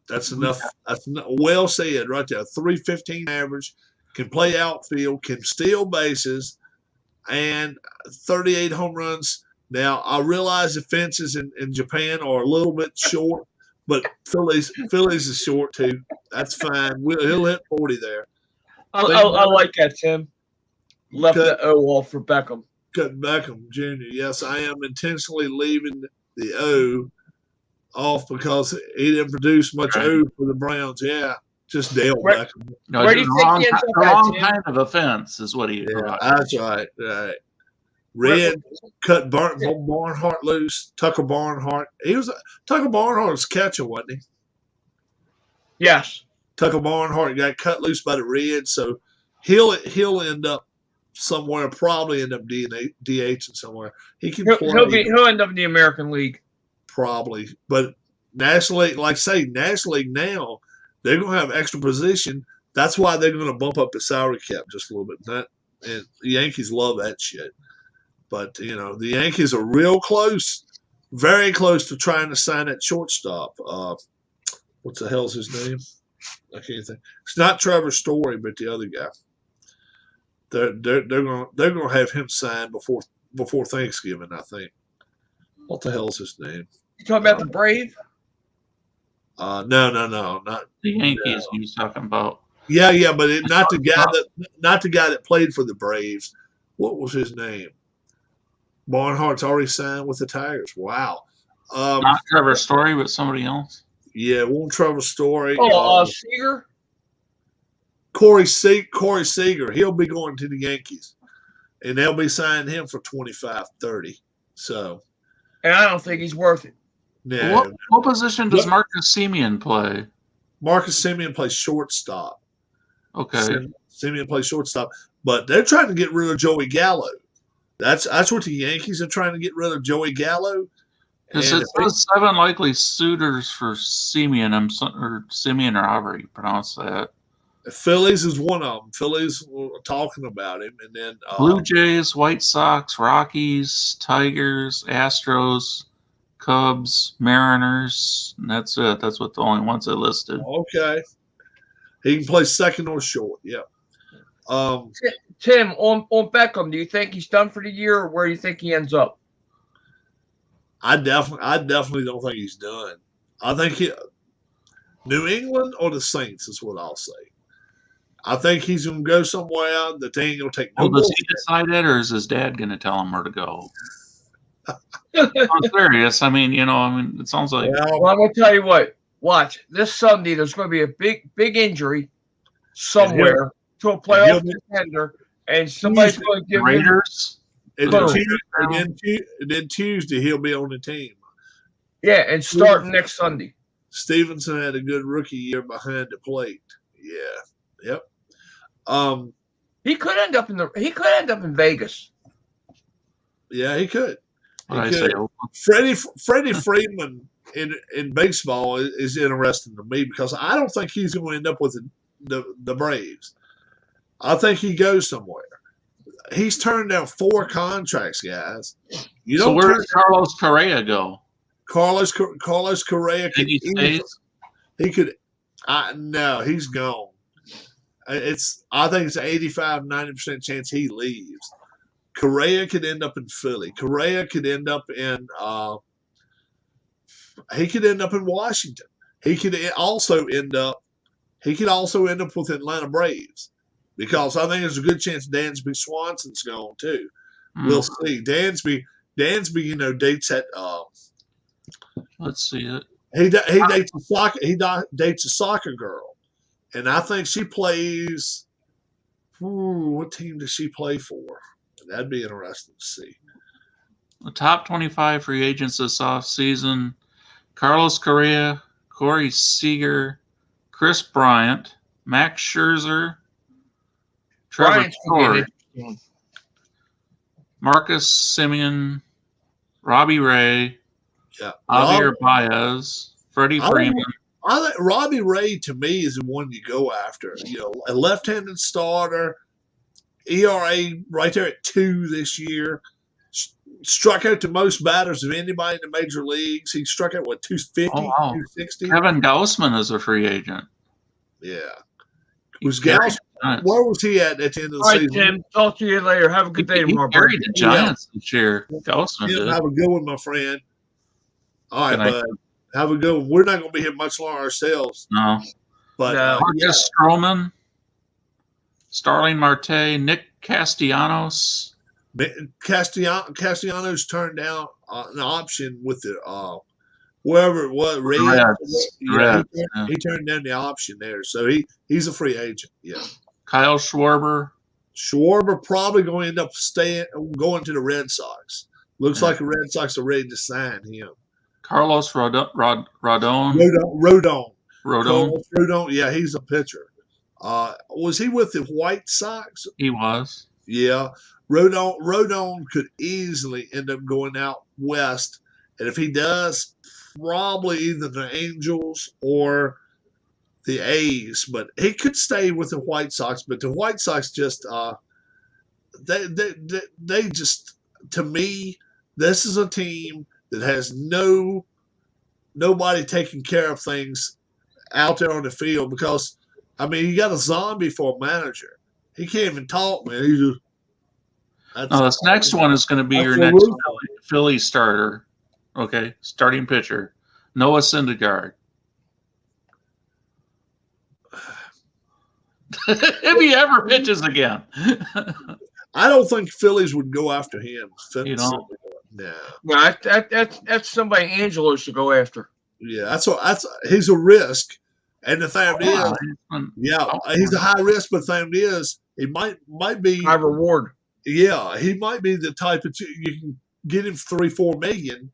That's enough. That's well said right there. 315 average, can play outfield, can steal bases, and 38 home runs. Now, I realize the fences in Japan are a little bit short, but Phillies is short too. That's fine. He'll hit 40 there. I like that, Tim. Left the O off for Beckham. Cut Beckham Jr. Yes, I am intentionally leaving the O off because he didn't produce much O for the Browns. Yeah, just Dale Beckham. No, where do you think he ends up at, Tim? Kind of offense is what he did. Yeah, that's right. Red cut Barnhart loose. Tucker Barnhart. Tucker Barnhart was catcher, wasn't he? Yes. Tucker Barnhart got cut loose by the Reds, so he'll end up somewhere. Probably end up DHing somewhere. He can play. He'll end up in the American League. Probably, but National League, National League now, they're going to have extra position. That's why they're going to bump up the salary cap just a little bit. And the Yankees love that shit. But, the Yankees are real close, very close to trying to sign that shortstop. What's the hell's his name? I can't think. It's not Trevor Story, but the other guy. They're gonna have him signed before Thanksgiving, I think. What the hell's his name? You talking about the Brave? No, not the Yankees. He was talking about. Yeah, but not the guy that played for the Braves. What was his name? Barnhart's already signed with the Tigers. Wow. Not Trevor Story, but somebody else. Yeah, won't Trevor Story. Seager? Corey Seager. He'll be going to the Yankees. And they'll be signing him for $25-30. So. And I don't think he's worth it. No. What position does Marcus Semien play? Marcus Semien plays shortstop. Okay. Simeon plays shortstop, but they're trying to get rid of Joey Gallo. That's what the Yankees are trying to get rid of Joey Gallo. Because it says 7 likely suitors for Simeon, or Simeon, or however you pronounce that. Phillies is one of them. Phillies were talking about him, and then Blue Jays, White Sox, Rockies, Tigers, Astros, Cubs, Mariners, and that's it. That's what the only ones they listed. Okay, he can play second or short. Yeah. Tim, on Beckham, do you think he's done for the year, or where do you think he ends up? I definitely don't think he's done. I think New England or the Saints is what I'll say. I think he's going to go somewhere that they ain't going to take no more. Does he decide that, or is his dad going to tell him where to go? I'm serious. I mean, it sounds like. Well, I'm going to tell you what. Watch this Sunday. There's going to be a big injury somewhere to a playoff contender, and somebody's going to give Raiders. And then Tuesday he'll be on the team. Yeah, and starting next Sunday. Stevenson had a good rookie year behind the plate. Yeah. Yep. He could end up in Vegas. Yeah, he could. Say, Freddie Freeman in baseball is interesting to me because I don't think he's going to end up with the Braves. I think he goes somewhere. He's turned down 4 contracts, guys. So where does Carlos Correa go? Carlos Correa could. He could. No, he's gone. I think it's an 85-90% chance he leaves. Correa could end up in Philly. Correa could end up in. He could end up in Washington. He could also end up with Atlanta Braves. Because I think there's a good chance Dansby Swanson's gone too. We'll see. Dansby, dates at. Let's see it. He dates a soccer. He dates a soccer girl, and I think she plays. What team does she play for? That'd be interesting to see. The top 25 free agents this offseason: Carlos Correa, Corey Seager, Chris Bryant, Max Scherzer. Trevor Story, Marcus Simeon, Robbie Ray, Javier Baez, Freddie Freeman. I think Robbie Ray to me is the one you go after. A left-handed starter, ERA right there at 2 this year. Struck out the most batters of anybody in the major leagues. He struck out 250, 260. Kevin Gausman is a free agent. Yeah. Where was he at the end of the season? All right, Tim. Talk to you later. Have a good day tomorrow. He carried the Giants this year. Gausman did. Have a good one, my friend. All right, bud. Have a good one. We're not going to be here much longer ourselves. No. But Marcus Stroman, Starling Marte, Nick Castellanos. Castellanos turned down an option with the wherever it was, he turned down the option there, so he's a free agent. Yeah, Kyle Schwerber. Schwerber probably going to end up going to the Red Sox. Looks like the Red Sox are ready to sign him. Carlos Rodon. Carlos Rodon. Yeah, he's a pitcher. Was he with the White Sox? He was. Yeah, Rodon could easily end up going out west, and if he does, probably either the Angels or the A's, but he could stay with the White Sox. But the White Sox just, they just, to me, this is a team that has nobody taking care of things out there on the field because, I mean, you got a zombie for a manager. He can't even talk, man. He just. This next one is going to be your next Philly starter. Okay, starting pitcher, Noah Syndergaard. If he ever pitches again. I don't think Phillies would go after him. You don't? No. That's somebody Angelo should go after. Yeah, he's a risk. And the thing is, he's a high risk, but the thing is, he might be high reward. Yeah, he might be the type of you can get him for $3-4 million,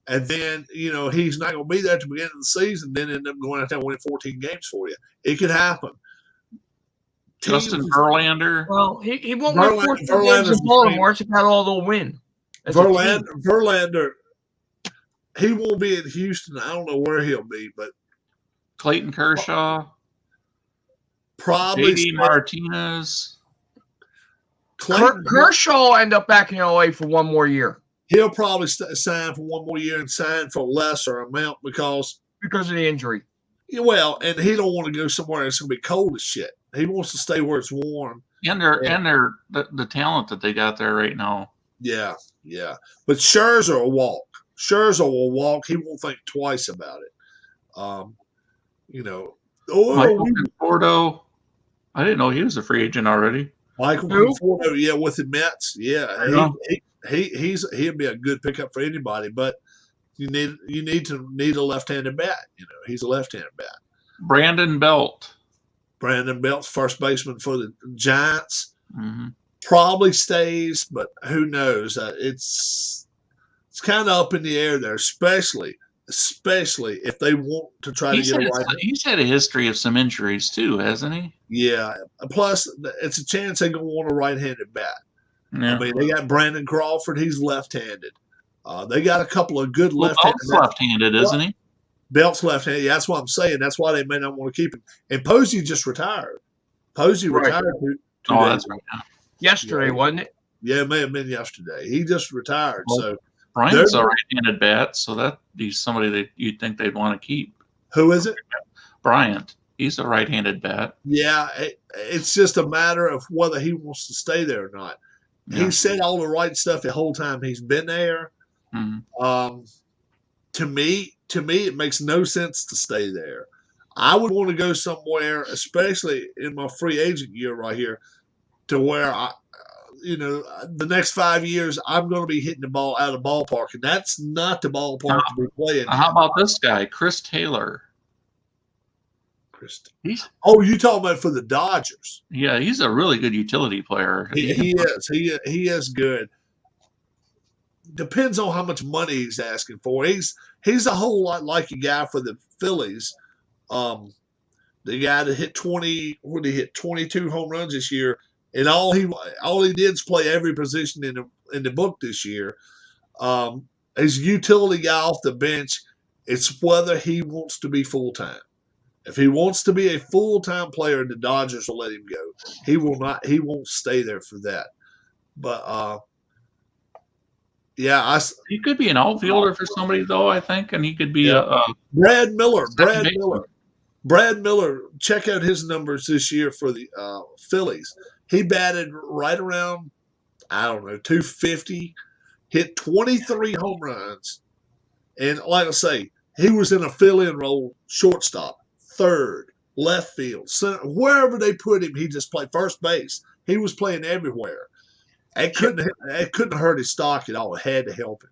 and then he's not going to be there at the beginning of the season. Then end up going out there and winning 14 games for you. It could happen. Justin teams. Verlander. Well, he won't win 14 games in Verlander's Baltimore. It's about all they'll win. Verlander, he won't be in Houston. I don't know where he'll be, but Clayton Kershaw. probably JD Martinez. Kershaw will end up back in LA for one more year. He'll probably sign for one more year and sign for a lesser amount because of the injury. Well, and he don't want to go somewhere that's going to be cold as shit. He wants to stay where it's warm. And the talent that they got there right now. Yeah. But Scherzer will walk. He won't think twice about it. Michael Conforto. I didn't know he was a free agent already. Michael Conforto, with the Mets. Yeah, he'll be a good pickup for anybody, but you need a left-handed bat. He's a left-handed bat. Brandon Belt, first baseman for the Giants. Mm-hmm. Probably stays, but who knows? It's kind of up in the air there, especially if they want to try to get away. He's had a history of some injuries too, hasn't he? Yeah. Plus, it's a chance they're going to want a right-handed bat. Yeah. I mean, they got Brandon Crawford. He's left-handed. They got a couple of good left-handed. Belt's left-handed, isn't he? Belt's left-handed. Yeah, that's what I'm saying. That's why they may not want to keep him. And Posey just retired. Retired 2 days that's right. Yesterday, wasn't it? Yeah, it may have been yesterday. He just retired. So Bryant's a right-handed bat, so that'd be somebody that you'd think they'd want to keep. Who is it? Bryant. He's a right-handed bat. Yeah, it's just a matter of whether he wants to stay there or not. Yeah. He said all the right stuff the whole time he's been there. Mm-hmm. To me, it makes no sense to stay there. I would want to go somewhere, especially in my free agent year right here, to where the next 5 years I'm going to be hitting the ball out of the ballpark, and that's not the ballpark to be playing. How about this guy, Chris Taylor? You talking about for the Dodgers? Yeah, he's a really good utility player. He is. He is good. Depends on how much money he's asking for. He's a whole lot like a guy for the Phillies. The guy that hit 22 home runs this year, and all he did is play every position in the book this year. He's a utility guy off the bench. It's whether he wants to be full time. If he wants to be a full-time player, the Dodgers will let him go. He will not. He won't stay there for that. But he could be an outfielder for somebody though. I think, and he could be a Brad Miller. Brad Miller. Check out his numbers this year for the Phillies. He batted right around 250, hit 23 home runs, and like I say, he was in a fill-in role, shortstop, third, left field, center, wherever they put him, he just played first base. He was playing everywhere. It couldn't hurt his stock at all. It had to help him.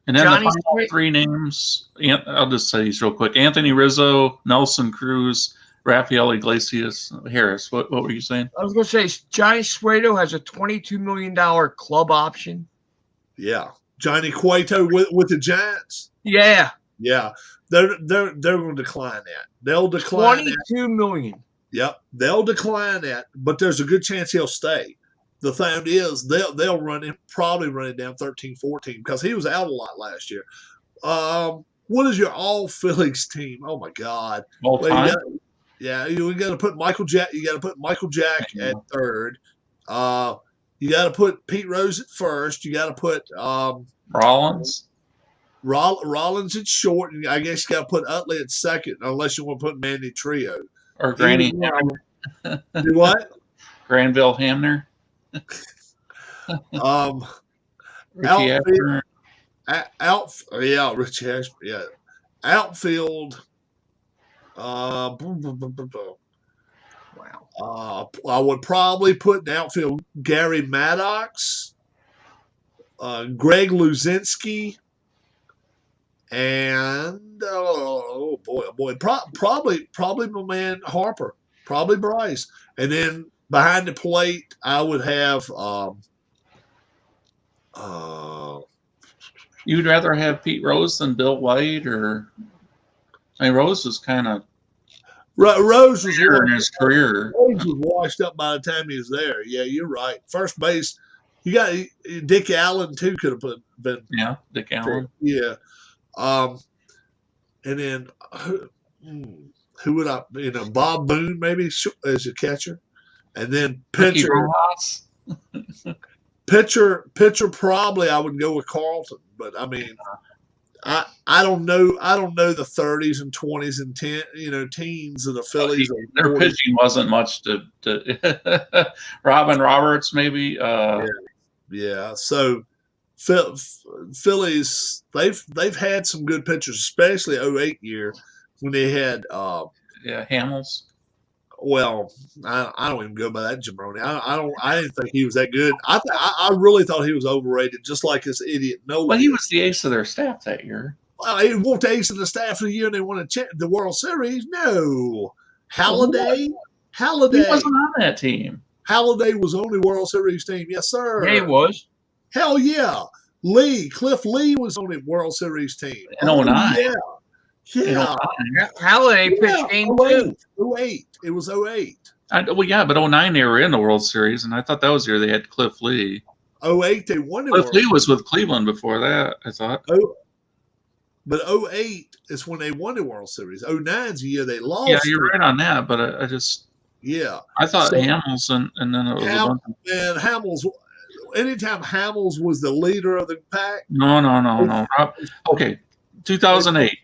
And then the final 3 names, I'll just say these real quick. Anthony Rizzo, Nelson Cruz, Rafael Iglesias, Harris. What were you saying? I was going to say Johnny Cueto has a $22 million club option. Yeah. Johnny Cueto with the Giants. Yeah. Yeah. They're going to decline that. They'll decline $22 million. Yep. They'll decline that, but there's a good chance he'll stay. The thing is, they'll probably run it down 13-14 because he was out a lot last year. What is your all Phillies team? Oh my God! All time? You got to put Michael Jack. You got to put Michael Jack at third. You got to put Pete Rose at first. You got to put Rollins. Rollins at short. And I guess you got to put Utley at second, unless you want to put Manny Trio or Granny Hamner. Do what? Granville Hamner. Richie Ashburn. Richie Ashburn. Yeah, outfield. Wow. I would probably put in outfield Gary Maddox, Greg Luzinski, and probably my man Harper, probably Bryce, and then behind the plate I would have. You'd rather have Pete Rose than Bill White, or? I mean, Rose was kind of. Rose was in his career. Rose was washed up by the time he was there. Yeah, you're right. First base, you got Dick Allen too. Could have been. Yeah, Dick Allen. Yeah. And then who would I? Bob Boone maybe as a catcher, and then pitcher. Pitcher probably I would go with Carlton, but I mean, I don't know the 30s and 20s and teens of the Phillies. Their pitching wasn't much to Robin Roberts maybe. Yeah. So Phillies they've had some good pitchers, especially 08 year when they had Hamels. Well, I don't even go by that jabroni. I didn't think he was that good. I really thought he was overrated, just like this idiot Nolan. Well, he was the ace of their staff that year. Well, he wasn't the ace of the staff of the year, and they won the World Series. No, Halladay. He wasn't on that team. Halladay was on the World Series team. Yes, sir. Yeah, he was. Hell yeah. Cliff Lee was on the World Series team. In 09. Yeah. Halladay pitched game 2. 08. It was 08. But 09 they were in the World Series, and I thought that was the year they had Cliff Lee. 08 they won the Cliff World Lee was with Cleveland before that, I thought. But 08 is when they won the World Series. 09's the year they lost. Yeah, you're right on that, but I just I thought Hamels and then it was Hamels. Anytime Hamels was the leader of the pack. No. Okay, 2008.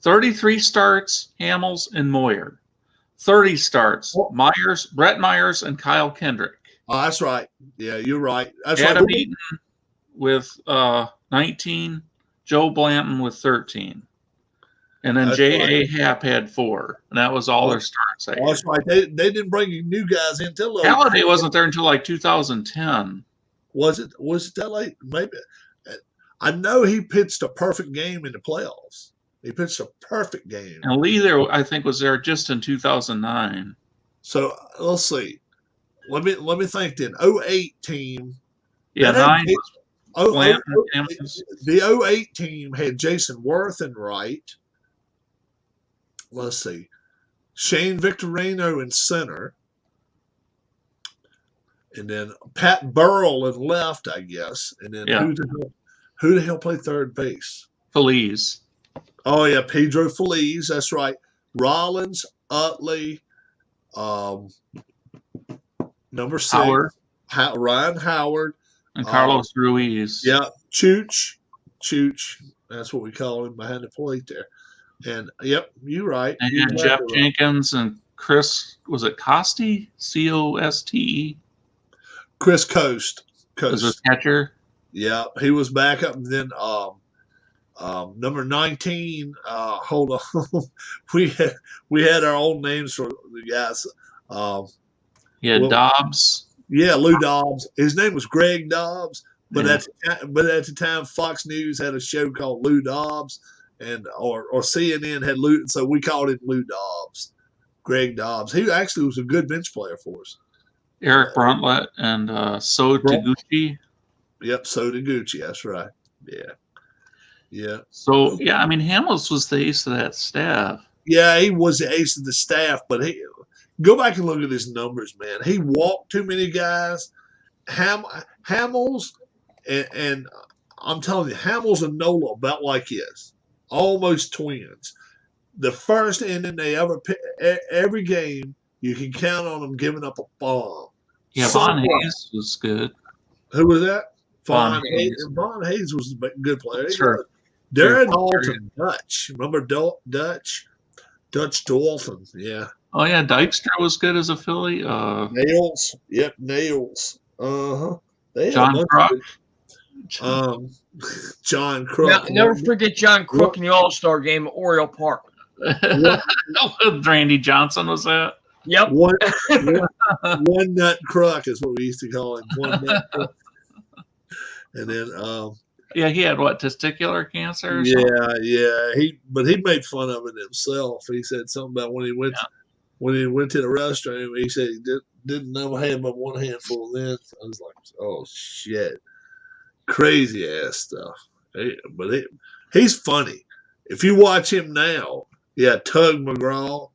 33 starts, Hamels and Moyer. 30 starts, Brett Myers, and Kyle Kendrick. Oh, that's right. Yeah, you're right. That's Adam right. Eaton with 19, Joe Blanton with 13. And then J.A. Happ had 4. And that was all their starts. That's right. They didn't bring new guys in until Halladay wasn't there until like 2010. Was it that late? Maybe. I know he pitched a perfect game in the playoffs. He pitched a perfect game. And Lee there, I think, was there just in 2009. So let's see. Let me think then. 08 team. Yeah, 9 was the 08 team had Jason Worth in right. Let's see. Shane Victorino in center. And then Pat Burrell in left, I guess. And then who the hell played third base? Feliz. Oh, yeah, Pedro Feliz. That's right. Rollins, Utley, number 6. Ryan Howard. And Carlos Ruiz. Yeah, Chooch. That's what we call him behind the plate there. And, yep, you're right. And you had Jeff Jenkins and Chris, was it Coste? Coste? Chris Coast. Was his catcher? Yeah, he was back up. And then number 19, hold on. we had our own names for the guys. Dobbs. Yeah, Lou Dobbs. His name was Greg Dobbs, but at the time Fox News had a show called Lou Dobbs, and or CNN had Lou, so we called him Lou Dobbs. Greg Dobbs. He actually was a good bench player for us. Eric Bruntlett and So Taguchi. Yep, So Taguchi. That's right. Yeah. So I mean, Hamels was the ace of that staff. Yeah, he was the ace of the staff, but go back and look at his numbers, man. He walked too many guys. Hamels and I'm telling you, Hamels and Nola about like his, almost twins. The first inning they ever every game, you can count on them giving up a bomb. Yeah, Von Hayes was good. Who was that? Von Hayes. Von Hayes was a good player. Sure. Darren Dalton, Dutch. Remember Dutch? Dutch Dalton, yeah. Oh, yeah, Dykstra was good as a Philly. Nails. Yep, Nails. Uh-huh. John Kruk. John Kruk. Never forget John Kruk in the All-Star game at Oriole Park. Randy Johnson was that? Yep. One nut Kruk is what we used to call him. One nut Kruk. And then he had what, testicular cancer? Or yeah. He made fun of it himself. He said something about when he went to the restroom. He said he didn't know I had but one handful of this. I was like, oh shit, crazy ass stuff. He's funny. If you watch him now, Tug McGraw.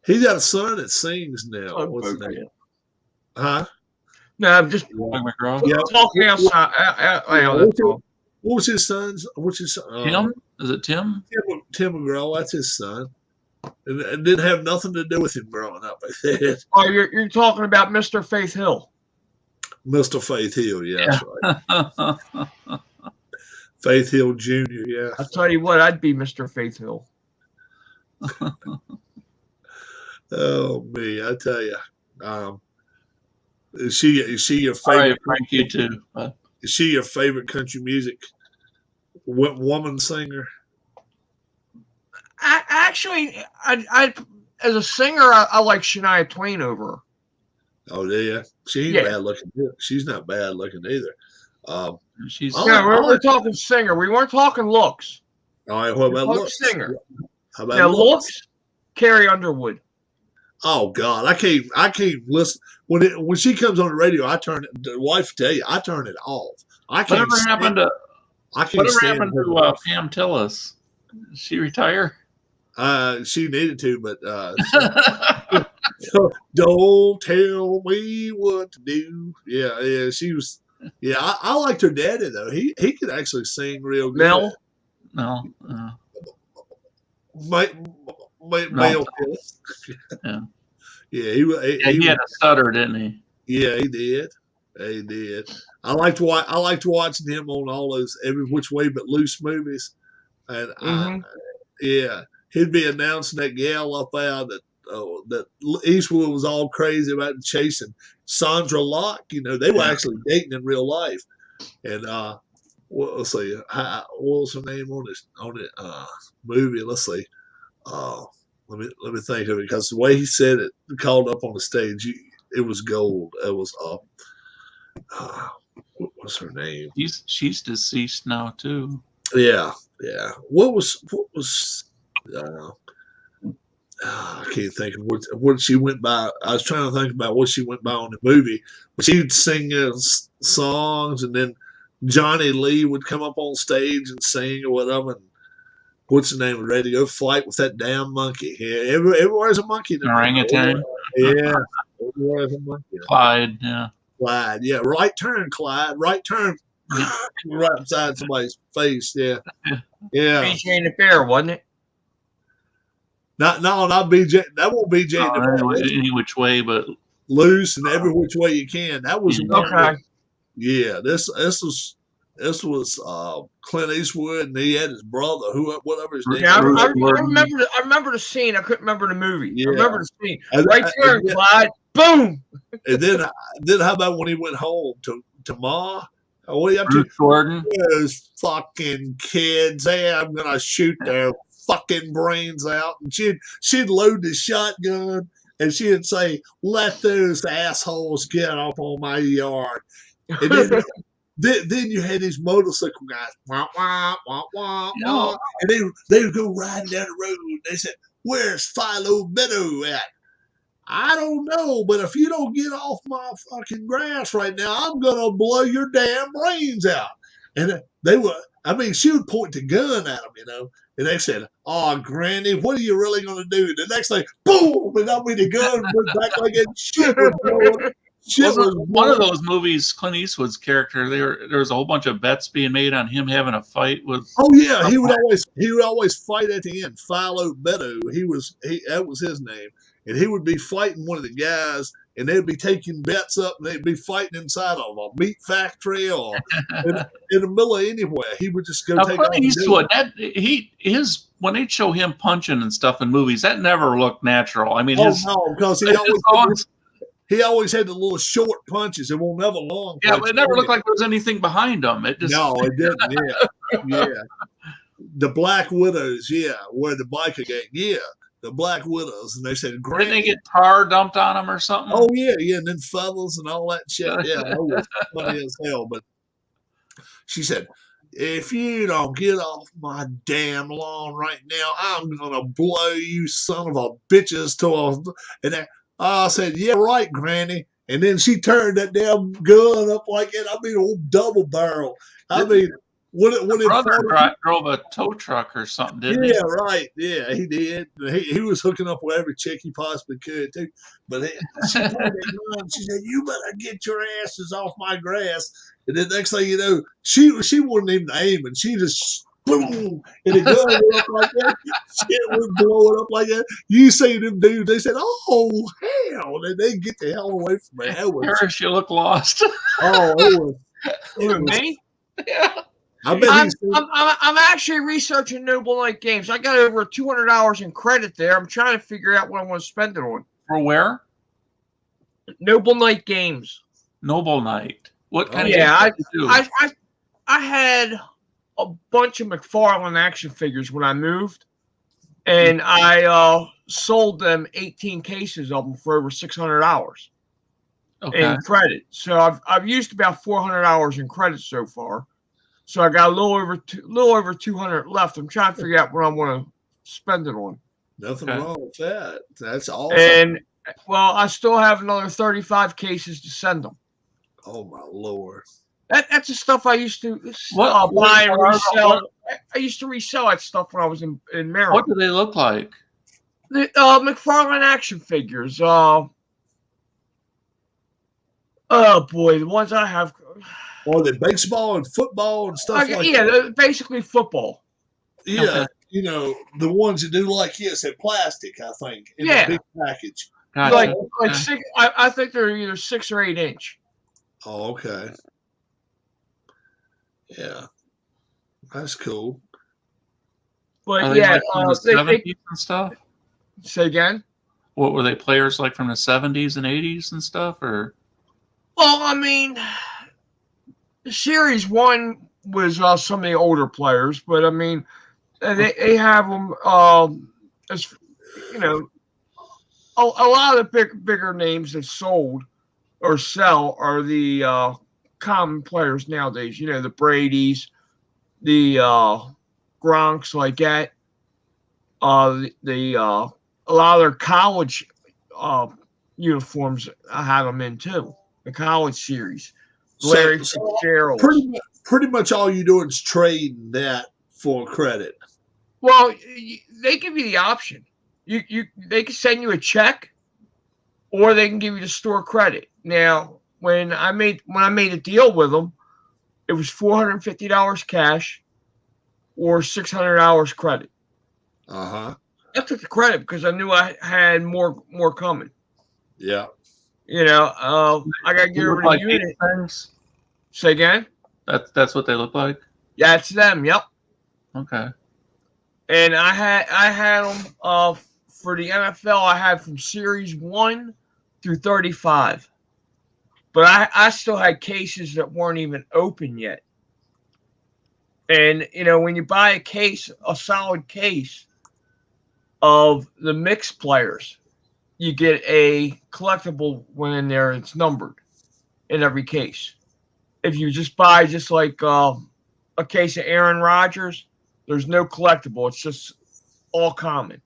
He's got a son that sings now. Oh, What's his okay. name? Huh? No, I'm just Doug McGraw. Yeah. talking outside. That's all. What was his son's? What's his son? Tim? Is it Tim? Tim McGraw. That's his son. And it didn't have nothing to do with him growing up. Oh, you're talking about Mr. Faith Hill. Mr. Faith Hill, yeah, that's right. Faith Hill Jr., yeah. I'll tell you what, I'd be Mr. Faith Hill. Oh, me, I tell you. Is she your All right, favorite? Frank, you too. Is she your favorite country music woman singer? I as a singer, I like Shania Twain over her. Oh, yeah. She ain't bad looking. She's not bad looking either. She's we're talking singer. We weren't talking looks. All right, what about looks? Singer. How about looks? Carrie Underwood. Oh God, I can't listen when she comes on the radio. I turn it. The wife tell you, I turn it off. I can't. Whatever happened to Pam Pam Tillis? Did she retire? She needed to, but don't tell me what to do. Yeah, she was. Yeah, I liked her daddy though. He could actually sing real good. Mel? No. Male. Yeah. Yeah, he had a stutter, didn't he? Yeah, he did. He did. I liked watching him on all those Every Which Way But Loose movies, and he'd be announcing that gal up there that Eastwood was all crazy about chasing Sandra Locke. You know, they were actually dating in real life, and let's see, what was her name on it movie? Let's see. Let me think of it, because the way he said it, called up on the stage, it was gold. It was what was her name? She's deceased now too. Yeah. What was I can't think of what she went by. I was trying to think about what she went by on the movie, but she'd sing songs, and then Johnny Lee would come up on stage and sing or whatever. And what's the name of the radio? Flight with that damn monkey. Yeah, everywhere's a monkey. Orangutan. Yeah, everywhere's a monkey. Clyde. Yeah. Clyde. Yeah, right turn, Clyde. Right turn. Right beside somebody's face. Yeah. BJ and the Bear, wasn't it? Not BJ. That won't BJ. Any which way, but loose and every which way you can. That was okay. Yeah, this was Clint Eastwood, and he had his brother, whatever his name. Yeah, I remember the scene. I couldn't remember the movie. Yeah. I remember the scene. Right there, Clyde. Boom. And then how about when he went home to Ma? What are you up Bruce to? Gordon. Those fucking kids. Hey, I'm gonna shoot their fucking brains out. And she'd load the shotgun, and she'd say, "Let those assholes get up on my yard." And then you had these motorcycle guys, wah, wah, wah, wah, wah, and they would go riding down the road. And they said, "Where's Philo Meadow at?" I don't know, but if you don't get off my fucking grass right now, I'm gonna blow your damn brains out. And she would point the gun at them, you know. And they said, "Oh, Granny, what are you really gonna do?" The next thing, boom, and I mean the gun went back like that. Shit was blowing. One of those movies, Clint Eastwood's character, there was a whole bunch of bets being made on him having a fight with. Oh yeah, he would always fight at the end. Philo Meadow, that was his name, and he would be fighting one of the guys, and they'd be taking bets up, and they'd be fighting inside of a meat factory or in the middle of anywhere. He would just go take off. Clint Eastwood, when they show him punching and stuff in movies, that never looked natural. I mean, because he always had the little short punches. It won't never long. Yeah, but it never looked like there was anything behind him. It didn't. Yeah. The Black Widows, where the biker gang, the Black Widows, and they said, didn't they get tar dumped on them or something? Oh yeah, and then feathers and all that shit. Yeah, that was funny as hell. But she said, "If you don't get off my damn lawn right now, I'm gonna blow you son of a bitches and I said, "Yeah, right, Granny." And then she turned that damn gun up like that. I mean, old double barrel. I mean, What Brother drove a tow truck or something, didn't he? Yeah, right. Yeah, he did. He was hooking up with every chick he possibly could too. But she told me, Mom, she said, "You better get your asses off my grass." And then next thing you know, she wasn't even aiming. She just boom, and the gun went up like that. Shit was blowing up like that. You see them dudes? They said, "Oh hell!" And they get the hell away from me. That was, Harris, you look lost. oh, it was. Me? Yeah. I bet I'm actually researching Noble Night Games. I got over 200 hours in credit there. I'm trying to figure out what I want to spend it on. For where? Noble Night Games. Noble Night. What kind Yeah, of games do you do? I had a bunch of McFarlane action figures when I moved, and I sold them 18 cases of them for over 600 hours Okay. in credit. So I've used about 400 hours in credit so far. So I got a little over 200 left. I'm trying to figure out what I want to spend it on. nothing Okay. wrong with that. That's awesome. And well, I still have another 35 cases to send them. Oh my Lord. That's the stuff I used to What- buy and what- resell. I used to resell that stuff when I was in Maryland. What do they look like? The McFarlane action figures. Oh boy, the ones I have. Or the baseball and football and stuff like Yeah, that. they're basically football. Yeah, Okay. you know, the ones that do like this in plastic, I think, in Yeah. a big package. Gotcha. Like Okay. 6. I think they're either 6 or 8 inch. Oh, okay. Yeah. That's cool. But Are they yeah, like from the they 70s and stuff? say again. What were they, players like from the 70s and 80s and stuff? Or Well, I mean, Series 1 was some of the older players, but I mean, they have them, as you know, a lot of the bigger names that sold or sell are the common players nowadays. You know, the Brady's, the Gronks like that. A lot of their college uniforms, I had them in too. The college series. Larry Fitzgerald. Pretty much all you're doing is trading that for credit. Well, they give you the option. They can send you a check, or they can give you the store credit. Now, when I made a deal with them, it was $450 cash or $600 credit. Uh-huh. I took the credit because I knew I had more coming. Yeah. You know, I got to get over the unit. Things? Say again? That's what they look like? Yeah, it's them. Yep. Okay. And I had them for the NFL. I had from Series 1 through 35. But I still had cases that weren't even open yet. And, you know, when you buy a solid case of the mixed players, you get a collectible one in there. It's numbered in every case. If you just buy like a case of Aaron Rodgers, there's no collectible. It's just all common.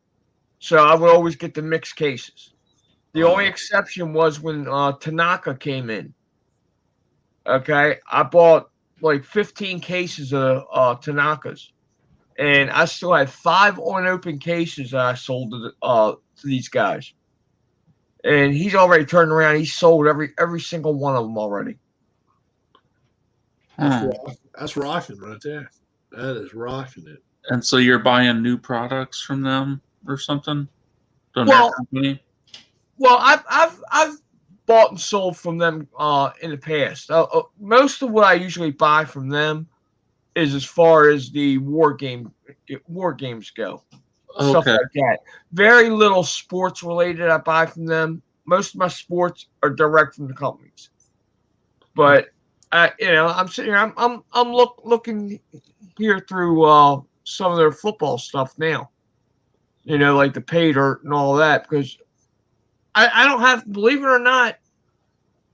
So I would always get the mixed cases. The only exception was when Tanaka came in. Okay, I bought like 15 cases of Tanakas, and I still had 5 unopened cases that I sold to these guys. And he's already turned around. He's sold every single one of them already. That's rocking right there. That is rocking it. And so you're buying new products from them or something? From Well, their company? Well, I've bought and sold from them in the past. Most of what I usually buy from them is as far as the war games go, stuff like that. Very little sports related I buy from them. Most of my sports are direct from the companies. But I'm sitting here. I'm looking here through some of their football stuff now. You know, like the pay dirt and all that, because I don't have, believe it or not,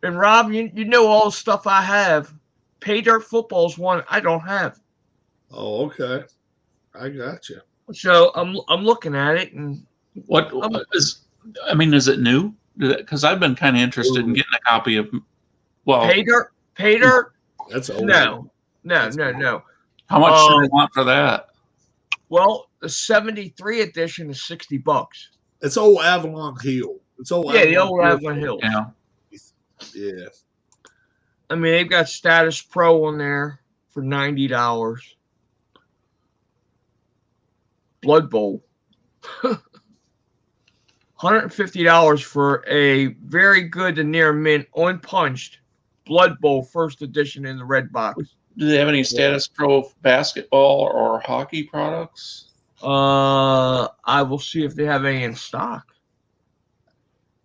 and Rob, you know all the stuff I have. Pay dirt football is one I don't have. Oh, okay. I got you. So I'm looking at it, and is it new? Because I've been kind of interested in getting a copy of. Well, pay dirt. That's old. No. How much do they want for that? Well, the 73 edition is $60. It's old Avalon Hill. It's old Yeah, the Avalon old Hill. Avalon Hills. Yeah. Yeah. I mean, they've got Status Pro on there for $90. Blood Bowl. $150 for a very good to near mint unpunched Blood Bowl first edition in the red box. Do they have any Status Pro basketball or hockey products? I will see if they have any in stock.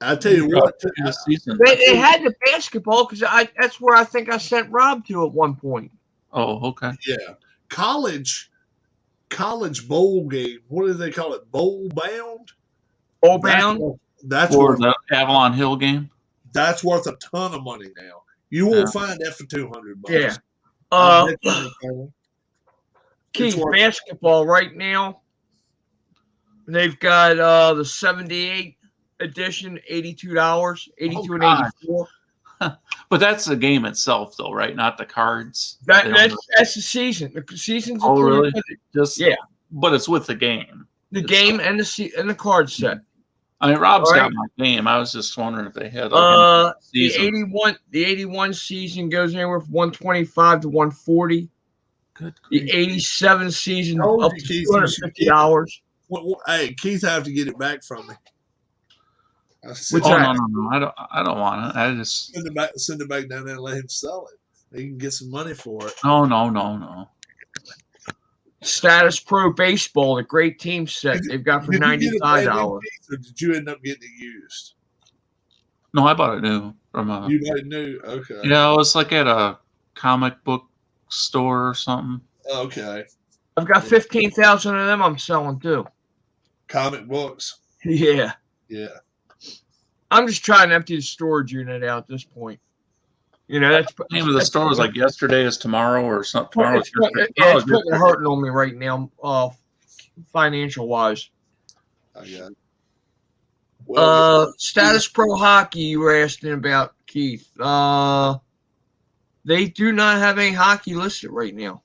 I tell you what, They had the basketball because that's where I think I sent Rob to at one point. Oh, okay. Yeah, college bowl game. What do they call it? Bowl bound. Bowl bound. That's for worth, the Avalon Hill game. That's worth a ton of money now. You won't find that for $200. Yeah. Keith, basketball right now. They've got the 78 edition, $82, 82 and 84. But that's the game itself, though, right? Not the cards. That's the season. The season's really? Just yeah, but it's with the game. The game and the card set. I mean, Rob's got my game. I was just wondering if they had the 81 season goes anywhere from 125 to 140. Good. The 87 season up to $250. Hey, Keith, I have to get it back from me. No, I don't want it. I just send it back down there and let him sell it. He can get some money for it. No. Status Pro Baseball, the great team set they've got for $95. Or did you end up getting it used? No, I bought it new from a. You bought it new, okay. Yeah, it was like at a comic book store or something. Okay. I've got 15,000 of them. I'm selling too. Comic books. Yeah. Yeah. I'm just trying to empty the storage unit out at this point. You know, that's the name of the store was like yesterday is tomorrow or something. Tomorrow it's putting hurting on me right now, financial wise. I got it. Well, Status Pro Hockey, you were asking about, Keith. They do not have any hockey listed right now.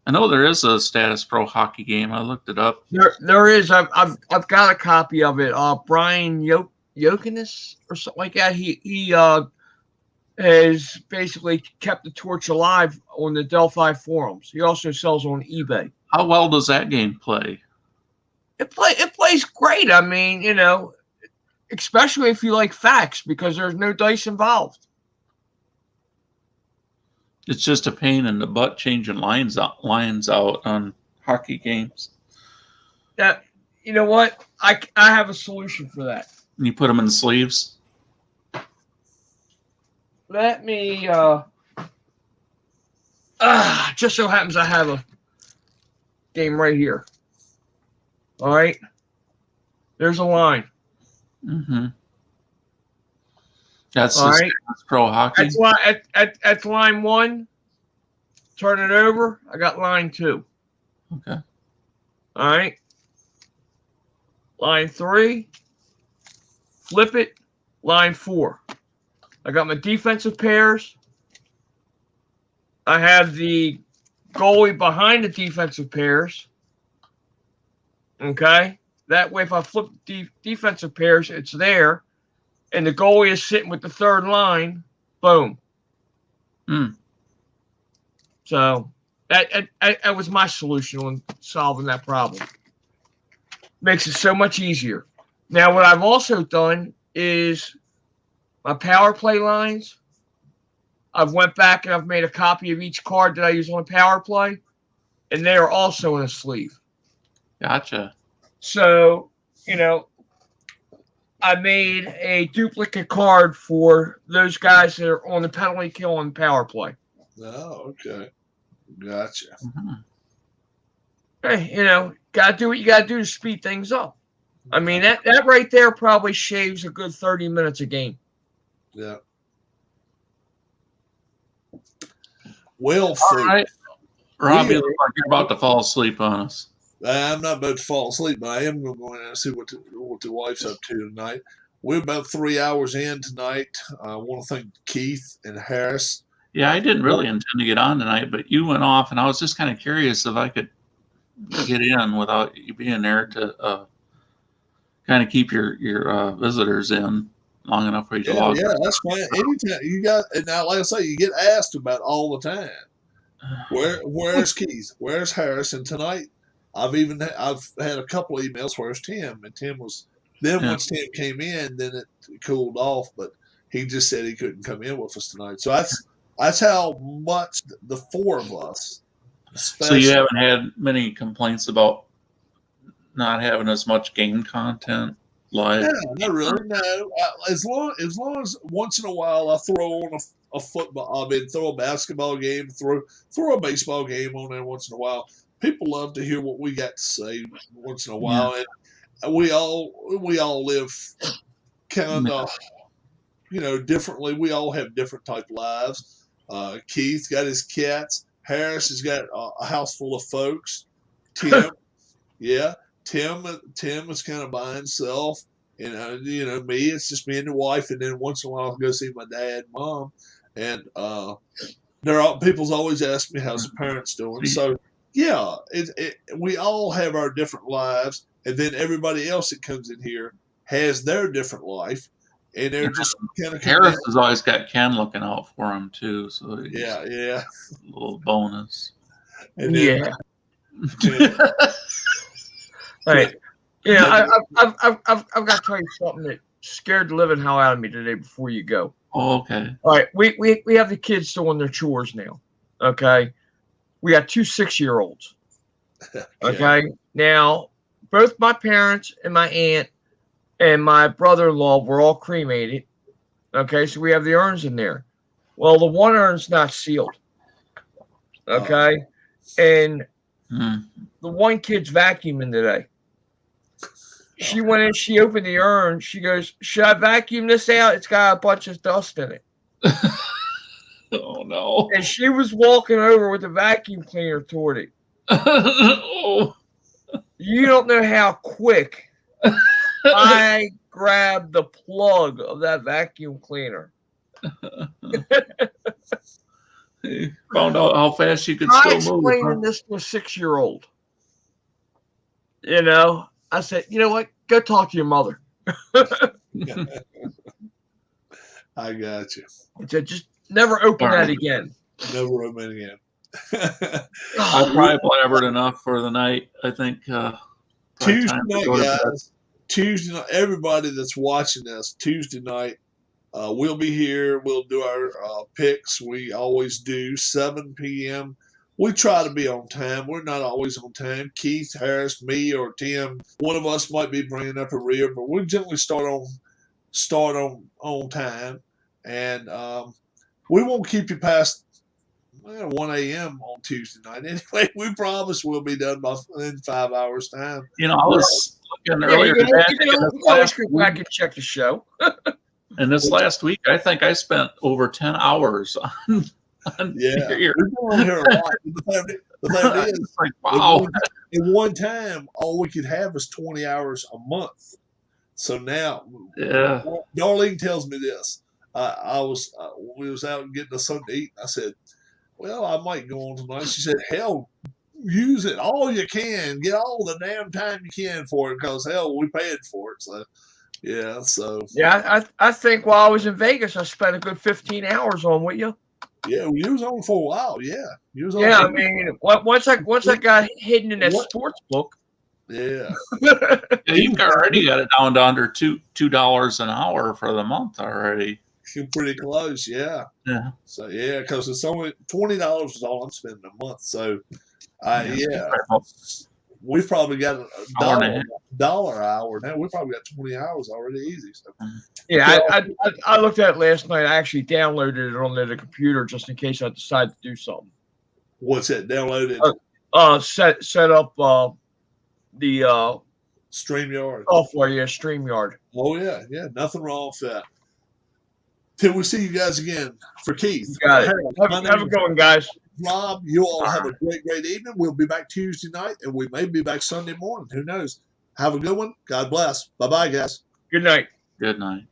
I know there is a Status Pro Hockey game. I looked it up. There is. I've got a copy of it. Brian Yokenis or something like that. He has basically kept the torch alive on the Delphi forums. He also sells on eBay. How well does that game play? It plays great. I mean, you know, especially if you like facts because there's no dice involved. It's just a pain in the butt changing lines out on hockey games. Yeah, you know what? I have a solution for that. And you put them in sleeves. Let me. Just so happens I have a game right here. All right. There's a line. Mm-hmm. That's all right. Pro Hockey. That's line 1. Turn it over. I got line 2. Okay. All right. Line 3. Flip it. Line 4. I got my defensive pairs. I have the goalie behind the defensive pairs. Okay. That way, if I flip the defensive pairs, it's there. And the goalie is sitting with the third line. Boom. So that was my solution on solving that problem. Makes it so much easier. Now, what I've also done is my power play lines. I've went back and I've made a copy of each card that I use on the power play, and they are also in a sleeve. Gotcha. So, you know, I made a duplicate card for those guys that are on the penalty kill on power play. Oh, okay. Gotcha. Mm-hmm. Hey, you know, got to do what you got to do to speed things up. I mean, that right there probably shaves a good 30 minutes a game. Yeah. Well, all right. Rob, you look like you're about to fall asleep on us. I'm not about to fall asleep, but I am going to go in and see what the wife's up to tonight. We're about 3 hours in tonight. I want to thank Keith and Harris Yeah, I didn't really intend to get on tonight, but you went off, and I was just kind of curious if I could get in without you being there to kind of keep your visitors in long enough for you to Yeah, log. yeah, that's fine. Anytime you got, and now, like I say, you get asked about all the time. Where's Keith? Where's Harris? And tonight, I've had a couple emails. Where's Tim? And Tim was then Yeah. once Tim came in, then it cooled off. But he just said he couldn't come in with us tonight. So that's how much the four of us. So you haven't had many complaints about not having as much game content live? No, not really. No, as long as once in a while I throw on a football, I mean, throw a basketball game, throw a baseball game on there once in a while. People love to hear what we got to say once in a while, and we all live kind of differently. We all have different type lives. Keith's got his cats. Harris has got a house full of folks. Tim, yeah. Tim is kind of by himself, and me. It's just me and the wife, and then once in a while I'll go see my dad, and mom, and people's always ask me how's the parents doing. So yeah, we all have our different lives, and then everybody else that comes in here has their different life, and they're just kind of Harris has always got Ken looking out for him too. So yeah, a little bonus. and then, Right. Yeah, I've got to tell you something that scared the living hell out of me today before you go. Oh, okay. All right, we have the kids doing their chores now. Okay. We got 2 6-year-olds. Okay. Now, both my parents and my aunt and my brother-in-law were all cremated. Okay, so we have the urns in there. Well, the one urn's not sealed. Okay. And the one kid's vacuuming today. She went in, she opened the urn. She goes, "Should I vacuum this out? It's got a bunch of dust in it." Oh, no. And she was walking over with the vacuum cleaner toward it. Oh. You don't know how quick I grabbed the plug of that vacuum cleaner. Found out how fast you could I still move. explaining this to a 6-year-old. I said, you know what? Go talk to your mother. I got you. I said, just never open that again. Never open again. I probably blabbered enough for the night. I think Tuesday night, guys. Tuesday night, everybody that's watching this, Tuesday night, we'll be here. We'll do our picks. We always do 7 p.m. We try to be on time. We're not always on time. Keith, Harris, me, or Tim, one of us might be bringing up a rear, but we generally start on time, and we won't keep you past 1 a.m. on Tuesday night. Anyway, we promise we'll be done in 5 hours time. I was looking earlier today. You can always go back and check the show. And this last week, I think I spent over 10 hours on yeah, here. We're going here a lot. The fact is, like, wow. At one time, all we could have was 20 hours a month. So now, Darlene tells me this. We was out getting something to eat. I said, "Well, I might go on tonight." She said, "Hell, use it all you can. Get all the damn time you can for it, because hell, we paid for it." So, yeah. So yeah, I think while I was in Vegas, I spent a good 15 hours on with you. Yeah, you was on for a while. Yeah, you was on. Yeah, I mean, once I got hidden in that sports book. Yeah. You've already got it down to under $2 an hour for the month already. You're pretty close, yeah. Yeah. So yeah, because it's only $20 is all I'm spending a month. So, we've probably got a dollar hour now. We've probably got 20 hours already, easy. So. Yeah, I looked at it last night. I actually downloaded it onto the computer just in case I decide to do something. What's that? Downloaded? Set up the StreamYard software. Yeah, StreamYard. Oh yeah, nothing wrong with that. Till we see you guys again. For Keith, you got it. Have a good one, guys. Rob, you all have a great evening. We'll be back Tuesday night, and we may be back Sunday morning. Who knows? Have a good one. God bless. Bye-bye, guys. Good night. Good night.